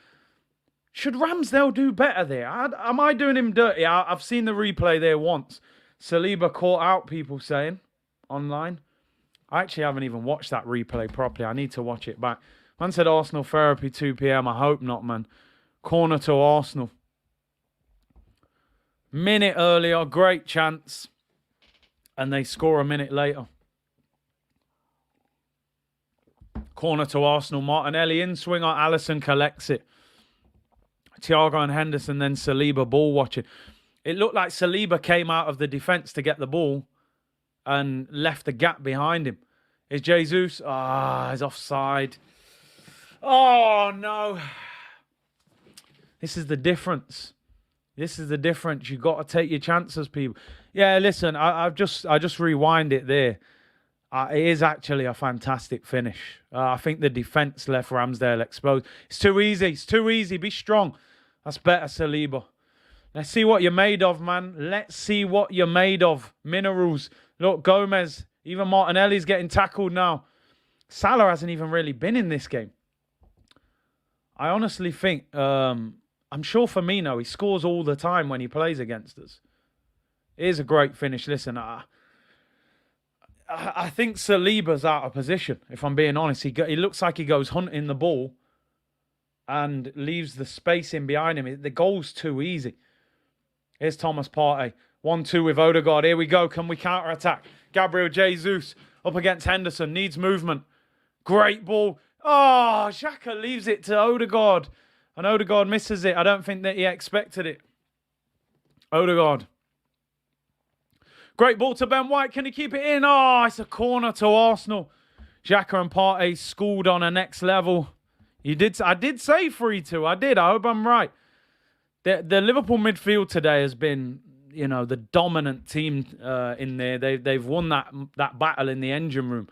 Speaker 1: Should Ramsdale do better there? Am I doing him dirty? I've seen the replay there once. Saliba caught out, people saying, online. I actually haven't even watched that replay properly. I need to watch it back. Man said Arsenal therapy 2 p.m. I hope not, man. Corner to Arsenal. Minute earlier, great chance. And they score a minute later. Corner to Arsenal. Martinelli in swinger. Alisson collects it. Thiago and Henderson, then Saliba ball watching. It looked like Saliba came out of the defence to get the ball and left the gap behind him. Is Jesus? He's offside. Oh, no. This is the difference. This is the difference. You've got to take your chances, people. Yeah, listen, I just rewind it there. It is actually a fantastic finish. I think the defence left Ramsdale exposed. It's too easy. It's too easy. Be strong. That's better, Saliba. Let's see what you're made of, man. Let's see what you're made of. Minerals. Look, Gomez. Even Martinelli's getting tackled now. Salah hasn't even really been in this game. I honestly think... I'm sure Firmino, he scores all the time when he plays against us. It is a great finish. Listen, I think Saliba's out of position, if I'm being honest. He looks like he goes hunting the ball and leaves the space in behind him. The goal's too easy. Here's Thomas Partey. 1-2 with Odegaard. Here we go. Can we counter-attack? Gabriel Jesus up against Henderson. Needs movement. Great ball. Oh, Xhaka leaves it to Odegaard. And Odegaard misses it. I don't think that he expected it. Odegaard. Great ball to Ben White. Can he keep it in? Oh, it's a corner to Arsenal. Xhaka and Partey schooled on a next level. I did say 3-2. I did. I hope I'm right. The Liverpool midfield today has been, the dominant team in there. They've won that battle in the engine room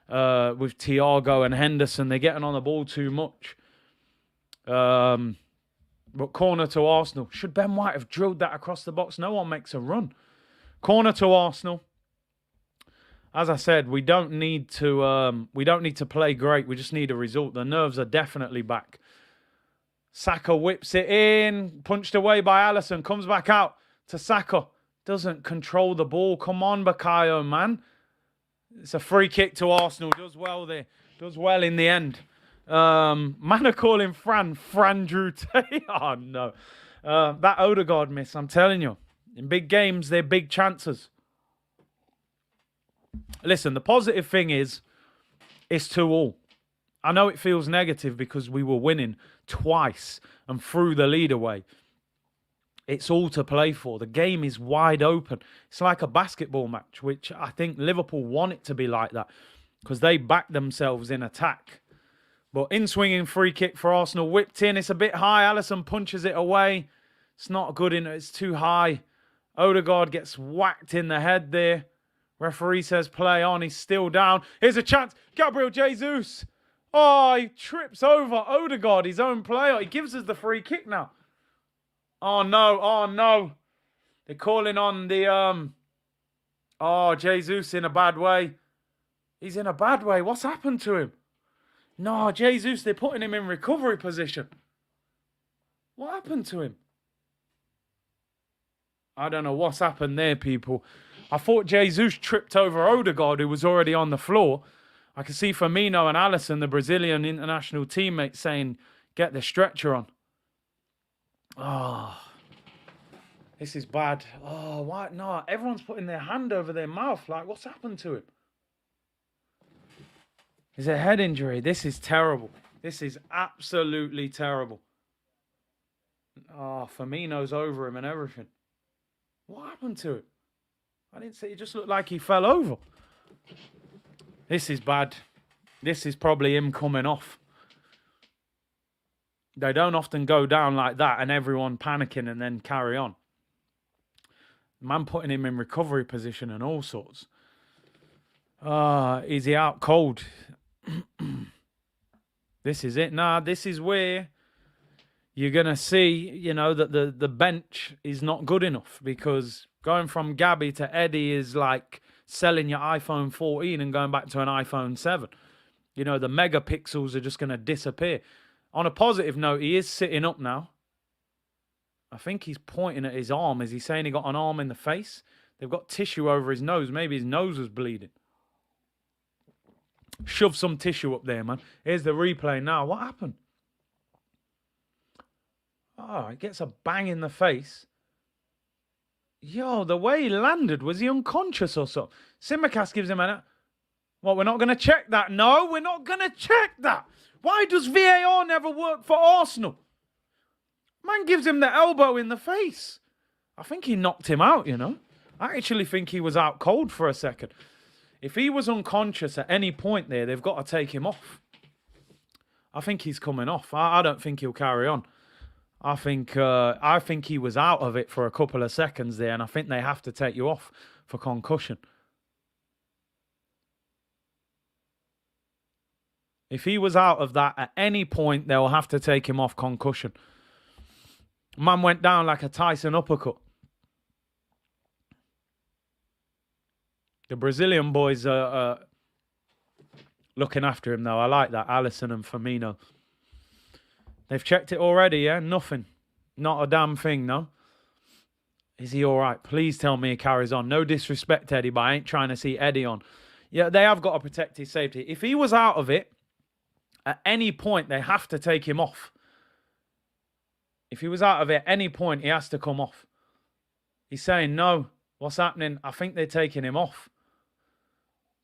Speaker 1: with Thiago and Henderson. They're getting on the ball too much. But corner to Arsenal. Should Ben White have drilled that across the box? No one makes a run. Corner to Arsenal. As I said, we don't need to play great. We just need a result. The nerves are definitely back. Saka whips it in, punched away by Alisson, comes back out to Saka. Doesn't control the ball. Come on, Bakayo, man. It's a free kick to Arsenal. Does well there. Does well in the end. Man are calling Fran Drute. Oh, no. That Odegaard miss, I'm telling you. In big games, they're big chances. Listen, the positive thing is, it's 2-2. I know it feels negative because we were winning twice and threw the lead away. It's all to play for. The game is wide open. It's like a basketball match, which I think Liverpool want it to be like that because they back themselves in attack. But in-swinging free kick for Arsenal, whipped in. It's a bit high. Alisson punches it away. It's not good enough. It's too high. Odegaard gets whacked in the head there. Referee says play on. He's still down. Here's a chance. Gabriel Jesus. Oh, he trips over Odegaard, his own player. He gives us the free kick now. Oh, no. Oh, no. They're calling on the... Oh, Jesus in a bad way. He's in a bad way. What's happened to him? No, Jesus, they're putting him in recovery position. What happened to him? I don't know what's happened there, people. I thought Jesus tripped over Odegaard, who was already on the floor. I can see Firmino and Alisson, the Brazilian international teammates, saying, get the stretcher on. Oh, this is bad. Oh, why? No, everyone's putting their hand over their mouth. Like, what's happened to him? Is it a head injury? This is terrible. This is absolutely terrible. Oh, Firmino's over him and everything. What happened to him? I didn't see. It just looked like he fell over. This is bad. This is probably him coming off. They don't often go down like that and everyone panicking and then carry on. Man putting him in recovery position and all sorts. Is he out cold? This is it. Nah, this is where you're going to see, that the bench is not good enough because going from Gabby to Eddie is like selling your iPhone 14 and going back to an iPhone 7. The megapixels are just going to disappear. On a positive note, he is sitting up now. I think he's pointing at his arm. Is he saying he got an arm in the face? They've got tissue over his nose. Maybe his nose was bleeding. Shove some tissue up there, man. Here's the replay now. What happened? Oh, he gets a bang in the face. Yo, the way he landed, was he unconscious or something? Simicast gives him a... What, we're not going to check that? No, we're not going to check that. Why does VAR never work for Arsenal? Man gives him the elbow in the face. I think he knocked him out, I actually think he was out cold for a second. If he was unconscious at any point there, they've got to take him off. I think he's coming off. I don't think he'll carry on. I think he was out of it for a couple of seconds there, and I think they have to take you off for concussion. If he was out of that at any point, they'll have to take him off concussion. Man went down like a Tyson uppercut. The Brazilian boys are looking after him, though. I like that. Alisson and Firmino. They've checked it already, yeah? Nothing. Not a damn thing, no? Is he all right? Please tell me he carries on. No disrespect, Eddie, but I ain't trying to see Eddie on. Yeah, they have got to protect his safety. If he was out of it, at any point, they have to take him off. If he was out of it at any point, he has to come off. He's saying, no, what's happening? I think they're taking him off.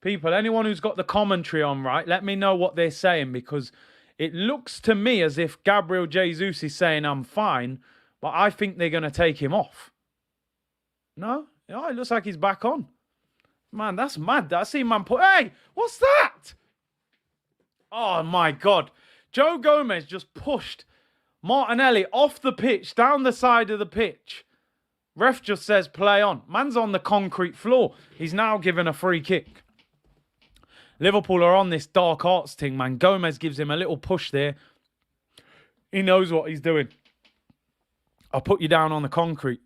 Speaker 1: People, anyone who's got the commentary on, right, let me know what they're saying because it looks to me as if Gabriel Jesus is saying, I'm fine, but I think they're going to take him off. No? Oh, it looks like he's back on. Man, that's mad. I see man put... Hey, what's that? Oh, my God. Joe Gomez just pushed Martinelli off the pitch, down the side of the pitch. Ref just says play on. Man's on the concrete floor. He's now given a free kick. Liverpool are on this dark arts thing, man. Gomez gives him a little push there. He knows what he's doing. I'll put you down on the concrete.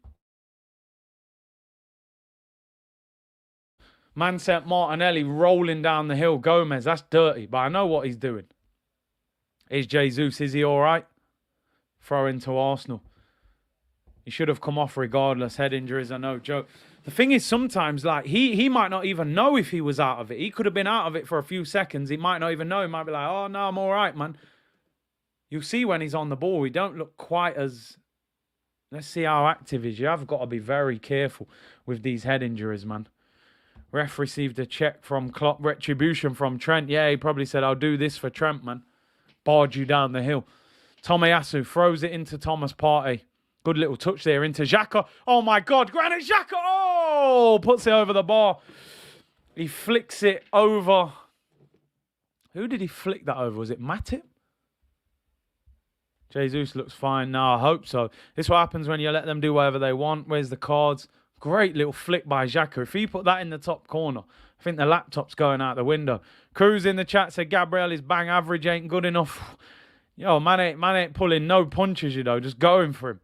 Speaker 1: Man sent Martinelli rolling down the hill. Gomez, that's dirty, but I know what he's doing. Is Jesus, is he all right? Throw into Arsenal. He should have come off regardless. Head injuries are no joke. The thing is, sometimes, like, he might not even know if he was out of it. He could have been out of it for a few seconds. He might not even know. He might be like, oh, no, I'm all right, man. You'll see when he's on the ball, he don't look quite as... Let's see how active he is. You have got to be very careful with these head injuries, man. Ref received a check from Klopp. Retribution from Trent. Yeah, he probably said, I'll do this for Trent, man. Barge you down the hill. Tomiyasu throws it into Thomas Partey. Good little touch there into Xhaka. Oh, my God. Granit Xhaka. Oh, puts it over the bar. He flicks it over. Who did he flick that over? Was it Matip? Jesus looks fine now. I hope so. This is what happens when you let them do whatever they want. Where's the cards? Great little flick by Xhaka. If he put that in the top corner, I think the laptop's going out the window. Cruz in the chat said Gabriel is bang average, ain't good enough. Yo, man ain't pulling no punches, you know, just going for him.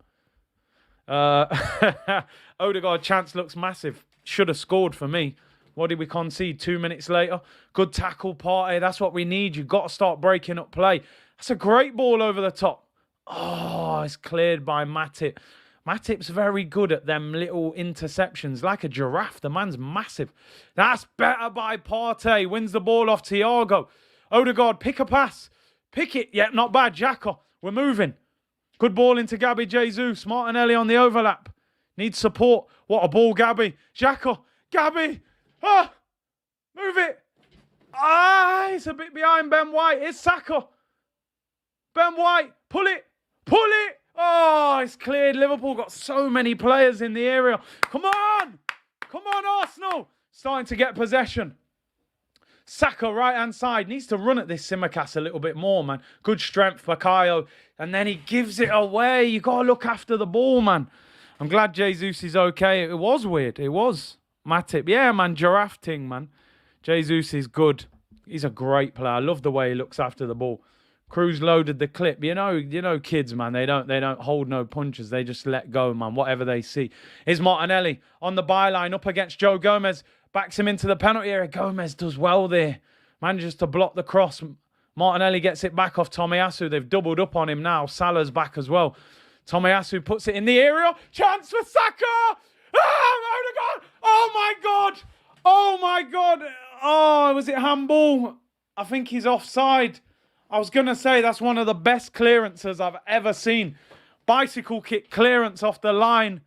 Speaker 1: Odegaard chance looks massive. Should have scored for me. What did we concede 2 minutes later? Good tackle, Partey. That's what we need. You've got to start breaking up play. That's a great ball over the top. Oh, it's cleared by Matip. Matip's very good at them little interceptions, like a giraffe. The man's massive. That's better by Partey. Wins the ball off Thiago. Odegaard, pick a pass. Pick it. Yeah, not bad. Xhaka, we're moving. Good ball into Gabby Jesus. Martinelli on the overlap. Needs support. What a ball, Gabby. Xhaka. Gabby. Ah, move it. Ah, it's a bit behind Ben White. It's Saka. Ben White. Pull it. Pull it. Oh, it's cleared. Liverpool got so many players in the area. Come on. Come on, Arsenal. Starting to get possession. Saka, right-hand side. Needs to run at this Simicast a little bit more, man. Good strength, Bakayo. And then he gives it away. You got to look after the ball, man. I'm glad Jesus is okay. It was weird. It was. Matip. Yeah, man. Giraffe thing, man. Jesus is good. He's a great player. I love the way he looks after the ball. Cruz loaded the clip. You know, kids, man. They don't hold no punches. They just let go, man. Whatever they see. Here's Martinelli on the byline up against Joe Gomez. Backs him into the penalty area. Gomez does well there. Manages to block the cross. Martinelli gets it back off Tomiyasu. They've doubled up on him now. Salah's back as well. Tomiyasu puts it in the area. Chance for Saka. Oh, my God. Oh, my God. Oh, my God. Oh, was it handball? I think he's offside. I was going to say that's one of the best clearances I've ever seen. Bicycle kick clearance off the line.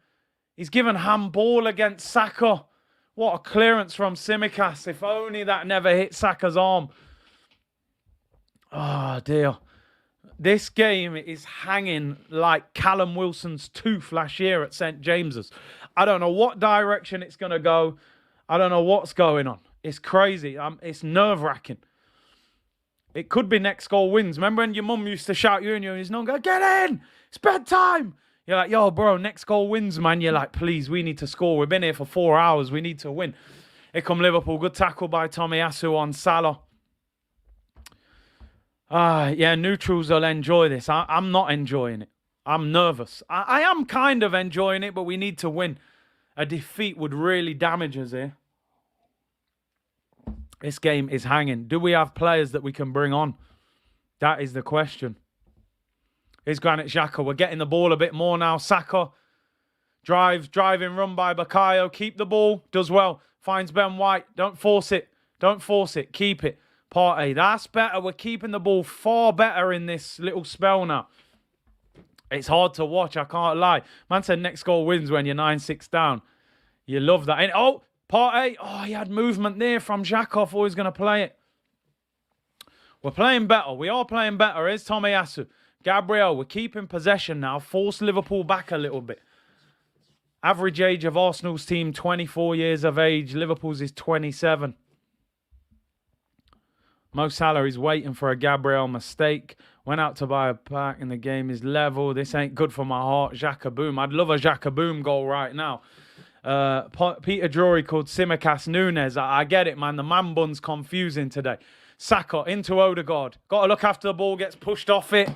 Speaker 1: He's given handball against Saka. What a clearance from Simicast. If only that never hit Saka's arm. Oh, dear. This game is hanging like Callum Wilson's tooth last year at St. James's. I don't know what direction it's going to go. I don't know what's going on. It's crazy. It's nerve-wracking. It could be next goal wins. Remember when your mum used to shout you and you're not go, get in! It's bedtime! You're like, yo, bro, next goal wins, man. You're like, please, we need to score. We've been here for 4 hours. We need to win. Here come Liverpool. Good tackle by Tomiyasu on Salah. Yeah, neutrals will enjoy this. I'm not enjoying it. I'm nervous. I am kind of enjoying it, but we need to win. A defeat would really damage us here. This game is hanging. Do we have players that we can bring on? That is the question. Here's Granit Xhaka. We're getting the ball a bit more now. Saka. Driving run by Bakayo. Keep the ball. Does well. Finds Ben White. Don't force it. Don't force it. Keep it. Partey. That's better. We're keeping the ball far better in this little spell now. It's hard to watch. I can't lie. Man said next goal wins when you're 9-6 down. You love that. And, oh, Partey. Oh, he had movement there from Xhaka. Thought he was going to play it. We're playing better. We are playing better. Here's Tomiyasu. Gabriel, we're keeping possession now. Force Liverpool back a little bit. Average age of Arsenal's team, 24 years of age. Liverpool's is 27. Mo Salah is waiting for a Gabriel mistake. Went out to buy a pack and the game is level. This ain't good for my heart. Xhaka Boom. I'd love a Xhaka Boom goal right now. Peter Drury called Simicast Nunes. I get it, man. The man bun's confusing today. Saka into Odegaard. Got to look after the ball. Gets pushed off it.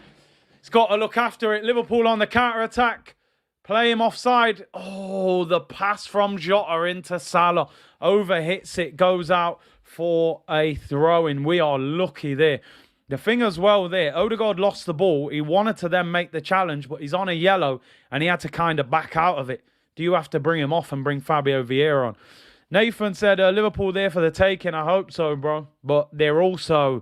Speaker 1: He's got to look after it. Liverpool on the counter-attack. Play him offside. Oh, the pass from Jota into Salah. Overhits it. Goes out for a throw-in. We are lucky there. The thing as well there, Odegaard lost the ball. He wanted to then make the challenge, but he's on a yellow and he had to kind of back out of it. Do you have to bring him off and bring Fabio Vieira on? Nathan said, Liverpool there for the taking. I hope so, bro. But they're also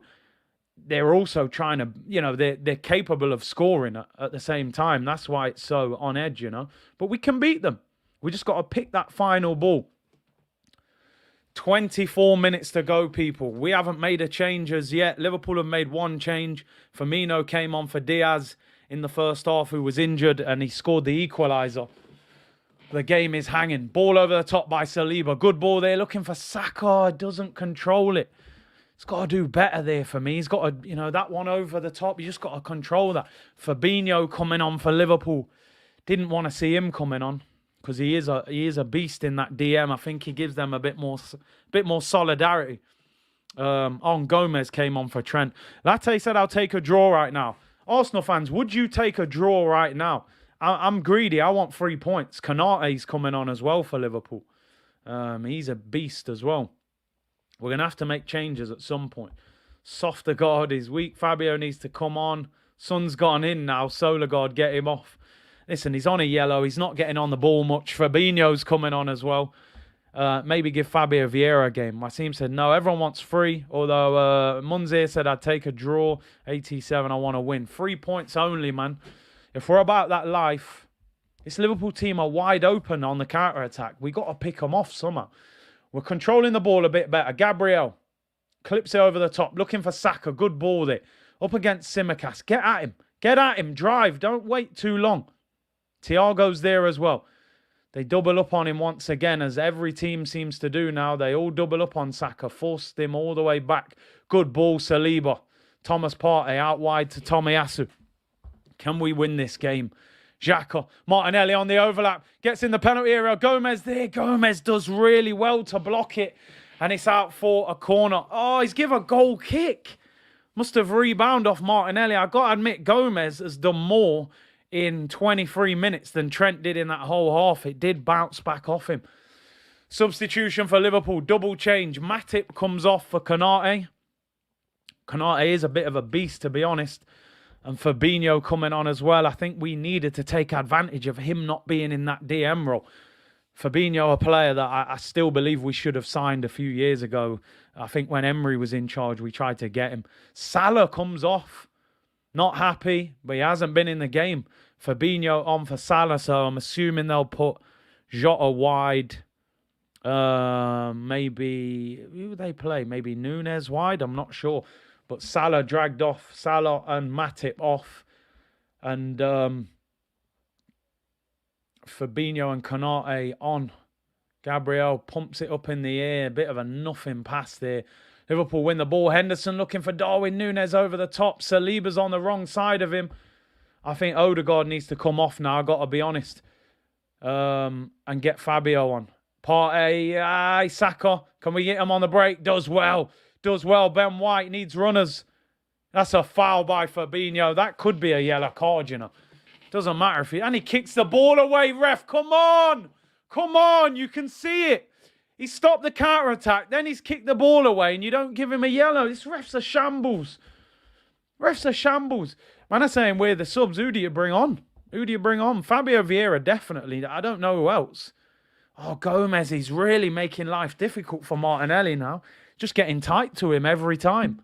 Speaker 1: trying to, you know, they're capable of scoring at the same time. That's why it's so on edge, you know. But we can beat them. We just got to pick that final ball. 24 minutes to go, people. We haven't made a change as yet. Liverpool have made one change. Firmino came on for Diaz in the first half, who was injured, and he scored the equaliser. The game is hanging. Ball over the top by Saliba. Good ball there. Looking for Saka. Doesn't control it. He's got to do better there for me. He's got to, you know, that one over the top. You just got to control that. Fabinho coming on for Liverpool. Didn't want to see him coming on because he is a beast in that DM. I think he gives them a bit more solidarity. Gomez came on for Trent. Latte said, I'll take a draw right now. Arsenal fans, would you take a draw right now? I'm greedy. I want 3 points. Konate's coming on as well for Liverpool. He's a beast as well. We're going to have to make changes at some point. Softer guard is weak. Fabio needs to come on. Son's gone in now. Solar guard, get him off. Listen, he's on a yellow. He's not getting on the ball much. Fabinho's coming on as well. Maybe give Fabio Vieira a game. My team said no. Everyone wants 3. Although Munzir said I'd take a draw. 87, I want to win. 3 points only, man. If we're about that life, this Liverpool team are wide open on the counter-attack. We got to pick them off somehow. We're controlling the ball a bit better. Gabriel clips it over the top. Looking for Saka. Good ball there. Up against Simicast. Get at him. Get at him. Drive. Don't wait too long. Thiago's there as well. They double up on him once again, as every team seems to do now. They all double up on Saka. Forced him all the way back. Good ball, Saliba. Thomas Partey out wide to Tomiyasu. Can we win this game? Xhaka, Martinelli on the overlap. Gets in the penalty area. Gomez there. Gomez does really well to block it. And it's out for a corner. Oh, he's given a goal kick. Must have rebounded off Martinelli. I've got to admit, Gomez has done more in 23 minutes than Trent did in that whole half. It did bounce back off him. Substitution for Liverpool. Double change. Matip comes off for Konate. Konate is a bit of a beast, to be honest. And Fabinho coming on as well. I think we needed to take advantage of him not being in that DM role. Fabinho, a player that I still believe we should have signed a few years ago. I think when Emery was in charge, we tried to get him. Salah comes off. Not happy, but he hasn't been in the game. Fabinho on for Salah, so I'm assuming they'll put Jota wide. Maybe, who would they play? Maybe Nunes wide? I'm not sure. But Salah dragged off. Salah and Matip off. And Fabinho and Konate on. Gabriel pumps it up in the air. A bit of a nothing pass there. Liverpool win the ball. Henderson looking for Darwin Núñez over the top. Saliba's on the wrong side of him. I think Odegaard needs to come off now, I've got to be honest. And get Fabio on. Partey, Saka. Can we get him on the break? Does well. Does well. Ben White needs runners. That's a foul by Fabinho. That could be a yellow card, you know. Doesn't matter if he... And he kicks the ball away, ref. Come on. Come on. You can see it. He stopped the counter-attack. Then he's kicked the ball away and you don't give him a yellow. This ref's a shambles. Ref's a shambles. Man, I'm saying we're the subs. Who do you bring on? Who do you bring on? Fabio Vieira, definitely. I don't know who else. Oh, Gomez, he's really making life difficult for Martinelli now. Just getting tight to him every time.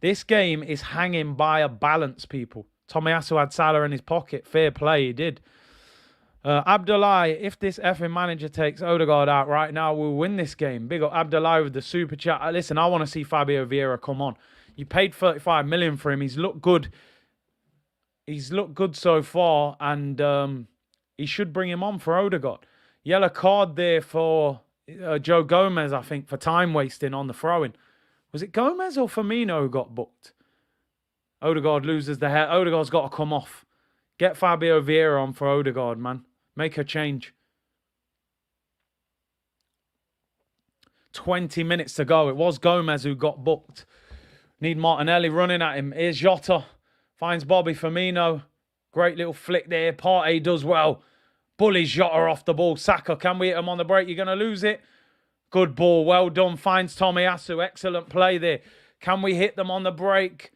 Speaker 1: This game is hanging by a balance, people. Tomiyasu had Salah in his pocket. Fair play, he did. Abdullah, if this effing manager takes Odegaard out right now, we'll win this game. Big up Abdullah with the super chat. Listen, I want to see Fabio Vieira come on. You paid 35 million for him. He's looked good. He's looked good so far. And He should bring him on for Odegaard. Yellow card there for Joe Gomez, I think, for time wasting on the throwing. Was it Gomez or Firmino who got booked? Odegaard loses the head. Odegaard's got to come off. Get Fabio Vieira on for Odegaard, man. Make a change. 20 minutes to go. It was Gomez who got booked. Need Martinelli running at him. Here's Jota. Finds Bobby Firmino. Great little flick there. Partey does well. Bullies Jota off the ball. Saka, can we hit him on the break? You're going to lose it. Good ball. Well done. Finds Tomiyasu. Excellent play there. Can we hit them on the break?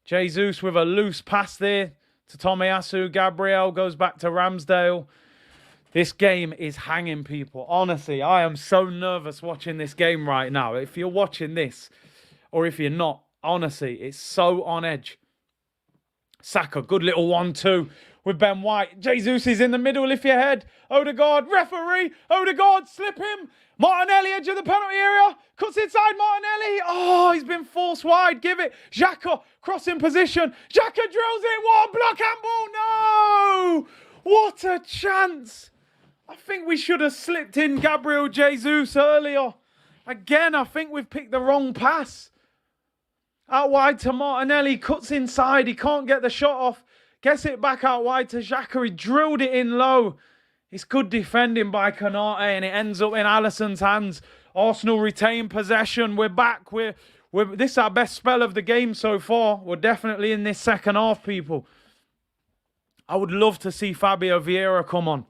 Speaker 1: Jesus with a loose pass there to Tomiyasu. Gabriel goes back to Ramsdale. This game is hanging, people. Honestly, I am so nervous watching this game right now. If you're watching this, or if you're not, honestly, it's so on edge. Saka, good little 1-2 with Ben White. Jesus is in the middle, lift your head. Odegaard, referee. Odegaard, slip him. Martinelli, edge of the penalty area. Cuts inside Martinelli. Oh, he's been forced wide. Give it. Xhaka, crossing position. Xhaka drills it. What a block handball. No! What a chance. I think we should have slipped in Gabriel Jesus earlier. Again, I think we've picked the wrong pass. Out wide to Martinelli. Cuts inside. He can't get the shot off. Gets it back out wide to Xhaka. He drilled it in low. It's good defending by Konate, and it ends up in Alisson's hands. Arsenal retain possession. We're back. This is our best spell of the game so far. We're definitely in this second half, people. I would love to see Fabio Vieira come on.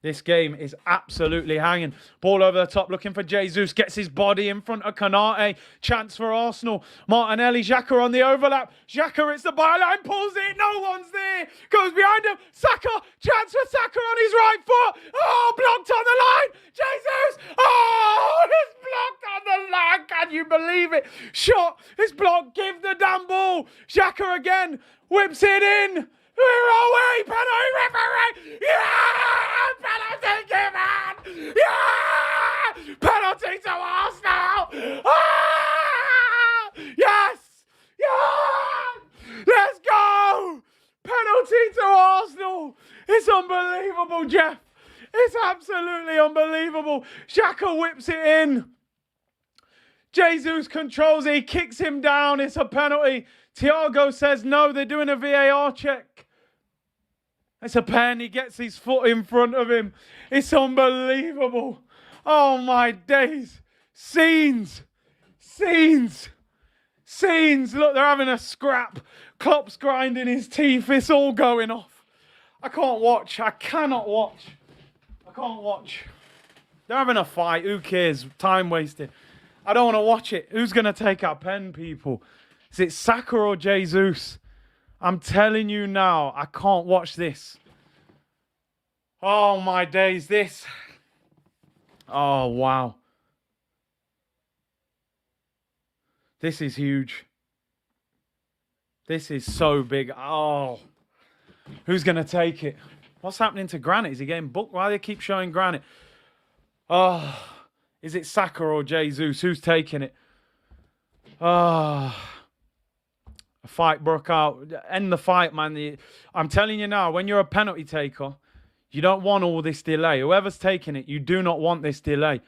Speaker 1: This game is absolutely hanging. Ball over the top, looking for Jesus. Gets his body in front of Konate. Chance for Arsenal. Martinelli, Xhaka on the overlap. Xhaka, it's the byline, pulls it. No one's there. Goes behind him. Saka, chance for Saka on his right foot. Oh, blocked on the line. Jesus. Oh, it's blocked on the line. Can you believe it? Shot. It's blocked. Give the damn ball. Xhaka again. Whips it in. We're away. Penalty referee. Yeah! Penalty given! Yeah! Penalty to Arsenal! Ah! Yes! Yeah! Let's go! Penalty to Arsenal! It's unbelievable, Jeff. It's absolutely unbelievable. Xhaka whips it in. Jesus controls it. He kicks him down. It's a penalty. Thiago says no. They're doing a VAR check. It's a pen. He gets his foot in front of him. It's unbelievable. Oh, my days. Scenes. Scenes. Scenes. Look, they're having a scrap. Klopp's grinding his teeth. It's all going off. I can't watch. I cannot watch. I can't watch. They're having a fight. Who cares? Time wasted. I don't want to watch it. Who's going to take our pen, people? Is it Saka or Jesus? I'm telling you now, I can't watch this. Oh, my days, this. Oh, wow. This is huge. This is so big. Oh. Who's going to take it? What's happening to Granit? Is he getting booked? Why do they keep showing Granit? Oh. Is it Saka or Jesus? Who's taking it? Oh. A fight broke out. End the fight, man. I'm telling you now, when you're a penalty taker, you don't want all this delay. Whoever's taking it, you do not want this delay.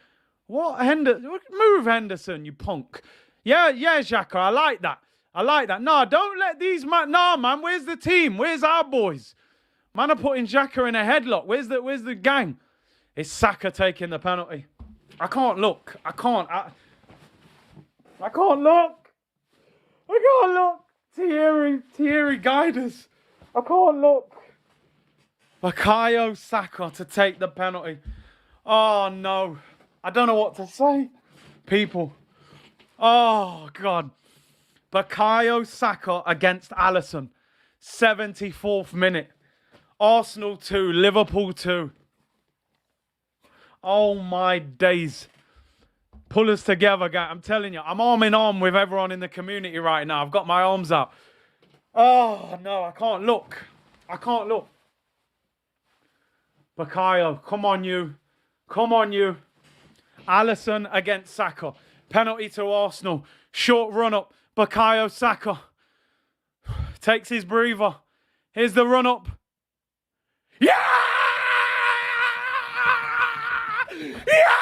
Speaker 1: What? Move, Henderson, you punk. Yeah, Xhaka, I like that. I like that. No, don't let these man. No, man, where's the team? Where's our boys? Man are putting Xhaka in a headlock. Where's the gang? It's Saka taking the penalty. I can't look. I can't look. I can't look. Thierry, guide us. I can't look. Bukayo Saka to take the penalty. Oh, no. I don't know what to say. People. Oh, God. Bukayo Saka against Alisson. 74th minute. Arsenal 2, Liverpool 2. Oh, my days. Pull us together, guys. I'm telling you, I'm arm in arm with everyone in the community right now. I've got my arms out. Oh, no, I can't look. I can't look. Bukayo, come on, you. Come on, you. Alisson against Saka. Penalty to Arsenal. Short run up. Bukayo Saka takes his breather. Here's the run up. Yeah! Yeah!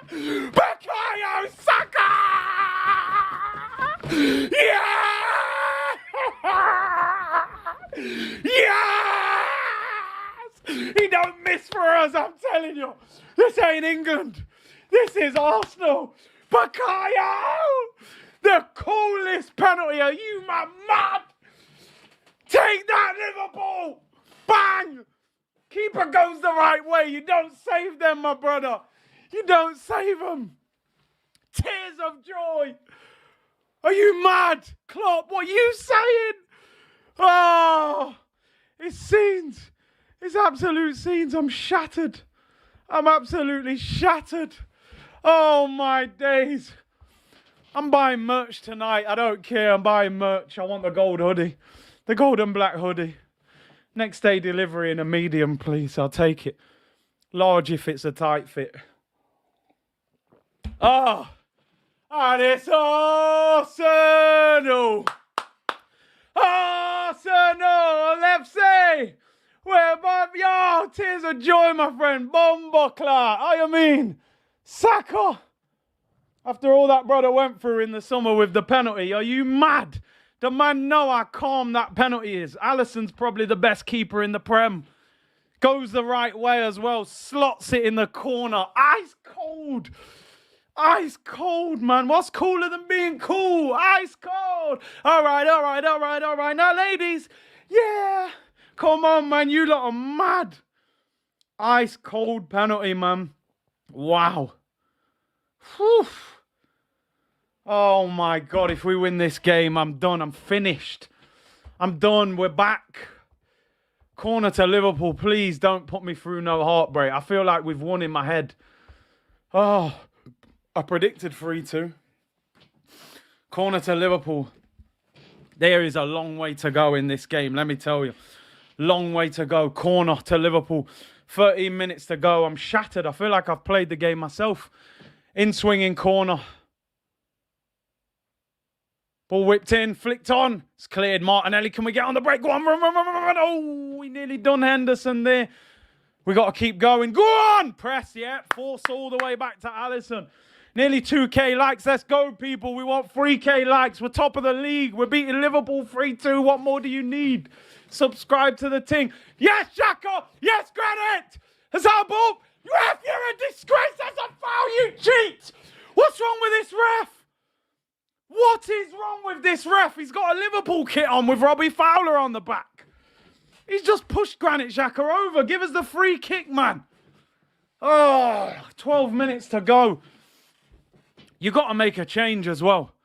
Speaker 1: Bukayo Saka! Yeah! Yes! He don't miss for us, I'm telling you. This ain't England. This is Arsenal. Bukayo! The coolest penalty. Are you mad? Take that, Liverpool! Bang! Keeper goes the right way. You don't save them, my brother. You don't save them. Tears of joy. Are you mad? Klopp, what are you saying? Oh, it's scenes. It's absolute scenes. I'm shattered. I'm absolutely shattered. Oh, my days. I'm buying merch tonight. I don't care. I'm buying merch. I want the gold hoodie. The gold and black hoodie. Next day delivery in a medium, please. I'll take it. Large if it's a tight fit. Oh, and it's Arsenal. Arsenal FC. Where my tears of joy, my friend. Bomba clat. I mean, Saka. After all that brother went through in the summer with the penalty, are you mad? The man know how calm that penalty is. Alisson's probably the best keeper in the Prem. Goes the right way as well. Slots it in the corner. Ice cold. Ice cold, man. What's cooler than being cool? Ice cold. All right. Now, ladies. Yeah. Come on, man. You lot are mad. Ice cold penalty, man. Wow. Whew. Oh, my God. If we win this game, I'm done. I'm finished. I'm done. We're back. Corner to Liverpool. Please don't put me through no heartbreak. I feel like we've won in my head. Oh, I predicted 3-2. Corner to Liverpool. There is a long way to go in this game, let me tell you. Long way to go. Corner to Liverpool. 13 minutes to go. I'm shattered. I feel like I've played the game myself. In swinging corner. Ball whipped in, flicked on. It's cleared. Martinelli, can we get on the break? Go on, run. Oh, we nearly done Henderson there. We got to keep going. Go on! Press, yeah. Force all the way back to Alisson. Nearly 2K likes. Let's go, people. We want 3K likes. We're top of the league. We're beating Liverpool 3-2. What more do you need? Subscribe to the thing. Yes, Xhaka! Yes, Granite! Hazard, ref, you're a disgrace. That's a foul, you cheat! What's wrong with this ref? What is wrong with this ref? He's got a Liverpool kit on with Robbie Fowler on the back. He's just pushed Granit Xhaka over. Give us the free kick, man. Oh, 12 minutes to go. You got to make a change as well.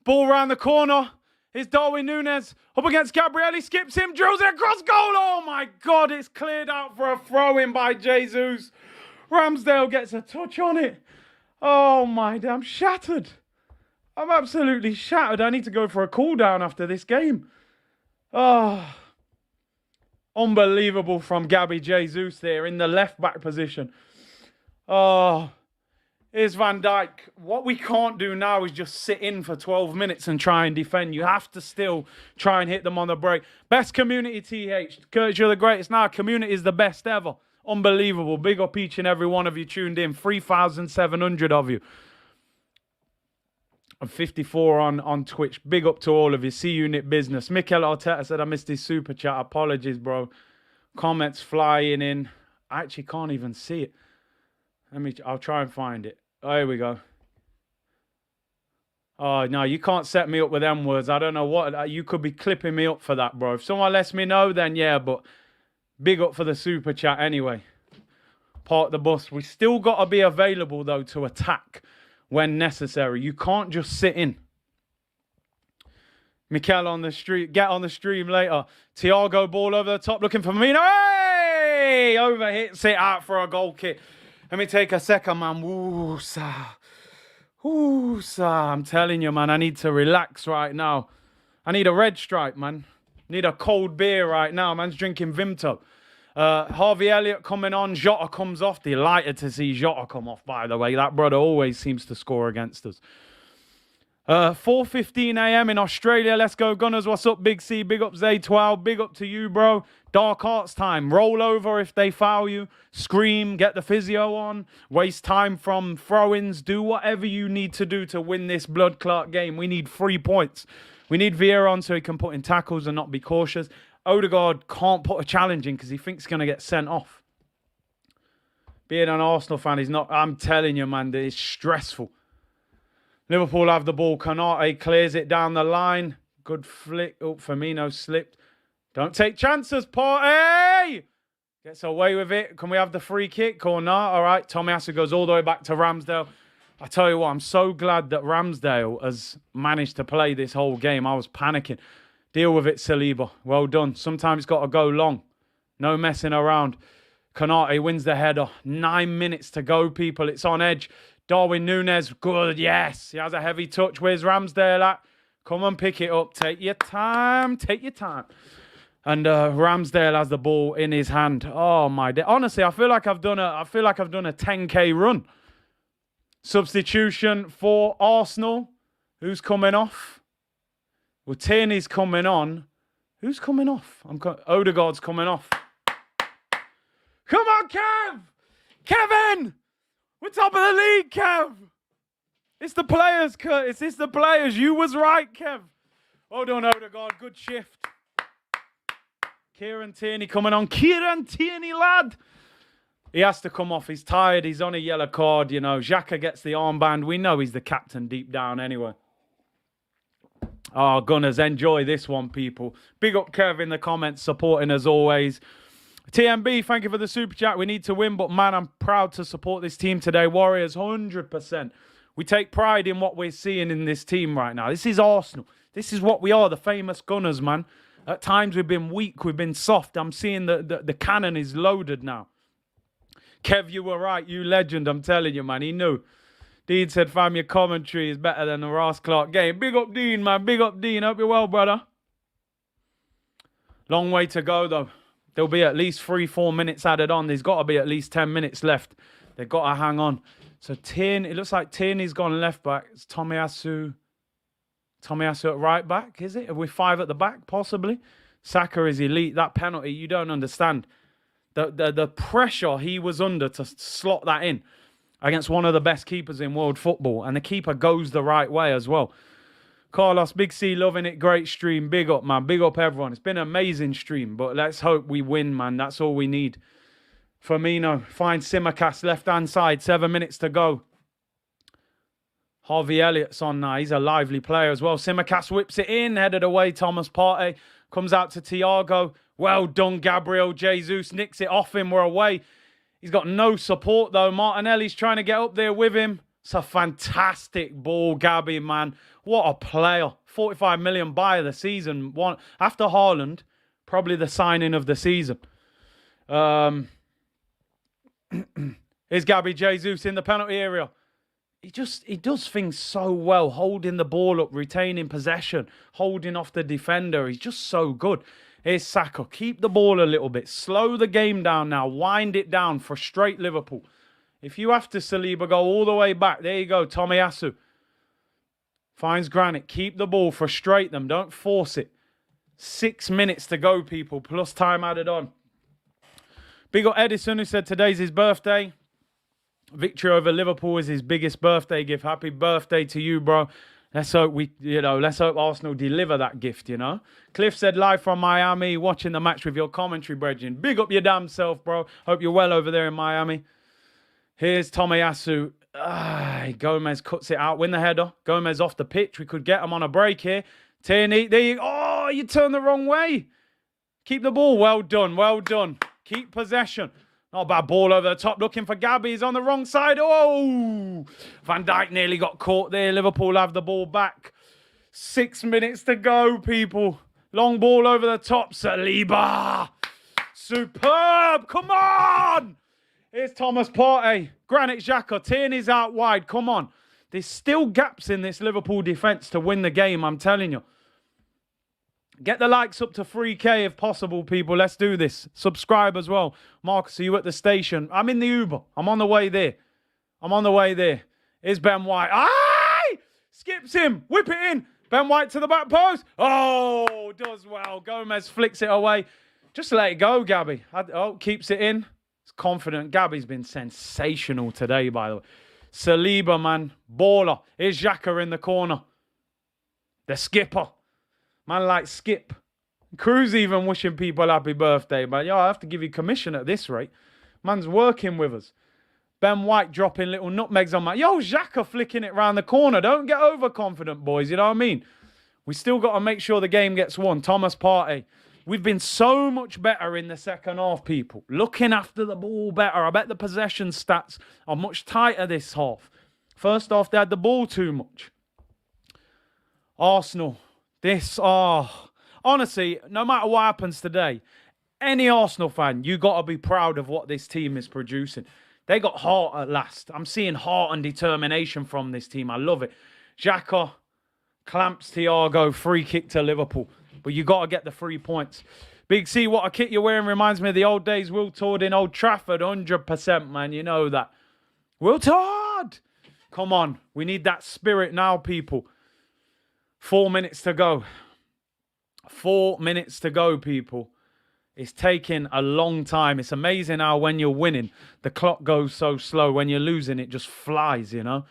Speaker 1: Ball round the corner. Here's Darwin Núñez up against Gabriel. He skips him, drills it across goal. Oh, my God. It's cleared out for a throw-in by Jesus. Ramsdale gets a touch on it. Oh, my damn. I'm shattered. I'm absolutely shattered. I need to go for a cool down after this game. Oh, unbelievable from Gabby Jesus there in the left back position. Oh, here's Van Dijk. What we can't do now is just sit in for 12 minutes and try and defend. You have to still try and hit them on the break. Best community, TH. Curtis, you're the greatest. Now, community is the best ever. Unbelievable. Big up each and every one of you tuned in. 3,700 of you. I'm 54 on Twitch. Big up to all of you. C-Unit Business. Mikel Arteta said I missed his super chat. Apologies, bro. Comments flying in. I actually can't even see it. I'll try and find it. Oh, here we go. Oh, no, you can't set me up with them words. I don't know what. You could be clipping me up for that, bro. If someone lets me know, then yeah, but big up for the super chat anyway. Park the bus. We still got to be available, though, to attack when necessary. You can't just sit in. Mikel on the street. Get on the stream later. Thiago ball over the top looking for Firmino. Hey! Overhits it out for a goal kick. Let me take a second, man. Woosa. I'm telling you, man, I need to relax right now. I need a red stripe, man. Need a cold beer right now. Man's drinking Vimto. Harvey Elliott coming on. Jota comes off. Delighted to see Jota come off, by the way. That brother always seems to score against us. 4:15 a.m. in Australia. Let's go, Gunners. What's up, Big C? Big up, Zay12. Big up to you, bro. Dark arts time. Roll over if they foul you. Scream. Get the physio on. Waste time from throw-ins. Do whatever you need to do to win this blood clot game. We need 3 points. We need Vieira on so he can put in tackles and not be cautious. Odegaard can't put a challenge in because he thinks he's going to get sent off. Being an Arsenal fan is not... I'm telling you, man, it's stressful. Liverpool have the ball. Konate clears it down the line. Good flick. Oh, Firmino slipped. Don't take chances, Partey! Gets away with it. Can we have the free kick or not? All right, Tomiyasu goes all the way back to Ramsdale. I tell you what, I'm so glad that Ramsdale has managed to play this whole game. I was panicking. Deal with it, Saliba. Well done. Sometimes it's got to go long. No messing around. Konate wins the header. 9 minutes to go, people. It's on edge. Darwin Núñez, good, yes. He has a heavy touch. Where's Ramsdale at? Come and pick it up. Take your time. Take your time. And Ramsdale has the ball in his hand. Oh my day. Honestly, I feel like I've done a 10K run. Substitution for Arsenal. Who's coming off? Well, Tierney's coming on. Who's coming off? Odegaard's coming off. Come on, Kev! Kevin! We're top of the league, Kev. It's the players, Curtis. It's the players. You was right, Kev. Well done, Odegaard. Good shift. Kieran Tierney coming on. Kieran Tierney, lad. He has to come off. He's tired. He's on a yellow card, you know. Xhaka gets the armband. We know he's the captain deep down anyway. Oh, Gunners, enjoy this one, people. Big up Kev in the comments, supporting as always. TMB, thank you for the super chat. We need to win, but man, I'm proud to support this team today. Warriors, 100%. We take pride in what we're seeing in this team right now. This is Arsenal. This is what we are, the famous Gunners, man. At times we've been weak, we've been soft. I'm seeing the cannon is loaded now. Kev, you were right. You legend, I'm telling you, man. He knew. Dean said, fam, your commentary is better than the Ross Clark game. Big up, Dean, man. Big up, Dean. Hope you're well, brother. Long way to go, though. There'll be at least 3-4 minutes added on. There's got to be at least 10 minutes left. They've got to hang on. So Tierney, it looks like Tierney's gone left back. It's Tomiyasu at right back, is it? Are we 5 at the back, possibly? Saka is elite. That penalty, you don't understand. The pressure he was under to slot that in against one of the best keepers in world football. And the keeper goes the right way as well. Carlos, Big C, loving it. Great stream. Big up, man. Big up, everyone. It's been an amazing stream, but let's hope we win, man. That's all we need. Firmino finds Tsimikas left-hand side. 7 minutes to go. Harvey Elliott's on now. He's a lively player as well. Tsimikas whips it in. Headed away. Thomas Partey comes out to Thiago. Well done, Gabriel Jesus. Nicks it off him. We're away. He's got no support, though. Martinelli's trying to get up there with him. It's a fantastic ball, Gabby, man. What a player. 45 million buy of the season. One after Haaland, probably the signing of the season. Here's Gabby Jesus in the penalty area. He does things so well, holding the ball up, retaining possession, holding off the defender. He's just so good. Here's Saka. Keep the ball a little bit. Slow the game down now. Wind it down. Frustrate Liverpool. If you have to, Saliba, go all the way back. There you go, Tomiyasu. Finds Granit. Keep the ball. Frustrate them. Don't force it. 6 minutes to go, people. Plus time added on. Big up Edison, who said today's his birthday. Victory over Liverpool is his biggest birthday gift. Happy birthday to you, bro. Let's hope let's hope Arsenal deliver that gift, you know. Cliff said live from Miami, watching the match with your commentary, brethren. Big up your damn self, bro. Hope you're well over there in Miami. Here's Tomiyasu. Gomez cuts it out. Win the header. Gomez off the pitch. We could get him on a break here. Tierney. There you go. Oh, you turned the wrong way. Keep the ball. Well done. Well done. Keep possession. Not a bad ball over the top. Looking for Gabby. He's on the wrong side. Oh! Van Dijk nearly got caught there. Liverpool have the ball back. 6 minutes to go, people. Long ball over the top. Saliba. Superb. Come on! Here's Thomas Partey. Granit Xhaka. Tierney's out wide. Come on. There's still gaps in this Liverpool defence to win the game, I'm telling you. Get the likes up to 3K if possible, people. Let's do this. Subscribe as well. Marcus, are you at the station? I'm in the Uber. I'm on the way there. Here's Ben White. Aye! Skips him. Whip it in. Ben White to the back post. Oh, does well. Gomez flicks it away. Just let it go, Gabby. Keeps it in. It's confident. Gabby's been sensational today, by the way. Saliba, man. Baller. Here's Xhaka in the corner. The skipper. Man like Skip. Cruz even wishing people happy birthday, man. Yo, I have to give you commission at this rate. Man's working with us. Ben White dropping little nutmegs on my... Yo, Xhaka flicking it round the corner. Don't get overconfident, boys. You know what I mean? We still got to make sure the game gets won. Thomas Partey. We've been so much better in the second half, people. Looking after the ball better. I bet the possession stats are much tighter this half. First half, they had the ball too much. Arsenal... honestly, no matter what happens today, any Arsenal fan, you got to be proud of what this team is producing. They got heart at last. I'm seeing heart and determination from this team. I love it. Xhaka clamps Thiago, free kick to Liverpool. But you got to get the 3 points. Big C, what a kit you're wearing reminds me of the old days. Will Todd in Old Trafford, 100%, man. You know that. Will Todd! Come on. We need that spirit now, people. 4 minutes to go. 4 minutes to go, people. It's taking a long time. It's amazing how when you're winning, the clock goes so slow. When you're losing, it just flies, you know.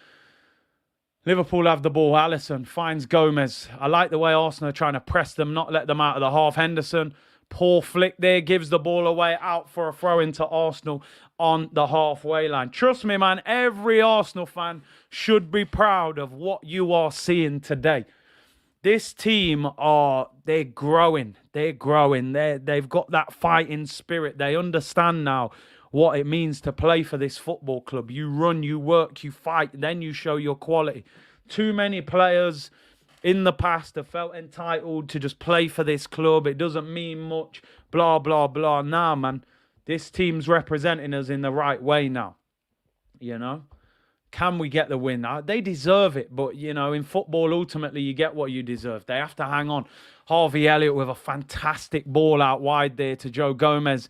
Speaker 1: Liverpool have the ball. Alisson finds Gomez. I like the way Arsenal are trying to press them, not let them out of the half. Henderson, poor flick there, gives the ball away, out for a throw into Arsenal on the halfway line. Trust me, man, every Arsenal fan should be proud of what you are seeing today. This team they're growing. They've got that fighting spirit. They understand now what it means to play for this football club. You run, you work, you fight, then you show your quality. Too many players in the past have felt entitled to just play for this club. It doesn't mean much, blah, blah, blah. Nah, man, this team's representing us in the right way now, you know. Can we get the win? They deserve it, but, you know, in football, ultimately, you get what you deserve. They have to hang on. Harvey Elliott with a fantastic ball out wide there to Joe Gomez.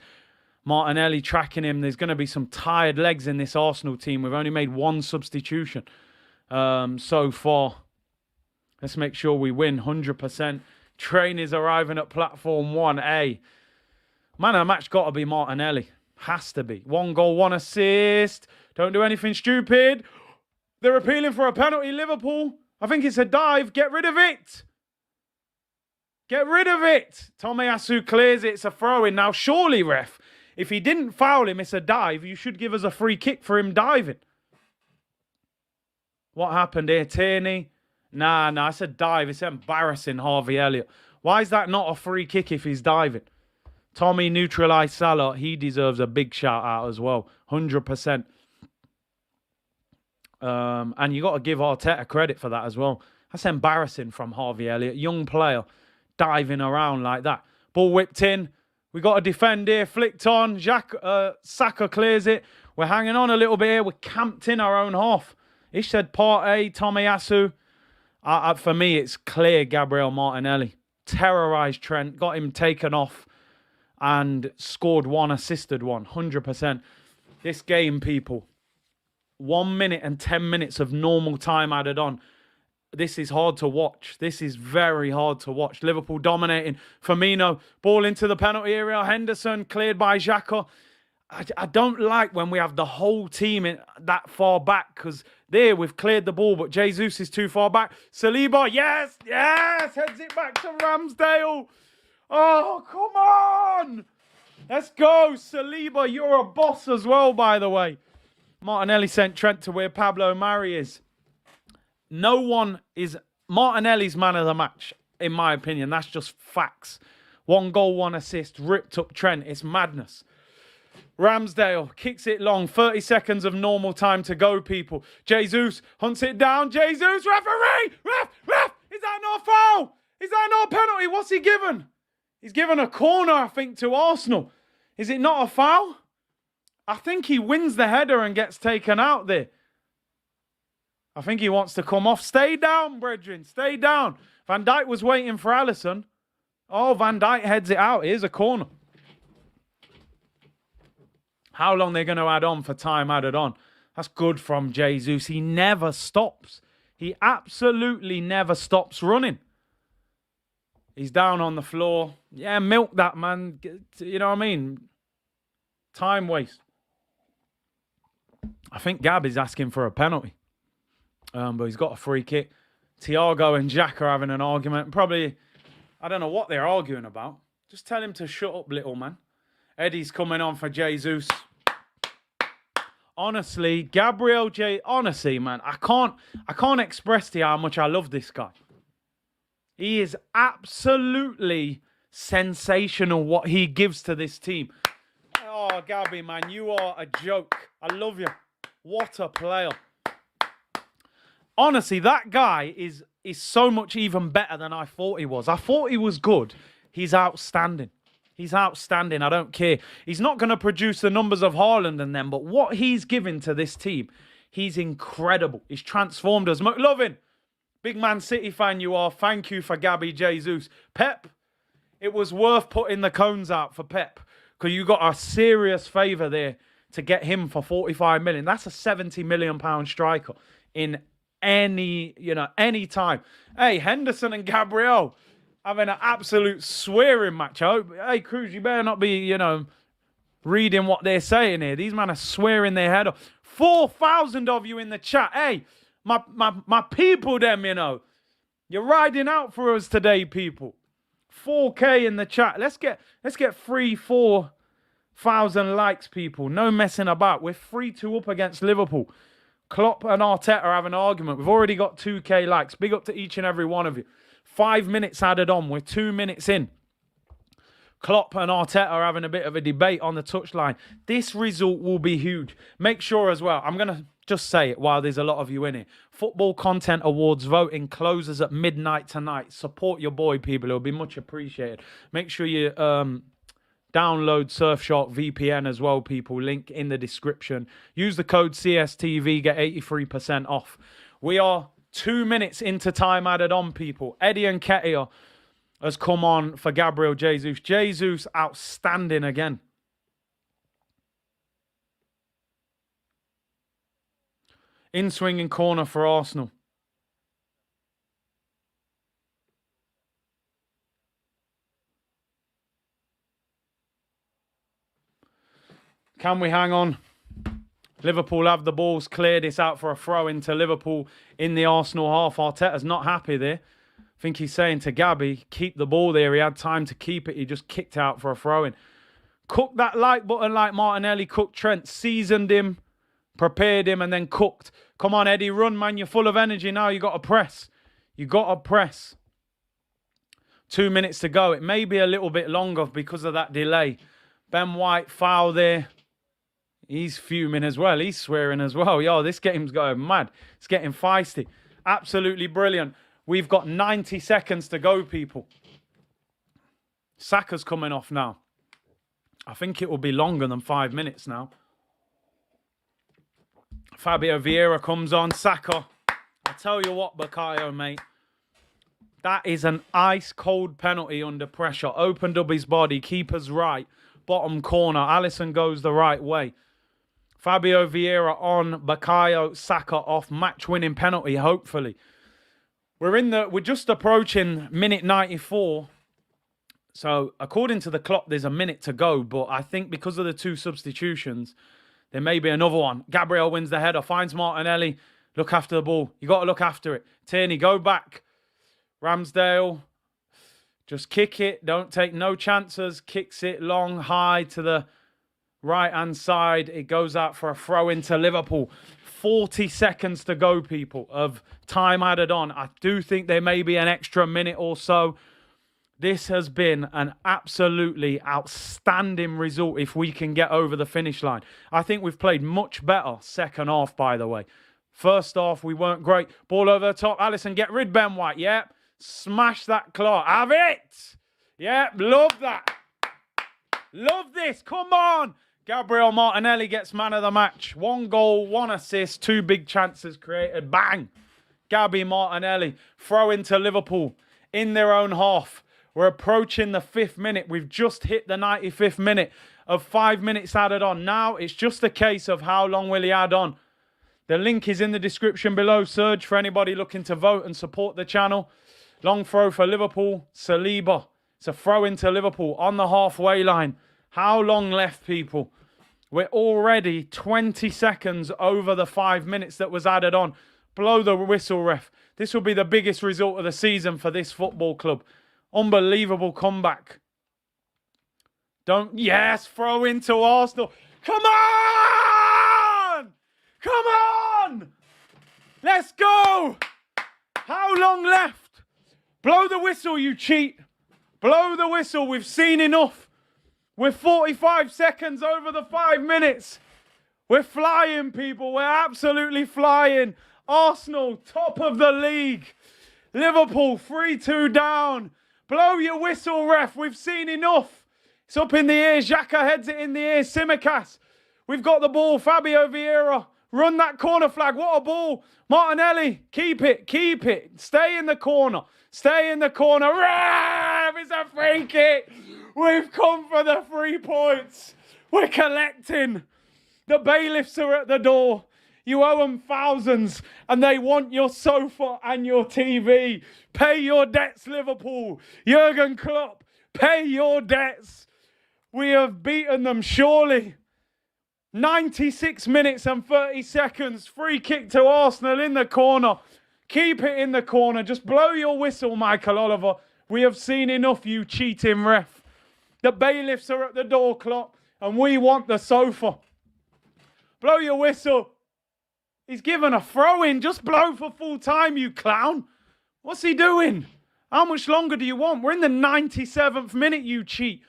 Speaker 1: Martinelli tracking him. There's going to be some tired legs in this Arsenal team. We've only made one substitution so far. Let's make sure we win 100%. Train is arriving at platform 1A. Man of the match got to be Martinelli. Has to be. 1 goal, 1 assist. Don't do anything stupid. They're appealing for a penalty, Liverpool. I think it's a dive. Get rid of it. Get rid of it. Tomiyasu clears it. It's a throw-in. Now, surely, ref, if he didn't foul him, it's a dive. You should give us a free kick for him diving. What happened here? Tierney? Nah, it's a dive. It's embarrassing, Harvey Elliott. Why is that not a free kick if he's diving? Tommy neutralised Salah. He deserves a big shout out as well. 100%. And you got to give Arteta credit for that as well. That's embarrassing from Harvey Elliott. Young player diving around like that. Ball whipped in. We got to defend here. Flicked on. Saka clears it. We're hanging on a little bit here. We're camped in our own half. Ish said Partey, Tomiyasu. For me, it's clear Gabriel Martinelli. Terrorised Trent. Got him taken off. And scored one, assisted one. 100%. This game, people. 1 minute and 10 minutes of normal time added on. This is hard to watch. This is very hard to watch. Liverpool dominating. Firmino, ball into the penalty area. Henderson, cleared by Xhaka. I don't like when we have the whole team in that far back, because there we've cleared the ball, but Jesus is too far back. Saliba, yes, heads it back to Ramsdale. Oh, come on. Let's go, Saliba. You're a boss as well, by the way. Martinelli sent Trent to where Pablo Mari is. No one is Martinelli's man of the match, in my opinion. That's just facts. 1 goal, 1 assist. Ripped up Trent. It's madness. Ramsdale kicks it long. 30 seconds of normal time to go, people. Jesus hunts it down. Jesus, referee! Ref! Is that not a foul? Is that not a penalty? What's he given? He's given a corner, I think, to Arsenal. Is it not a foul? I think he wins the header and gets taken out there. I think he wants to come off. Stay down, brethren. Stay down. Van Dijk was waiting for Alisson. Oh, Van Dijk heads it out. Here's a corner. How long they're going to add on for time added on? That's good from Jesus. He never stops. He absolutely never stops running. He's down on the floor. Yeah, milk that, man. You know what I mean? Time waste. I think Gab is asking for a penalty. But he's got a free kick. Thiago and Jack are having an argument. Probably, I don't know what they're arguing about. Just tell him to shut up, little man. Eddie's coming on for Jesus. Honestly, honestly, man, I can't express to you how much I love this guy. He is absolutely sensational what he gives to this team. Oh, Gabby, man, you are a joke. I love you. What a player. Honestly, that guy is so much even better than I thought he was. I thought he was good. He's outstanding. He's outstanding. I don't care. He's not going to produce the numbers of Haaland and them, but what he's given to this team, he's incredible. He's transformed us. McLovin, big Man City fan you are. Thank you for Gabby Jesus. Pep, it was worth putting the cones out for Pep because you got a serious favour there to get him for 45 million. That's a 70 million pound striker in any time. Hey, Henderson and Gabriel having an absolute swearing match. I hope, hey, Cruz, you better not be, reading what they're saying here. These men are swearing their head off. 4,000 of you in the chat. Hey, my people, them, You're riding out for us today, people. 4K in the chat. Let's get 4,000 likes, people. No messing about. We're 3-2 up against Liverpool. Klopp and Arteta are having an argument. We've already got 2K likes. Big up to each and every one of you. 5 minutes added on. We're 2 minutes in. Klopp and Arteta are having a bit of a debate on the touchline. This result will be huge. Make sure as well, I'm going to just say it while there's a lot of you in it. Football Content Awards voting closes at midnight tonight. Support your boy, people. It'll be much appreciated. Make sure you download Surfshark VPN as well, people. Link in the description. Use the code CSTV. Get 83% off. We are 2 minutes into time added on, people. Eddie and Nketiah has come on for Gabriel Jesus. Jesus outstanding again. In swinging corner for Arsenal. Can we hang on? Liverpool have the balls cleared. It's out for a throw into Liverpool in the Arsenal half. Arteta's not happy there. I think he's saying to Gabby, keep the ball there. He had time to keep it. He just kicked out for a throw-in. Cooked that like button like Martinelli. Cooked Trent. Seasoned him. Prepared him and then cooked. Come on, Eddie. Run, man. You're full of energy now. You got to press. You got to press. 2 minutes to go. It may be a little bit longer because of that delay. Ben White, foul there. He's fuming as well. He's swearing as well. Yo, this game's going mad. It's getting feisty. Absolutely brilliant. We've got 90 seconds to go, people. Saka's coming off now. I think it will be longer than 5 minutes now. Fabio Vieira comes on. Saka. I tell you what, Bukayo, mate. That is an ice-cold penalty under pressure. Opened up his body. Keeper's right. Bottom corner. Alisson goes the right way. Fabio Vieira on, Bukayo Saka off, match-winning penalty, hopefully. We're just approaching minute 94. So, according to the clock, there's a minute to go. But I think because of the 2 substitutions, there may be another one. Gabriel wins the header, finds Martinelli. Look after the ball. You got to look after it. Tierney, go back. Ramsdale, just kick it. Don't take no chances. Kicks it long, high to the right-hand side. It goes out for a throw into Liverpool. 40 seconds to go, people, of time added on. I do think there may be an extra minute or so. This has been an absolutely outstanding result if we can get over the finish line. I think we've played much better second half, by the way. First half, we weren't great. Ball over the top. Alisson, get rid Ben White. Yep. Smash that claw. Have it. Yep. Love that. Love this. Come on. Gabriel Martinelli gets man of the match. 1 goal, 1 assist, 2 big chances created. Bang. Gabby Martinelli. Throw into Liverpool in their own half. We're approaching the 5th minute. We've just hit the 95th minute of 5 minutes added on. Now it's just a case of how long will he add on. The link is in the description below. Surge for anybody looking to vote and support the channel. Long throw for Liverpool. Saliba. It's a throw into Liverpool on the halfway line. How long left, people? We're already 20 seconds over the 5 minutes that was added on. Blow the whistle, ref. This will be the biggest result of the season for this football club. Unbelievable comeback. Yes, throw into Arsenal. Come on! Come on! Let's go! How long left? Blow the whistle, you cheat. Blow the whistle. We've seen enough. We're 45 seconds over the 5 minutes. We're flying, people. We're absolutely flying. Arsenal, top of the league. Liverpool, 3-2 down. Blow your whistle, ref. We've seen enough. It's up in the air. Xhaka heads it in the air. Tsimikas. We've got the ball. Fabio Vieira. Run that corner flag. What a ball. Martinelli. Keep it. Keep it. Stay in the corner. Stay in the corner. Ref! It's a free kick. We've come for the 3 points. We're collecting. The bailiffs are at the door. You owe them thousands and they want your sofa and your TV. Pay your debts, Liverpool. Jurgen Klopp, pay your debts. We have beaten them surely. 96 minutes and 30 seconds. Free kick to Arsenal in the corner. Keep it in the corner. Just blow your whistle, Michael Oliver. We have seen enough, you cheating ref. The bailiffs are at the door, Klopp, and we want the sofa. Blow your whistle. He's given a throw-in. Just blow for full time, you clown. What's he doing? How much longer do you want? We're in the 97th minute, you cheat.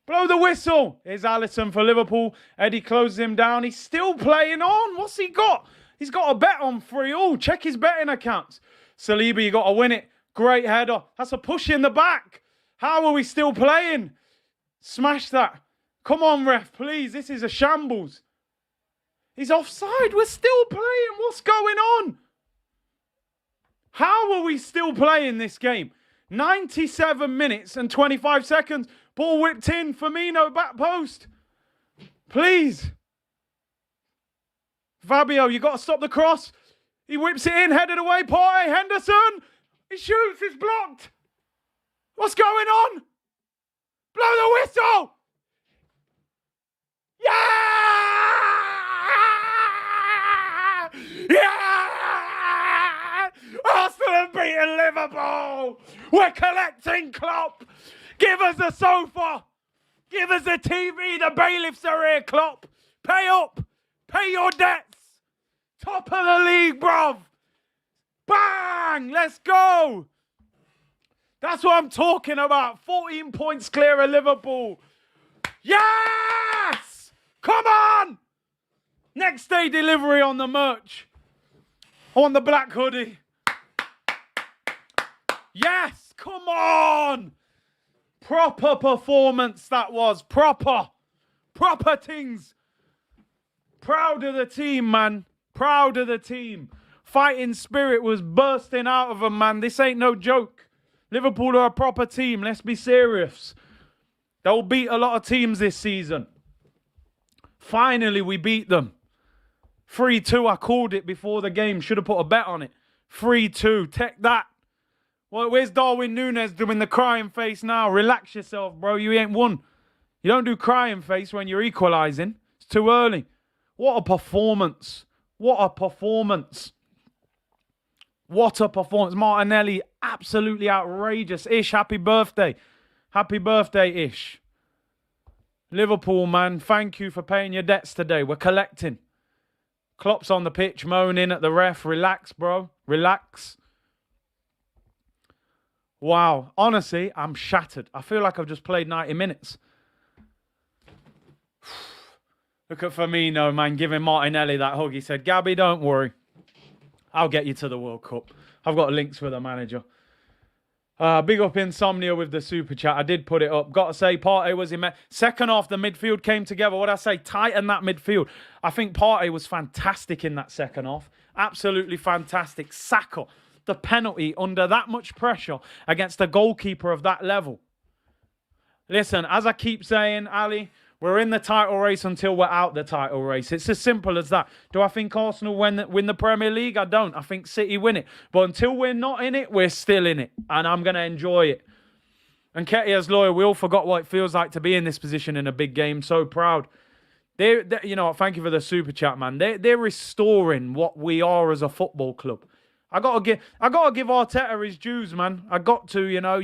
Speaker 1: Blow the whistle. Here's Alisson for Liverpool. Eddie closes him down. He's still playing on. What's he got? He's got a bet on 3-3. Check his betting accounts. Saliba, you got to win it. Great header. That's a push in the back. How are we still playing? Smash that. Come on, ref, please. This is a shambles. He's offside. We're still playing. What's going on? How are we still playing this game? 97 minutes and 25 seconds. Ball whipped in. Firmino back post. Please. Fabio, you got to stop the cross. He whips it in. Headed away. Partey. Henderson. He shoots. It's blocked. What's going on? Blow the whistle. Yeah! Yeah! Arsenal have beaten Liverpool. We're collecting, Klopp. Give us a sofa. Give us a TV. The bailiffs are here, Klopp. Pay up. Pay your debts. Top of the league, bruv. Bang! Let's go. That's what I'm talking about. 14 points clear of Liverpool. Yes! Come on! Next day delivery on the merch. I want the black hoodie. Yes! Come on! Proper performance that was. Proper. Proper things. Proud of the team, man. Proud of the team. Fighting spirit was bursting out of them, man. This ain't no joke. Liverpool are a proper team. Let's be serious. They'll beat a lot of teams this season. Finally, we beat them. 3-2. I called it before the game. Should have put a bet on it. 3-2. Take that. Well, where's Darwin Núñez doing the crying face now? Relax yourself, bro. You ain't won. You don't do crying face when you're equalising. It's too early. What a performance. What a performance. What a performance. Martinelli, absolutely outrageous. Ish, happy birthday. Happy birthday, Ish. Liverpool, man, thank you for paying your debts today. We're collecting. Klopp's on the pitch, moaning at the ref. Relax, bro. Relax. Wow. Honestly, I'm shattered. I feel like I've just played 90 minutes. Look at Firmino, man, giving Martinelli that hug. He said, Gabby, don't worry. I'll get you to the World Cup. I've got links with the manager. Big up Insomnia with the super chat. I did put it up. Got to say, Partey was immense. Second half, the midfield came together. What I say? Tighten that midfield. I think Partey was fantastic in that second half. Absolutely fantastic. Saka, the penalty under that much pressure against a goalkeeper of that level. Listen, as I keep saying, Ali, we're in the title race until we're out the title race. It's as simple as that. Do I think Arsenal win the Premier League? I don't. I think City win it. But until we're not in it, we're still in it. And I'm going to enjoy it. And Ketia's lawyer, we all forgot what it feels like to be in this position in a big game. So proud. You know, thank you for the super chat, man. They're restoring what we are as a football club. I gotta give Arteta his dues, man. I got to, you know,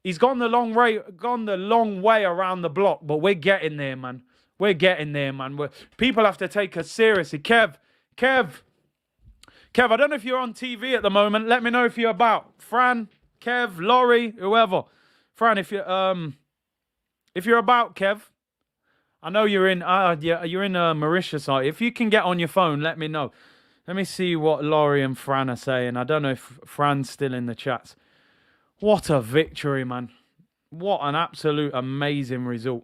Speaker 1: he's gone the long way around the block, but we're getting there, man. We're getting there, man. People have to take us seriously. Kev, I don't know if you're on TV at the moment. Let me know if you're about. Fran, Kev, Laurie, whoever. Fran, if you're about, Kev. I know you're in. You're in Mauritius. If you can get on your phone, let me know. Let me see what Laurie and Fran are saying. I don't know if Fran's still in the chats. What a victory, man. What an absolute amazing result.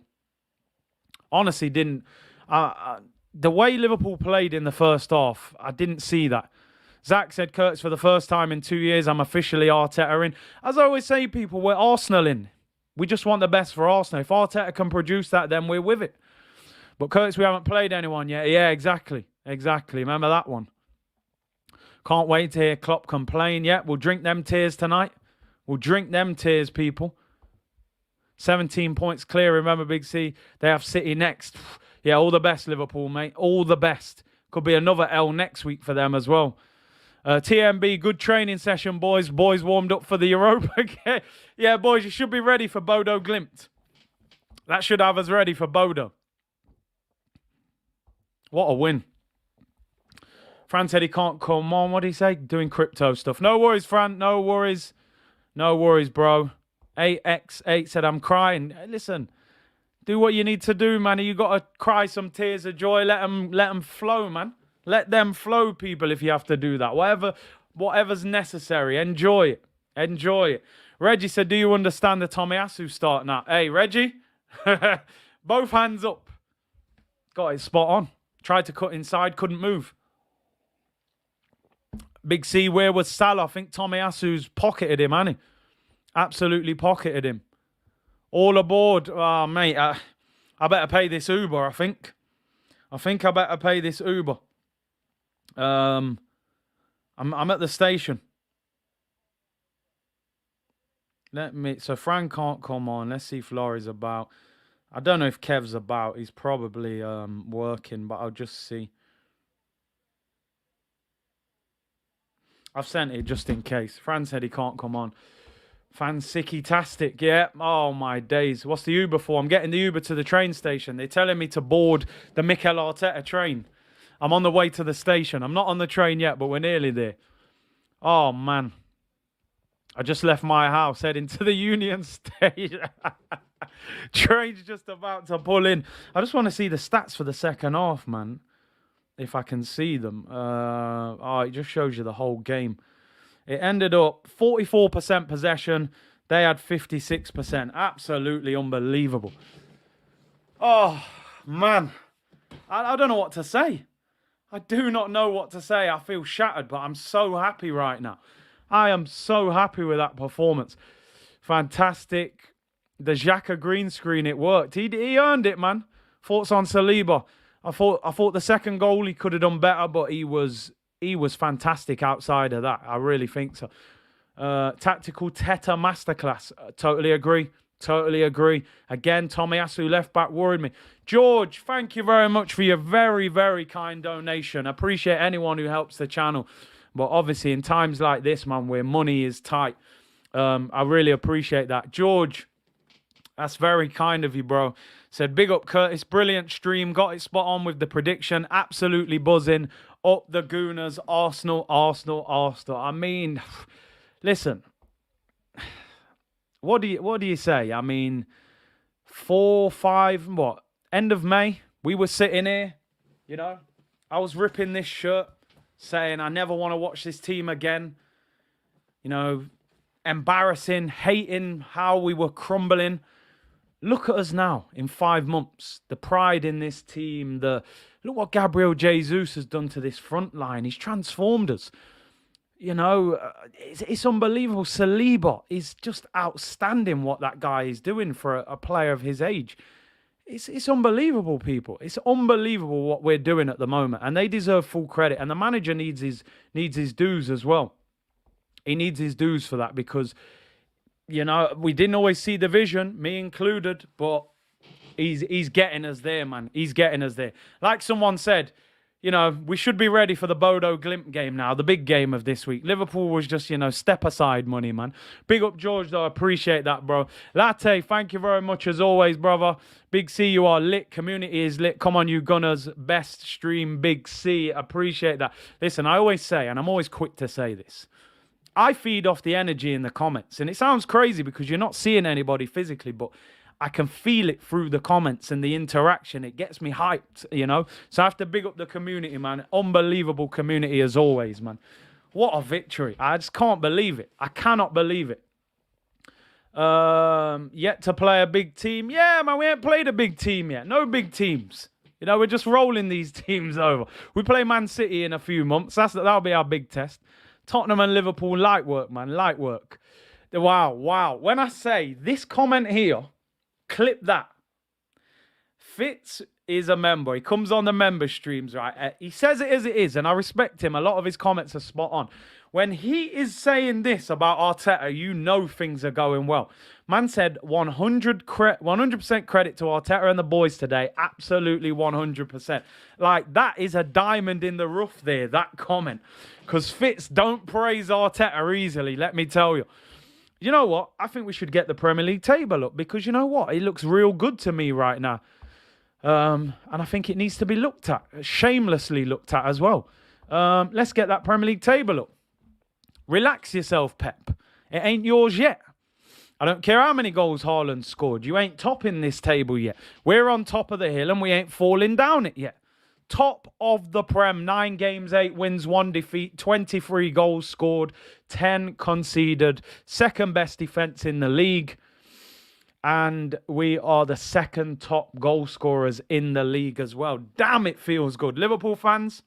Speaker 1: Honestly, the way Liverpool played in the first half, I didn't see that. Zach said, Kurtz, for the first time in 2 years, I'm officially Arteta in. As I always say, people, we're Arsenal in. We just want the best for Arsenal. If Arteta can produce that, then we're with it. But Kurtz, we haven't played anyone yet. Yeah, exactly. Remember that one. Can't wait to hear Klopp complain. Yeah, we'll drink them tears tonight. We'll drink them tears, people. 17 points clear. Remember, Big C, they have City next. Yeah, all the best, Liverpool, mate. All the best. Could be another L next week for them as well. TMB, good training session, boys. Boys warmed up for the Europa game. Yeah, boys, you should be ready for Bodo Glimt. That should have us ready for Bodo. What a win. Fran said he can't come on. What did he say? Doing crypto stuff. No worries, Fran. No worries. No worries, bro. 8x8 said, I'm crying. Listen, do what you need to do, man. You got to cry some tears of joy. Let them flow, man. Let them flow, people, if you have to do that. Whatever's necessary. Enjoy it. Enjoy it. Reggie said, do you understand the Tomiyasu start now? Hey, Reggie. Both hands up. Got it spot on. Tried to cut inside, couldn't move. Big C, where was Salah? I think Tomiyasu's pocketed him, hasn't he? Absolutely pocketed him. All aboard. Oh, mate, I better pay this Uber, I think. I better pay this Uber. I'm at the station. So Frank can't come on. Let's see if Laurie's about. I don't know if Kev's about. He's probably working, but I'll just see. I've sent it just in case. Fran said he can't come on. Fansicky-tastic, yeah. Oh, my days. What's the Uber for? I'm getting the Uber to the train station. They're telling me to board the Mikel Arteta train. I'm on the way to the station. I'm not on the train yet, but we're nearly there. Oh, man. I just left my house, heading to the Union Station. Train's just about to pull in. I just want to see the stats for the second half, man. If I can see them. It just shows you the whole game. It ended up 44% possession. They had 56%. Absolutely unbelievable. Oh, man. I don't know what to say. I do not know what to say. I feel shattered, but I'm so happy right now. I am so happy with that performance. Fantastic. The Xhaka green screen, it worked. He earned it, man. Thoughts on Saliba? I thought the second goal he could have done better, but he was fantastic outside of that. I really think so. Tactical Teta masterclass. Totally agree. Again, Tomiyasu left back worried me. George, thank you very much for your very, very kind donation. I appreciate anyone who helps the channel. But obviously in times like this, man, where money is tight, I really appreciate that. George, that's very kind of you, bro. Said, big up Curtis, brilliant stream, got it spot on with the prediction, absolutely buzzing, up the Gooners, Arsenal. I mean, listen, what do you say? I mean, 4, 5, what? End of May, we were sitting here, you know, I was ripping this shirt, saying I never want to watch this team again, you know, embarrassing, hating how we were crumbling. Look at us now in 5 months. The pride in this team. Look what Gabriel Jesus has done to this front line. He's transformed us. it's unbelievable. Saliba is just outstanding what that guy is doing for a player of his age. It's unbelievable, people. It's unbelievable what we're doing at the moment, and they deserve full credit. And the manager needs his dues as well. He needs his dues for that because, we didn't always see the vision, me included, but he's getting us there, man. He's getting us there. Like someone said, we should be ready for the Bodo Glimt game now, the big game of this week. Liverpool was just, step aside money, man. Big up, George, though. I appreciate that, bro. Latte, thank you very much as always, brother. Big C, you are lit. Community is lit. Come on, you Gunners. Best stream, Big C. Appreciate that. Listen, I always say, and I'm always quick to say this, I feed off the energy in the comments. And it sounds crazy because you're not seeing anybody physically, but I can feel it through the comments and the interaction. It gets me hyped, So I have to big up the community, man. Unbelievable community as always, man. What a victory. I just can't believe it. I cannot believe it. Yet to play a big team. Yeah, man, we ain't played a big team yet. No big teams. We're just rolling these teams over. We play Man City in a few months. That'll be our big test. Tottenham and Liverpool, light work, man. Light work. Wow. When I say this comment here, clip that. Fitz is a member. He comes on the member streams, right? He says it as it is, and I respect him. A lot of his comments are spot on. When he is saying this about Arteta, things are going well. Man said 100% credit to Arteta and the boys today. Absolutely 100%. Like, that is a diamond in the rough there, that comment. Because Fitz don't praise Arteta easily, let me tell you. You know what? I think we should get the Premier League table up because you know what? It looks real good to me right now. And I think it needs to be looked at, shamelessly looked at as well. Let's get that Premier League table up. Relax yourself, Pep. It ain't yours yet. I don't care how many goals Haaland scored. You ain't topping this table yet. We're on top of the hill and we ain't falling down it yet. Top of the Prem, 9 games, 8 wins, 1 defeat, 23 goals scored, 10 conceded, second best defence in the league. And we are the second top goal scorers in the league as well. Damn, it feels good. Liverpool fans,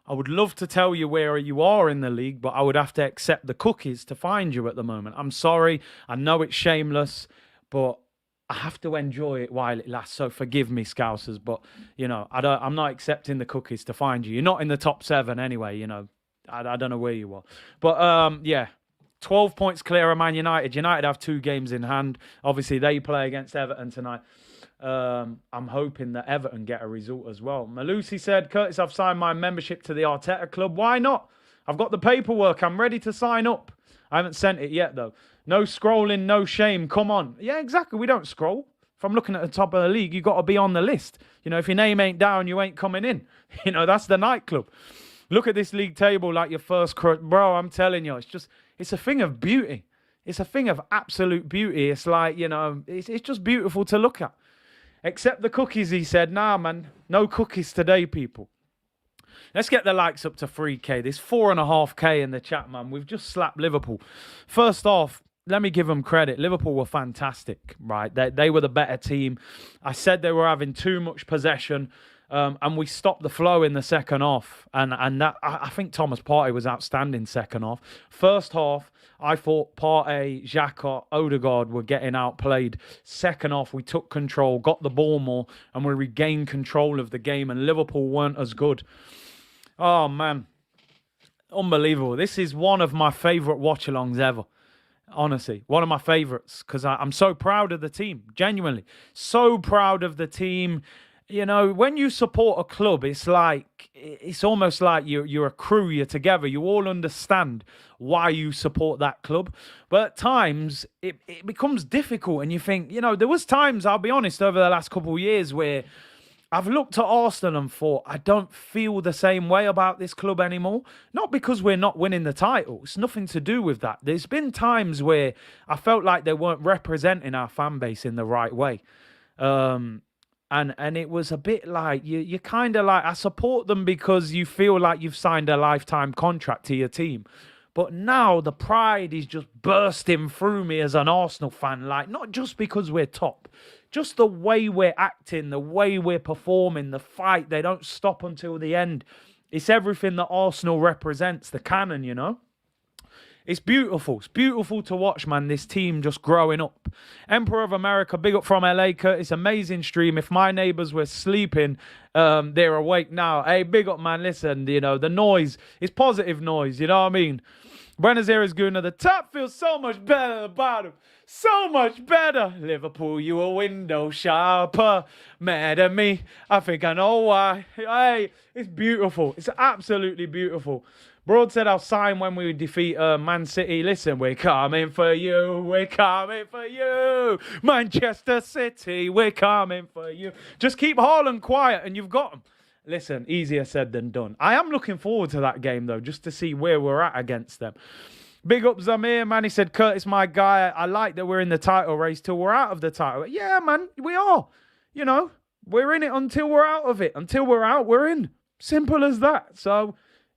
Speaker 1: I would love to tell you where you are in the league, but I would have to accept the cookies to find you at the moment. I'm sorry. I know it's shameless, but I have to enjoy it while it lasts. So forgive me, Scousers, but, I'm not accepting the cookies to find you. You're not in the top 7 anyway, I don't know where you are. But, 12 points clear of Man United. United have 2 games in hand. Obviously, they play against Everton tonight. I'm hoping that Everton get a result as well. Malusi said, Curtis, I've signed my membership to the Arteta Club. Why not? I've got the paperwork. I'm ready to sign up. I haven't sent it yet, though. No scrolling, no shame. Come on. Yeah, exactly. We don't scroll. If I'm looking at the top of the league, you got to be on the list. If your name ain't down, you ain't coming in. That's the nightclub. Look at this league table like your first crush. Bro, I'm telling you, it's a thing of beauty. It's a thing of absolute beauty. It's like, it's just beautiful to look at. Except the cookies, he said. Nah, man, no cookies today, people. Let's get the likes up to 3K. There's 4.5K in the chat, man. We've just slapped Liverpool. First off, let me give them credit. Liverpool were fantastic, right? They were the better team. I said they were having too much possession, and we stopped the flow in the second half. And that I think Thomas Partey was outstanding second half. First half, I thought Partey, Xhaka, Odegaard were getting outplayed. Second half, we took control, got the ball more, and we regained control of the game, and Liverpool weren't as good. Oh, man. Unbelievable. This is one of my favourite watch-alongs ever. Honestly, one of my favourites because I'm so proud of the team. Genuinely. So proud of the team. When you support a club, it's almost like you're a crew, you're together. You all understand why you support that club. But at times, it becomes difficult and you think, there was times, I'll be honest, over the last couple of years where I've looked at Arsenal and thought, I don't feel the same way about this club anymore. Not because we're not winning the title. It's nothing to do with that. There's been times where I felt like they weren't representing our fan base in the right way. And it was a bit like, you kind of like, I support them because you feel like you've signed a lifetime contract to your team. But now the pride is just bursting through me as an Arsenal fan. Like, not just because we're top. Just the way we're acting, the way we're performing, the fight, they don't stop until the end. It's everything that Arsenal represents, the canon, you know? It's beautiful. It's beautiful to watch, man, this team just growing up. Emperor of America, big up from LA, Curtis. Amazing stream. If my neighbors were sleeping, they're awake now. Hey, big up, man. Listen, you know, the noise is positive noise. You know what I mean? Buenos Aires Guna, the top feels so much better than the bottom. So much better. Liverpool, you a window shopper. Mad at me. I think I know why. Hey, it's beautiful. It's absolutely beautiful. Broad said I'll sign when we defeat Man City. Listen, we're coming for you. We're coming for you. Manchester City, we're coming for you. Just keep Haaland quiet and you've got them. Listen, easier said than done. I am looking forward to that game, though, just to see where we're at against them. Big up Zamir, man. He said, Curtis, my guy, I like that we're in the title race till we're out of the title. Yeah, man, we are. You know, we're in it until we're out of it. Until we're out, we're in. Simple as that. So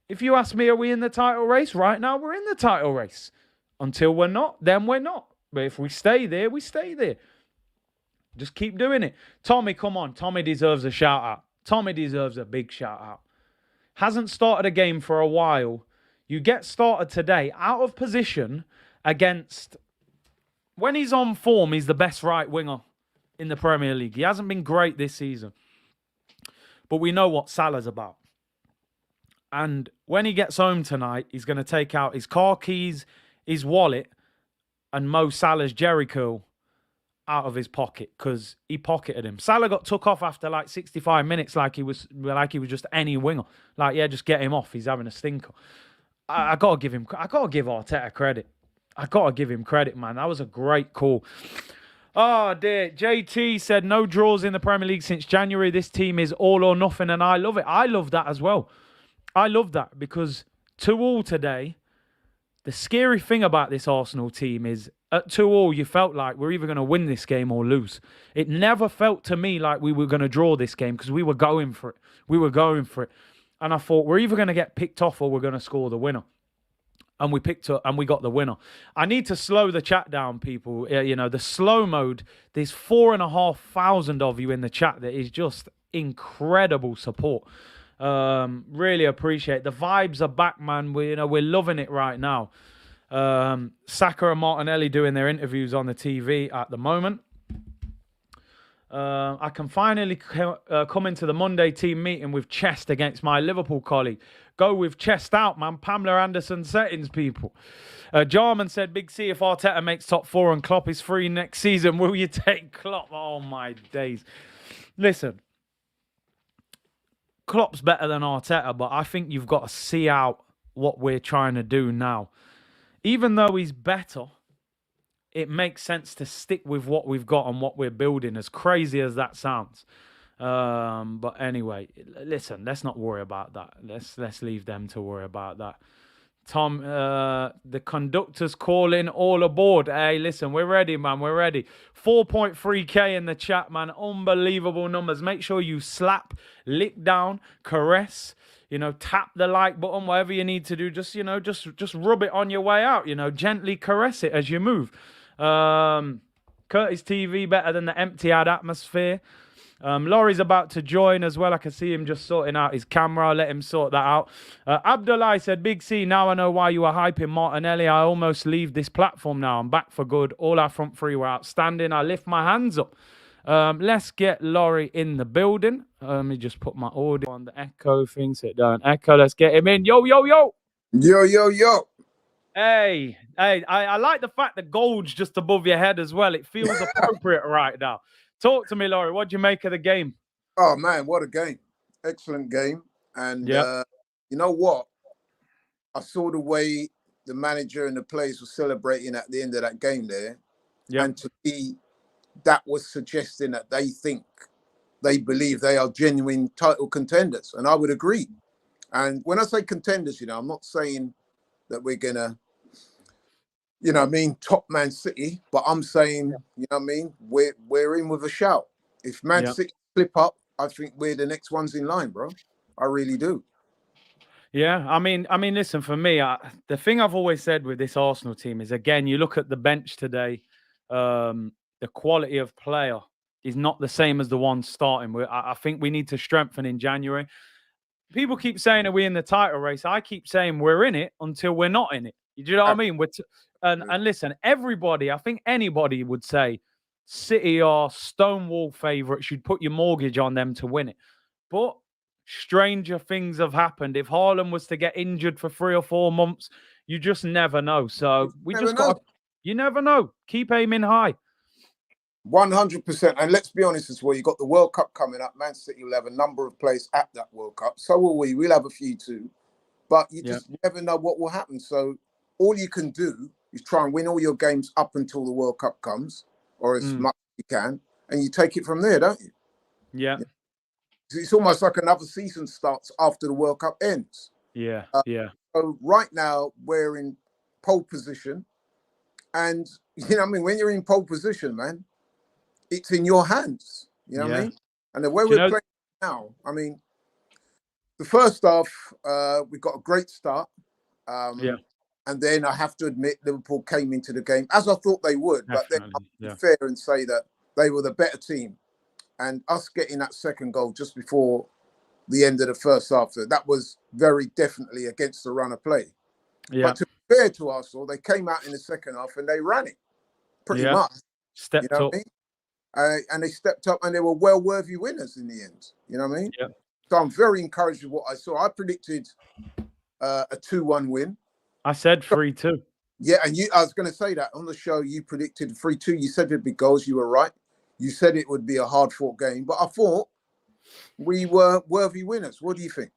Speaker 1: if you ask me, are we in the title race? Right now, we're in the title race. Until we're not, then we're not. But if we stay there, we stay there. Just keep doing it. Tommy, come on. Tommy deserves a shout out. Tommy deserves a big shout out. Hasn't started a game for a while. You get started today out of position against... When he's on form, he's the best right winger in the Premier League. He hasn't been great this season. But we know what Salah's about. And when he gets home tonight, he's going to take out his car keys, his wallet, and Mo Salah's jerry curl out of his pocket because he pocketed him. Salah got took off after like 65 minutes like he was just any winger. Like, yeah, just get him off. He's having a stinker. I gotta give Arteta credit. I gotta give him credit, man. That was a great call. Oh dear. JT said no draws in the Premier League since January. This team is all or nothing, and I love it. I love that as well. I love that because 2-2 today. The scary thing about this Arsenal team is at 2-2, you felt like we're either going to win this game or lose. It never felt to me like we were going to draw this game because we were going for it. And I thought we're either going to get picked off or we're going to score the winner. And we picked up and we got the winner. I need to slow the chat down, people. You know, the slow mode, there's 4,500 of you in the chat. That is just incredible support. Really appreciate the vibes are back, man. We're loving it right now. Saka and Martinelli doing their interviews on the TV at the moment. I can finally come into the Monday team meeting with chest against my Liverpool colleague. Go with chest out, man. Pamela Anderson settings, people. Jarman said, Big C, if Arteta makes top 4 and Klopp is free next season, will you take Klopp? Oh, my days. Listen. Klopp's better than Arteta, but I think you've got to see out what we're trying to do now. Even though he's better, it makes sense to stick with what we've got and what we're building, as crazy as that sounds. But anyway, listen, let's not worry about that. Let's leave them to worry about that. Tom, the conductor's calling, all aboard. Hey, listen, we're ready, man. We're ready. 4.3K in the chat, man. Unbelievable numbers. Make sure you slap, lick down, caress, tap the like button, whatever you need to do. Just, just rub it on your way out, gently caress it as you move. Curtis TV better than the empty-ad atmosphere. Laurie's about to join as well. I can see him just sorting out his camera. I'll let him sort that out. Abdullah said, Big C, now I know why you were hyping Martinelli. I almost leave this platform now. I'm back for good. All our front three were outstanding. I lift my hands up. Let's get Laurie in the building. Let me just put my audio on the echo thing so it don't echo. Let's get him in. Yo, yo, yo.
Speaker 2: Yo, yo, yo.
Speaker 1: Hey, I like the fact that gold's just above your head as well. It feels appropriate right now. Talk to me, Laurie. What do you make of the game?
Speaker 2: Oh, man, what a game. Excellent game. And you know what? I saw the way the manager and the players were celebrating at the end of that game there. Yep. And to me, that was suggesting that they believe they are genuine title contenders. And I would agree. And when I say contenders, I'm not saying that we're going to, top Man City, but I'm saying, we're in with a shout. If Man City slip up, I think we're the next ones in line, bro. I really do.
Speaker 1: Yeah, I mean, listen, for me, the thing I've always said with this Arsenal team is, again, you look at the bench today, the quality of player is not the same as the one starting. I think we need to strengthen in January. people keep saying, are we in the title race? I keep saying we're in it until we're not in it. Do you know what I mean? And listen, everybody, I think anybody would say City are stonewall favourites. You'd put your mortgage on them to win it. But stranger things have happened. If Haaland was to get injured for 3 or 4 months, you just never know. So we just got to, you never know. Keep aiming high.
Speaker 2: 100%. And let's be honest as well, you got the World Cup coming up. Man City will have a number of players at that World Cup. So will we. We'll have a few too. But you just never know what will happen. So all you can do is try and win all your games up until the World Cup comes, or as much as you can, and you take it from there, don't you?
Speaker 1: Yeah.
Speaker 2: It's almost like another season starts after the World Cup ends.
Speaker 1: Yeah,
Speaker 2: So right now we're in pole position. And, you know what I mean? When you're in pole position, man, it's in your hands. You know what I mean? And the way we're playing now, I mean, the first half, we got a great start. And then I have to admit, Liverpool came into the game as I thought they would.
Speaker 1: Definitely,
Speaker 2: but then I'll be fair and say that they were the better team. And us getting that second goal just before the end of the first half, that was very definitely against the run of play. But to be fair to Arsenal, they came out in the second half and they ran it pretty much.
Speaker 1: Stepped up.
Speaker 2: What I mean? And they stepped up and they were well-worthy winners in the end. You know what I mean?
Speaker 1: Yeah.
Speaker 2: So I'm very encouraged with what I saw. I predicted a 2-1 win.
Speaker 1: I said 3-2.
Speaker 2: Yeah, and I was going to say that on the show, you predicted 3-2. You said it'd be goals. You were right. You said it would be a hard-fought game. But I thought we were worthy winners. What do you think?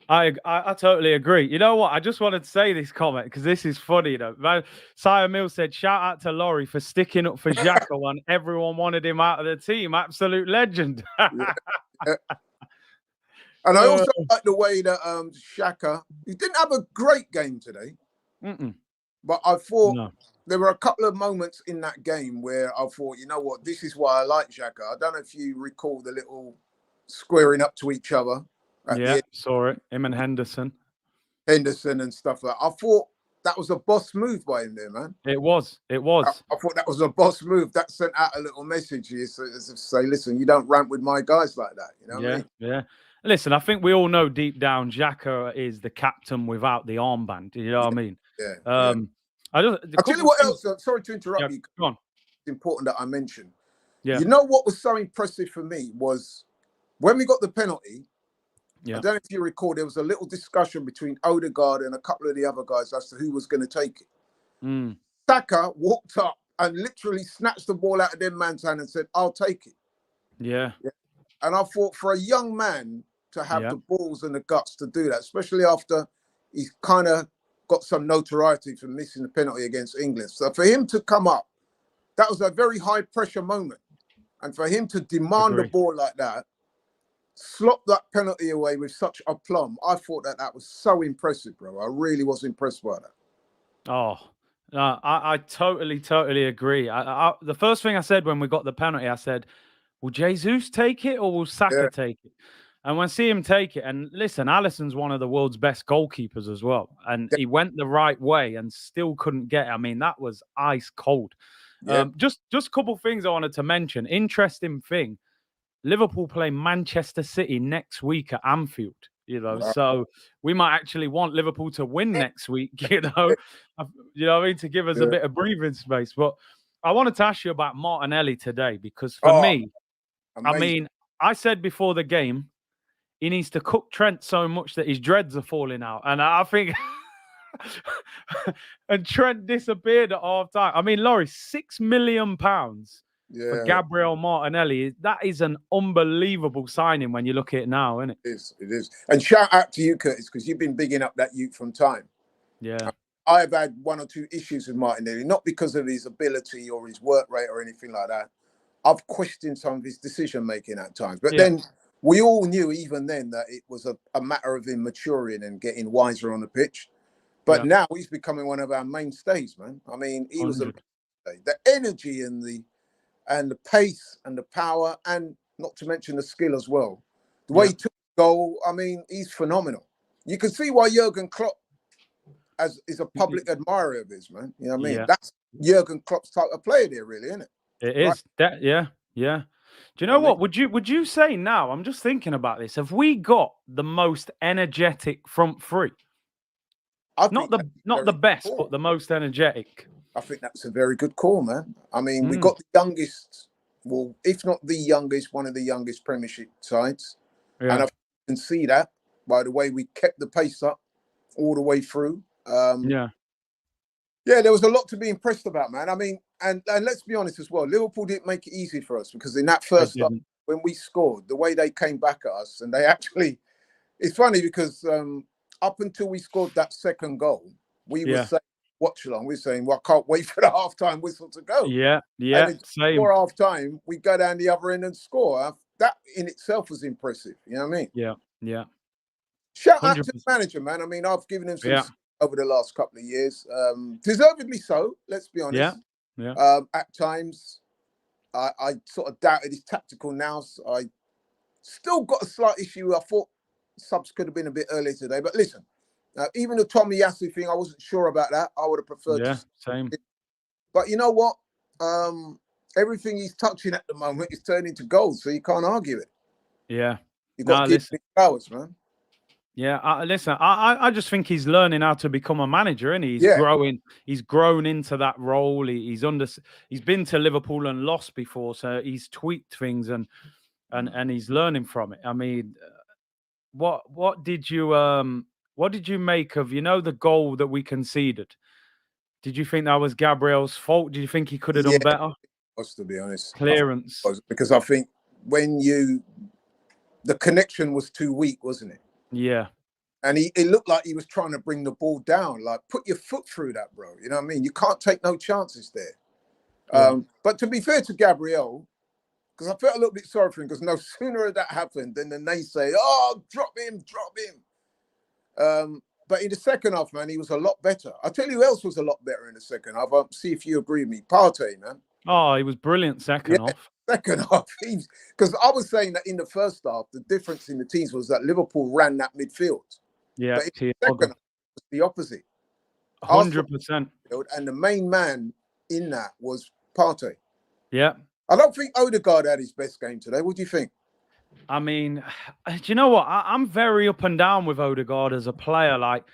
Speaker 1: I totally agree. You know what? I just wanted to say this comment because this is funny, though. Sire Mill said, shout out to Laurie for sticking up for Xhaka when everyone wanted him out of the team. Absolute legend.
Speaker 2: And I also like the way that Xhaka, he didn't have a great game today. But I thought there were a couple of moments in that game where I thought, you know what, this is why I like Xhaka. I don't know if you recall the little squaring up to each other.
Speaker 1: Saw it. Him and Henderson
Speaker 2: and stuff like that. I thought that was a boss move by him there, man.
Speaker 1: It was.
Speaker 2: I thought that was a boss move. That sent out a little message here to say, listen, you don't rant with my guys like that. You know what I mean?
Speaker 1: Yeah. Listen, I think we all know deep down Xhaka is the captain without the armband. You know what I mean?
Speaker 2: I'll tell you what else. Sorry to interrupt you.
Speaker 1: Go on.
Speaker 2: It's important that I mention.
Speaker 1: Yeah.
Speaker 2: You know what was so impressive for me was when we got the penalty. I don't know if you recall, there was a little discussion between Odegaard and a couple of the other guys as to who was going to take it. Saka walked up and literally snatched the ball out of their man's hand and said, I'll take it.
Speaker 1: Yeah.
Speaker 2: And I thought for a young man to have the balls and the guts to do that, especially after he's kind of got some notoriety for missing the penalty against England. So for him to come up, that was a very high pressure moment. And for him to demand the ball like that, slop that penalty away with such aplomb, I thought that was so impressive, bro. I really was impressed by that.
Speaker 1: Oh, no, I totally agree. The first thing I said when we got the penalty, I said, will Jesus take it or will Saka take it? And when I see him take it, and listen, Alisson's one of the world's best goalkeepers as well. And he went the right way and still couldn't get it. I mean, that was ice cold. Just a couple of things I wanted to mention. Interesting thing. Liverpool play Manchester City next week at Anfield, so we might actually want Liverpool to win next week, you know what I mean, to give us a bit of breathing space. But I wanted to ask you about Martinelli today, because for me, amazing. I mean, I said before the game, he needs to cook Trent so much that his dreads are falling out. And I think, and Trent disappeared at half time. I mean, Laurie, £6 million. For Gabriel Martinelli, that is an unbelievable signing when you look at it now, isn't it?
Speaker 2: It is. And shout out to you, Curtis, because you've been bigging up that youth from time.
Speaker 1: Yeah.
Speaker 2: I've had 1 or 2 issues with Martinelli, not because of his ability or his work rate or anything like that. I've questioned some of his decision-making at times. But then we all knew even then that it was a matter of him maturing and getting wiser on the pitch. But now he's becoming one of our mainstays, man. I mean, he was the energy and the pace and the power, and not to mention the skill as well. The way he took the goal, I mean, he's phenomenal. You can see why Jurgen Klopp is a public admirer of his, man. You know what I mean? That's Jurgen Klopp's type of player there, really, isn't it?
Speaker 1: It is. Yeah. Do you know what? Would you say now? I'm just thinking about this. Have we got the most energetic front three? Not the best, but the most energetic.
Speaker 2: I think that's a very good call, man. I mean, we got the youngest, well, if not the youngest, one of the youngest Premiership sides, and I can see that by the way we kept the pace up all the way through. Yeah, there was a lot to be impressed about, man. I mean, and let's be honest as well, Liverpool didn't make it easy for us because in that first half, when we scored, the way they came back at us, and they actually, it's funny because up until we scored that second goal, we were saying, watch along, we're saying, well, I can't wait for the halftime whistle to go.
Speaker 1: Yeah,
Speaker 2: and same. Before halftime, we go down the other end and score. That in itself was impressive. You know what I mean?
Speaker 1: Yeah.
Speaker 2: Shout 100%. Out to the manager, man. I mean, I've given him some over the last couple of years. Deservedly so, let's be honest. At times, I sort of doubted his tactical nous. I still got a slight issue. I thought subs could have been a bit earlier today. But listen, even the Tommy Yasu thing, I wasn't sure about that. I would have preferred
Speaker 1: same.
Speaker 2: But you know what? Everything he's touching at the moment is turning to gold, so you can't argue it.
Speaker 1: Yeah.
Speaker 2: You've got to give him flowers, man.
Speaker 1: Yeah, listen, I just think he's learning how to become a manager, and he's growing. He's grown into that role. He's been to Liverpool and lost before, so he's tweaked things and he's learning from it. I mean, what did you make of the goal that we conceded? Did you think that was Gabriel's fault? Did you think he could have done better?
Speaker 2: To be honest,
Speaker 1: clearance,
Speaker 2: because I think when the connection was too weak, wasn't it?
Speaker 1: Yeah.
Speaker 2: And it looked like he was trying to bring the ball down, like put your foot through that, bro. You know what I mean? You can't take no chances there. But to be fair to Gabriel, because I felt a little bit sorry for him, because no sooner that happened than they say, oh, drop him. But in the second half, man, he was a lot better. I'll tell you who else was a lot better in the second half. See if you agree with me. Partey, man.
Speaker 1: Oh, he was brilliant second half.
Speaker 2: Second half, because I was saying that in the first half, the difference in the teams was that Liverpool ran that midfield.
Speaker 1: Yeah,
Speaker 2: but in the second half, it was the opposite.
Speaker 1: 100%.
Speaker 2: And the main man in that was Partey.
Speaker 1: Yeah.
Speaker 2: I don't think Odegaard had his best game today. What do you think?
Speaker 1: I mean, do you know what? I'm very up and down with Odegaard as a player. Like,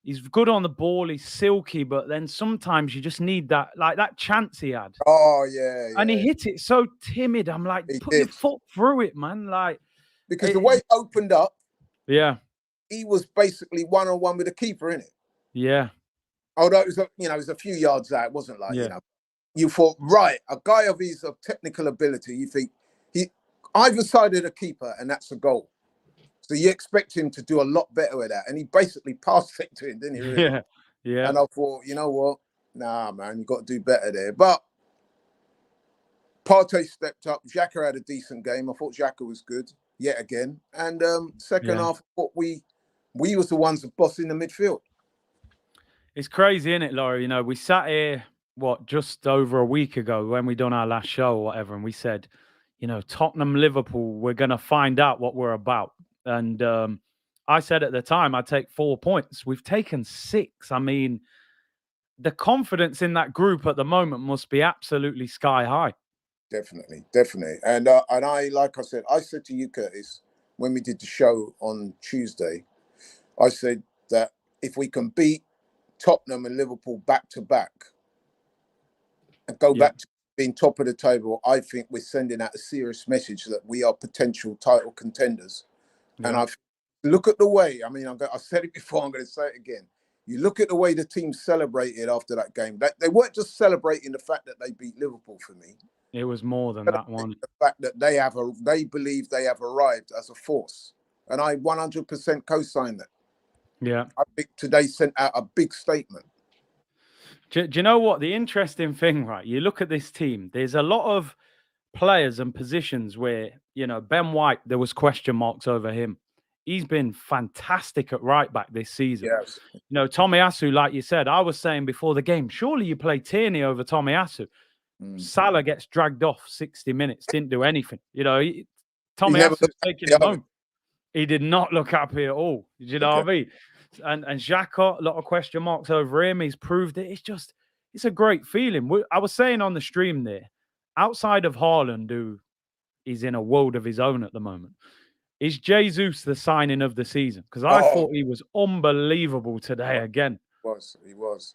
Speaker 1: he's good on the ball, he's silky, but then sometimes you just need that, like that chance he had.
Speaker 2: Oh, yeah.
Speaker 1: And he hit it so timid. I'm like, put your foot through it, man. Like,
Speaker 2: because the way it opened up,
Speaker 1: he
Speaker 2: was basically one-on-one with the keeper, innit?
Speaker 1: Yeah.
Speaker 2: Although it was, it was a few yards out. It wasn't like, you thought, right, a guy of his technical ability, you think he either side of the keeper, and that's a goal. So you expect him to do a lot better with that. And he basically passed it to him, didn't he? Really?
Speaker 1: Yeah.
Speaker 2: And I thought, you know what? Nah, man, you got to do better there. But Partey stepped up. Xhaka had a decent game. I thought Xhaka was good yet again. And second half, I thought we was the ones bossing the midfield.
Speaker 1: It's crazy, isn't it, Laurie? We sat here, just over a week ago when we done our last show or whatever, and we said, Tottenham, Liverpool, we're going to find out what we're about. And I said at the time, I'd take 4 points. We've taken 6. I mean, the confidence in that group at the moment must be absolutely sky high.
Speaker 2: Definitely. And I, like I said to you, Curtis, when we did the show on Tuesday, I said that if we can beat Tottenham and Liverpool back to back and go back to being top of the table, I think we're sending out a serious message that we are potential title contenders. And I look at the way, I mean, I said it before, I'm going to say it again. You look at the way the team celebrated after that game. They weren't just celebrating the fact that they beat Liverpool for me.
Speaker 1: It was more than that one.
Speaker 2: The fact that they believe they have arrived as a force. And I 100% co-sign that.
Speaker 1: Yeah.
Speaker 2: I think today sent out a big statement.
Speaker 1: Do you know what? The interesting thing, right? You look at this team, there's a lot of players and positions where, Ben White, there was question marks over him. He's been fantastic at right back this season.
Speaker 2: Yes.
Speaker 1: Tomiyasu, like you said, I was saying before the game, surely you play Tierney over Tomiyasu. Salah gets dragged off 60 minutes, didn't do anything. Tomiyasu taking him home. He did not look happy at all. Do you know what I mean? And Xhaka, a lot of question marks over him. He's proved it. It's a great feeling. I was saying on the stream there, outside of Haaland, who is in a world of his own at the moment. Is Jesus the signing of the season? Because I thought he was unbelievable today again.
Speaker 2: He was.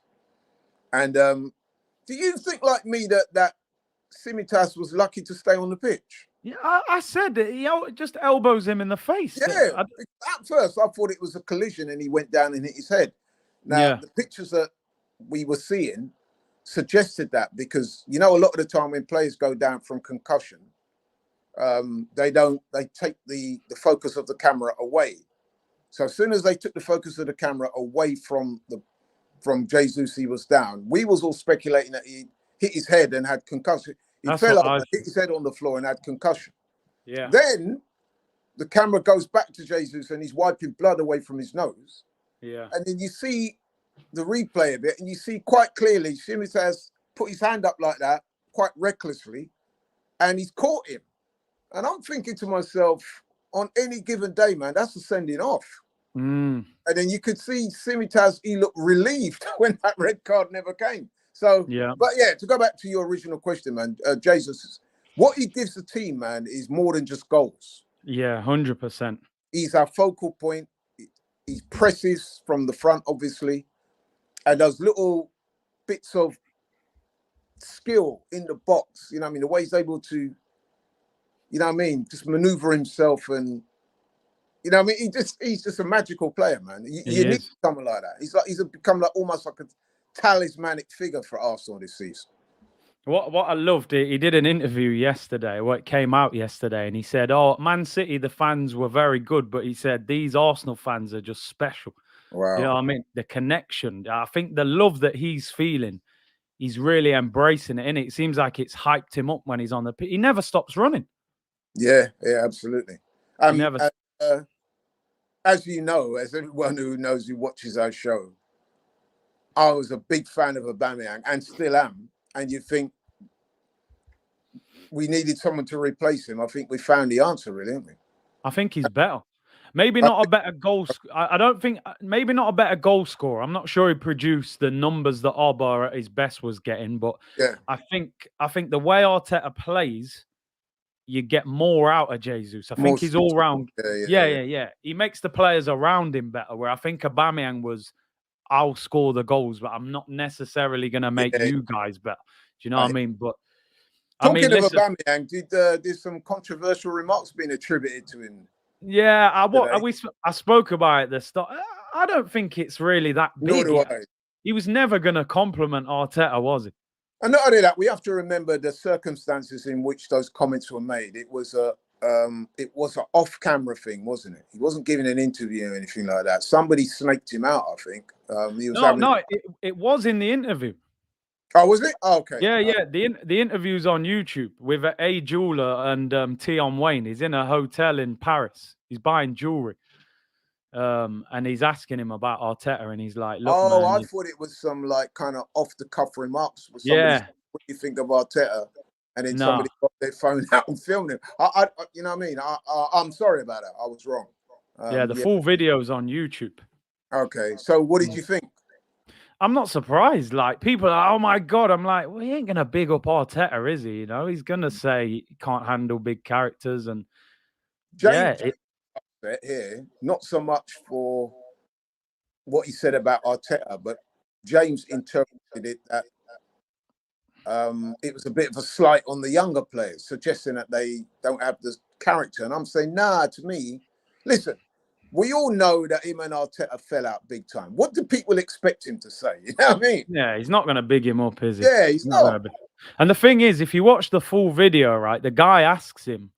Speaker 2: And do you think, like me, that Tsimikas was lucky to stay on the pitch?
Speaker 1: Yeah, I said that he just elbows him in the face.
Speaker 2: Yeah, at first I thought it was a collision and he went down and hit his head. Now, the pictures that we were seeing suggested that, because, you know, a lot of the time when players go down from concussion, they take the focus of the camera away. So as soon as they took the focus of the camera away from Jesus, he was down. We was all speculating that he hit his head and had concussion. He fell over, hit his head on the floor and had concussion.
Speaker 1: Yeah.
Speaker 2: Then the camera goes back to Jesus and he's wiping blood away from his nose.
Speaker 1: Yeah.
Speaker 2: And then you see the replay of it and you see quite clearly Tsimikas put his hand up like that, quite recklessly, and he's caught him. And I'm thinking to myself, on any given day, man, that's a sending off. And then you could see Tsimikas, he looked relieved when that red card never came. So, but yeah, to go back to your original question, man, Jesus, what he gives the team, man, is more than just goals.
Speaker 1: Yeah, 100%.
Speaker 2: He's our focal point. He presses from the front, obviously, and those little bits of skill in the box, you know what I mean, the way he's able to, you know what I mean, just maneuver himself, and you know what I mean, he's just a magical player, man. You need someone like that. He's become like almost like a talismanic figure for Arsenal this season.
Speaker 1: What I loved, he did an interview yesterday, it came out yesterday, and he said, Man City, the fans were very good, but he said, these Arsenal fans are just special.
Speaker 2: Wow.
Speaker 1: You know what I mean? The connection, I think the love that he's feeling, he's really embracing it, and it seems like it's hyped him up when he's on the pitch. He never stops running.
Speaker 2: Yeah, absolutely. As you know, as everyone who knows who watches our show, I was a big fan of Aubameyang and still am. And you think we needed someone to replace him. I think we found the answer, really, haven't we?
Speaker 1: I think he's better. Maybe not a better goal. I don't think. Maybe not a better goal scorer. I'm not sure he produced the numbers that Arba at his best was getting, but I think the way Arteta plays, you get more out of Jesus. I think he's all round. Yeah. He makes the players around him better. Where I think Aubameyang was, I'll score the goals, but I'm not necessarily going to make you guys better. Do you know what I mean? But
Speaker 2: talking of Aubameyang, there's some controversial remarks being attributed to him.
Speaker 1: Yeah, I spoke about it at the start. I don't think it's really that big.
Speaker 2: Nor do I.
Speaker 1: He was never going to compliment Arteta, was he?
Speaker 2: And not only that, we have to remember the circumstances in which those comments were made. It was an off-camera thing, wasn't it? He wasn't giving an interview or anything like that. Somebody snaked him out, I think.
Speaker 1: It was in the interview.
Speaker 2: Oh, was it? Oh, okay.
Speaker 1: Yeah. The interview's on YouTube with A. Jeweler and Tion Wayne. He's in a hotel in Paris. He's buying jewelry. And he's asking him about Arteta, and he's like, "Look, man,
Speaker 2: I thought it was some like kind of off-the-cuff remarks. What do you think of Arteta? And then somebody got their phone out and filmed him. I you know what I mean? I'm sorry about that. I was wrong.
Speaker 1: The full video's on YouTube.
Speaker 2: Okay, so what did you think?
Speaker 1: I'm not surprised. Like, people are, oh my God. I'm like, well, he ain't gonna big up Arteta, is he? You know, he's gonna say he can't handle big characters, and
Speaker 2: James, here, not so much for what he said about Arteta, but James interpreted it that it was a bit of a slight on the younger players, suggesting that they don't have the character. And I'm saying, nah, to me, listen, we all know that him and Arteta fell out big time. What do people expect him to say? You know what I mean?
Speaker 1: Yeah, he's not going to big him up, is he?
Speaker 2: Yeah, he's not.
Speaker 1: And the thing is, if you watch the full video, right, the guy asks him,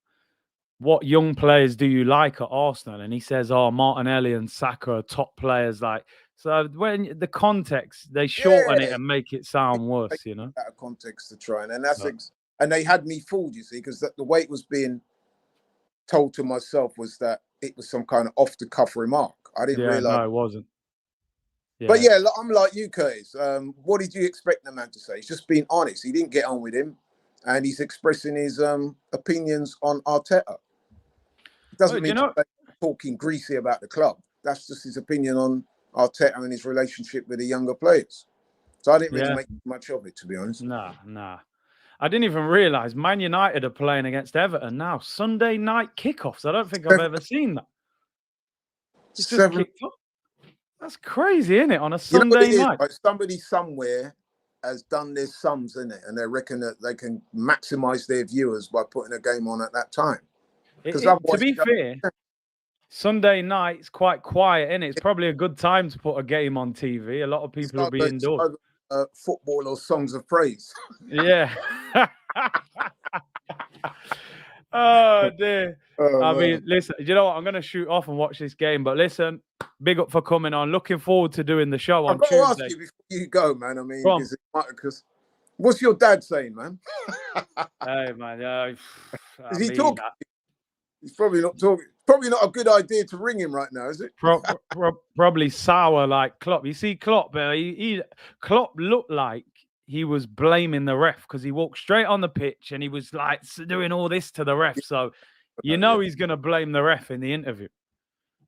Speaker 1: what young players do you like at Arsenal? And he says, Martinelli and Saka are top players. Like, so when the context, they shorten it and make it sound worse, you know?
Speaker 2: Out of context to try. And that's and they had me fooled, you see, because the way it was being told to myself was that it was some kind of off-the-cuff remark. I didn't realize.
Speaker 1: No, it wasn't.
Speaker 2: Yeah. But yeah, I'm like you, Curtis. What did you expect the man to say? He's just being honest. He didn't get on with him, and he's expressing his opinions on Arteta. It doesn't mean talking greasy about the club. That's just his opinion on Arteta and his relationship with the younger players. So I didn't really make much of it, to be honest.
Speaker 1: Nah. I didn't even realise Man United are playing against Everton now. Sunday night kickoffs. I don't think I've ever seen that. It's just kicked off. That's crazy, isn't it? On a Sunday night.
Speaker 2: Right? Somebody somewhere has done their sums, in it, and they reckon that they can maximise their viewers by putting a game on at that time.
Speaker 1: To be fair, Sunday night's quite quiet, isn't it? It's probably a good time to put a game on TV. A lot of people will be indoors.
Speaker 2: Football or songs of praise.
Speaker 1: Yeah. Oh dear. I mean, listen, you know what? I'm going to shoot off and watch this game. But listen, big up for coming on. Looking forward to doing the show on Tuesday.
Speaker 2: I've got to ask you before you go, man. I mean, because what's your dad saying, man?
Speaker 1: Hey, man.
Speaker 2: Is he talking? He's probably not talking. Probably not a good idea to ring him right now, is it?
Speaker 1: Probably sour like Klopp. You see, Klopp, Klopp looked like he was blaming the ref because he walked straight on the pitch and he was like doing all this to the ref. So you know he's going to blame the ref in the interview.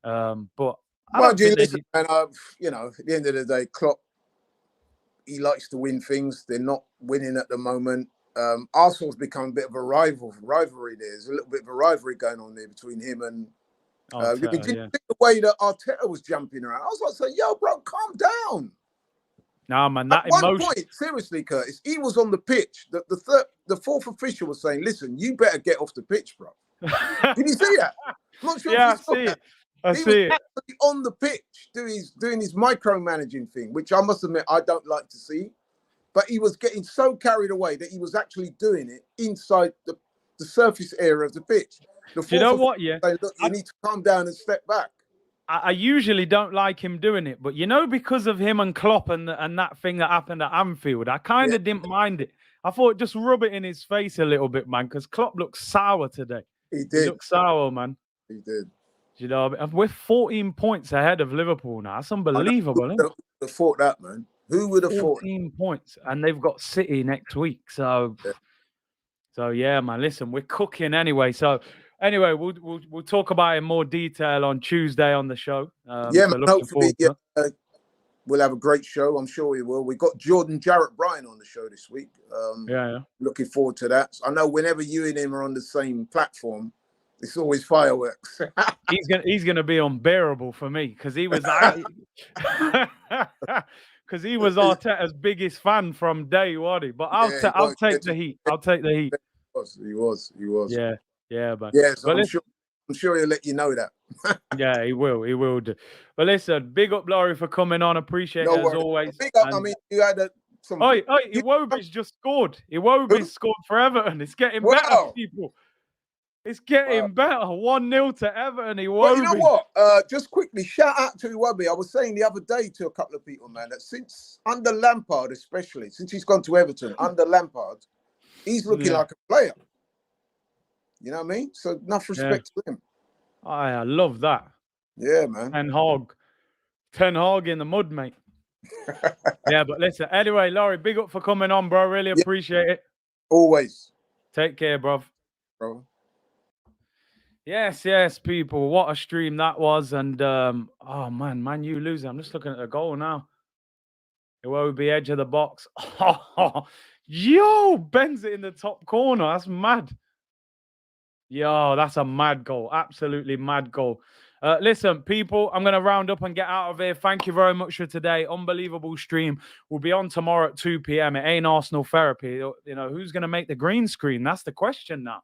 Speaker 1: But
Speaker 2: listen, man, you know, at the end of the day, Klopp, he likes to win things. They're not winning at the moment. Arsenal's become a bit of a rivalry. There's a little bit of a rivalry going on there between him and the way that Arteta was jumping around. I was like, yo, bro, calm down.
Speaker 1: No, man, that
Speaker 2: at one point, seriously, Curtis, he was on the pitch. The fourth official was saying, listen, you better get off the pitch, bro. Did you see that? I'm not sure
Speaker 1: I see it. I see it.
Speaker 2: On the pitch, doing his micromanaging thing, which I must admit I don't like to see. But he was getting so carried away that he was actually doing it inside the surface area of the pitch.
Speaker 1: You know what? Yeah,
Speaker 2: saying, look, you need to calm down and step back.
Speaker 1: I usually don't like him doing it, but you know, because of him and Klopp and that thing that happened at Anfield, I kind of didn't mind it. I thought just rub it in his face a little bit, man, because Klopp looks sour today.
Speaker 2: He did.
Speaker 1: He looked sour, man.
Speaker 2: He did.
Speaker 1: You know, we're 14 points ahead of Liverpool now. That's unbelievable.
Speaker 2: Who would have thought that, man? Who would have thought?
Speaker 1: 14 points, and they've got City next week. So yeah, man. Listen, we're cooking anyway. So anyway, we'll talk about it in more detail on Tuesday on the show.
Speaker 2: Man, hopefully, we'll have a great show. I'm sure we will. We got Jordan Jarrett Bryan on the show this week. Looking forward to that. I know whenever you and him are on the same platform, it's always fireworks.
Speaker 1: he's gonna be unbearable for me because he was because he was Arteta's biggest fan from day one. But I'll take the heat. I'll take the heat.
Speaker 2: He was.
Speaker 1: Yeah, but
Speaker 2: I'm sure he'll let you know that.
Speaker 1: Yeah, he will do. But listen, big up Laurie for coming on. Appreciate it as always.
Speaker 2: Big up. I mean, you had
Speaker 1: Iwobi's just scored. Iwobi's scored for Everton. It's getting better, people. It's getting better. 1-0 to Everton.
Speaker 2: Well, you know what? Just quickly, shout out to Iwobi. I was saying the other day to a couple of people, man, that since under Lampard, especially since he's gone to Everton under Lampard, he's looking like a player. You know what I mean? So enough respect to him.
Speaker 1: I love that.
Speaker 2: Yeah, man.
Speaker 1: Ten Hag in the mud, mate. Yeah, but listen. Anyway, Laurie, big up for coming on, bro. Really appreciate it.
Speaker 2: Always.
Speaker 1: Take care, bro. Yes, people. What a stream that was. And, oh, man, you losing. I'm just looking at the goal now. It won't be edge of the box. Yo, bends it in the top corner. That's mad. Yo, that's a mad goal. Absolutely mad goal. Listen, people, I'm going to round up and get out of here. Thank you very much for today. Unbelievable stream. We'll be on tomorrow at 2 p.m. It ain't Arsenal therapy. You know, who's going to make the green screen? That's the question now.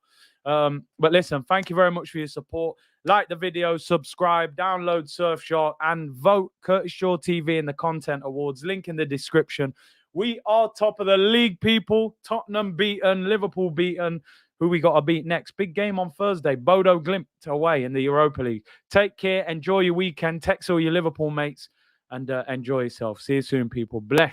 Speaker 1: But listen, thank you very much for your support. Like the video, subscribe, download Surfshark, and vote Curtis Shaw TV in the Content Awards. Link in the description. We are top of the league, people. Tottenham beaten, Liverpool beaten. Who we got to beat next? Big game on Thursday. Bodo Glimt away in the Europa League. Take care. Enjoy your weekend. Text all your Liverpool mates and enjoy yourself. See you soon, people. Bless.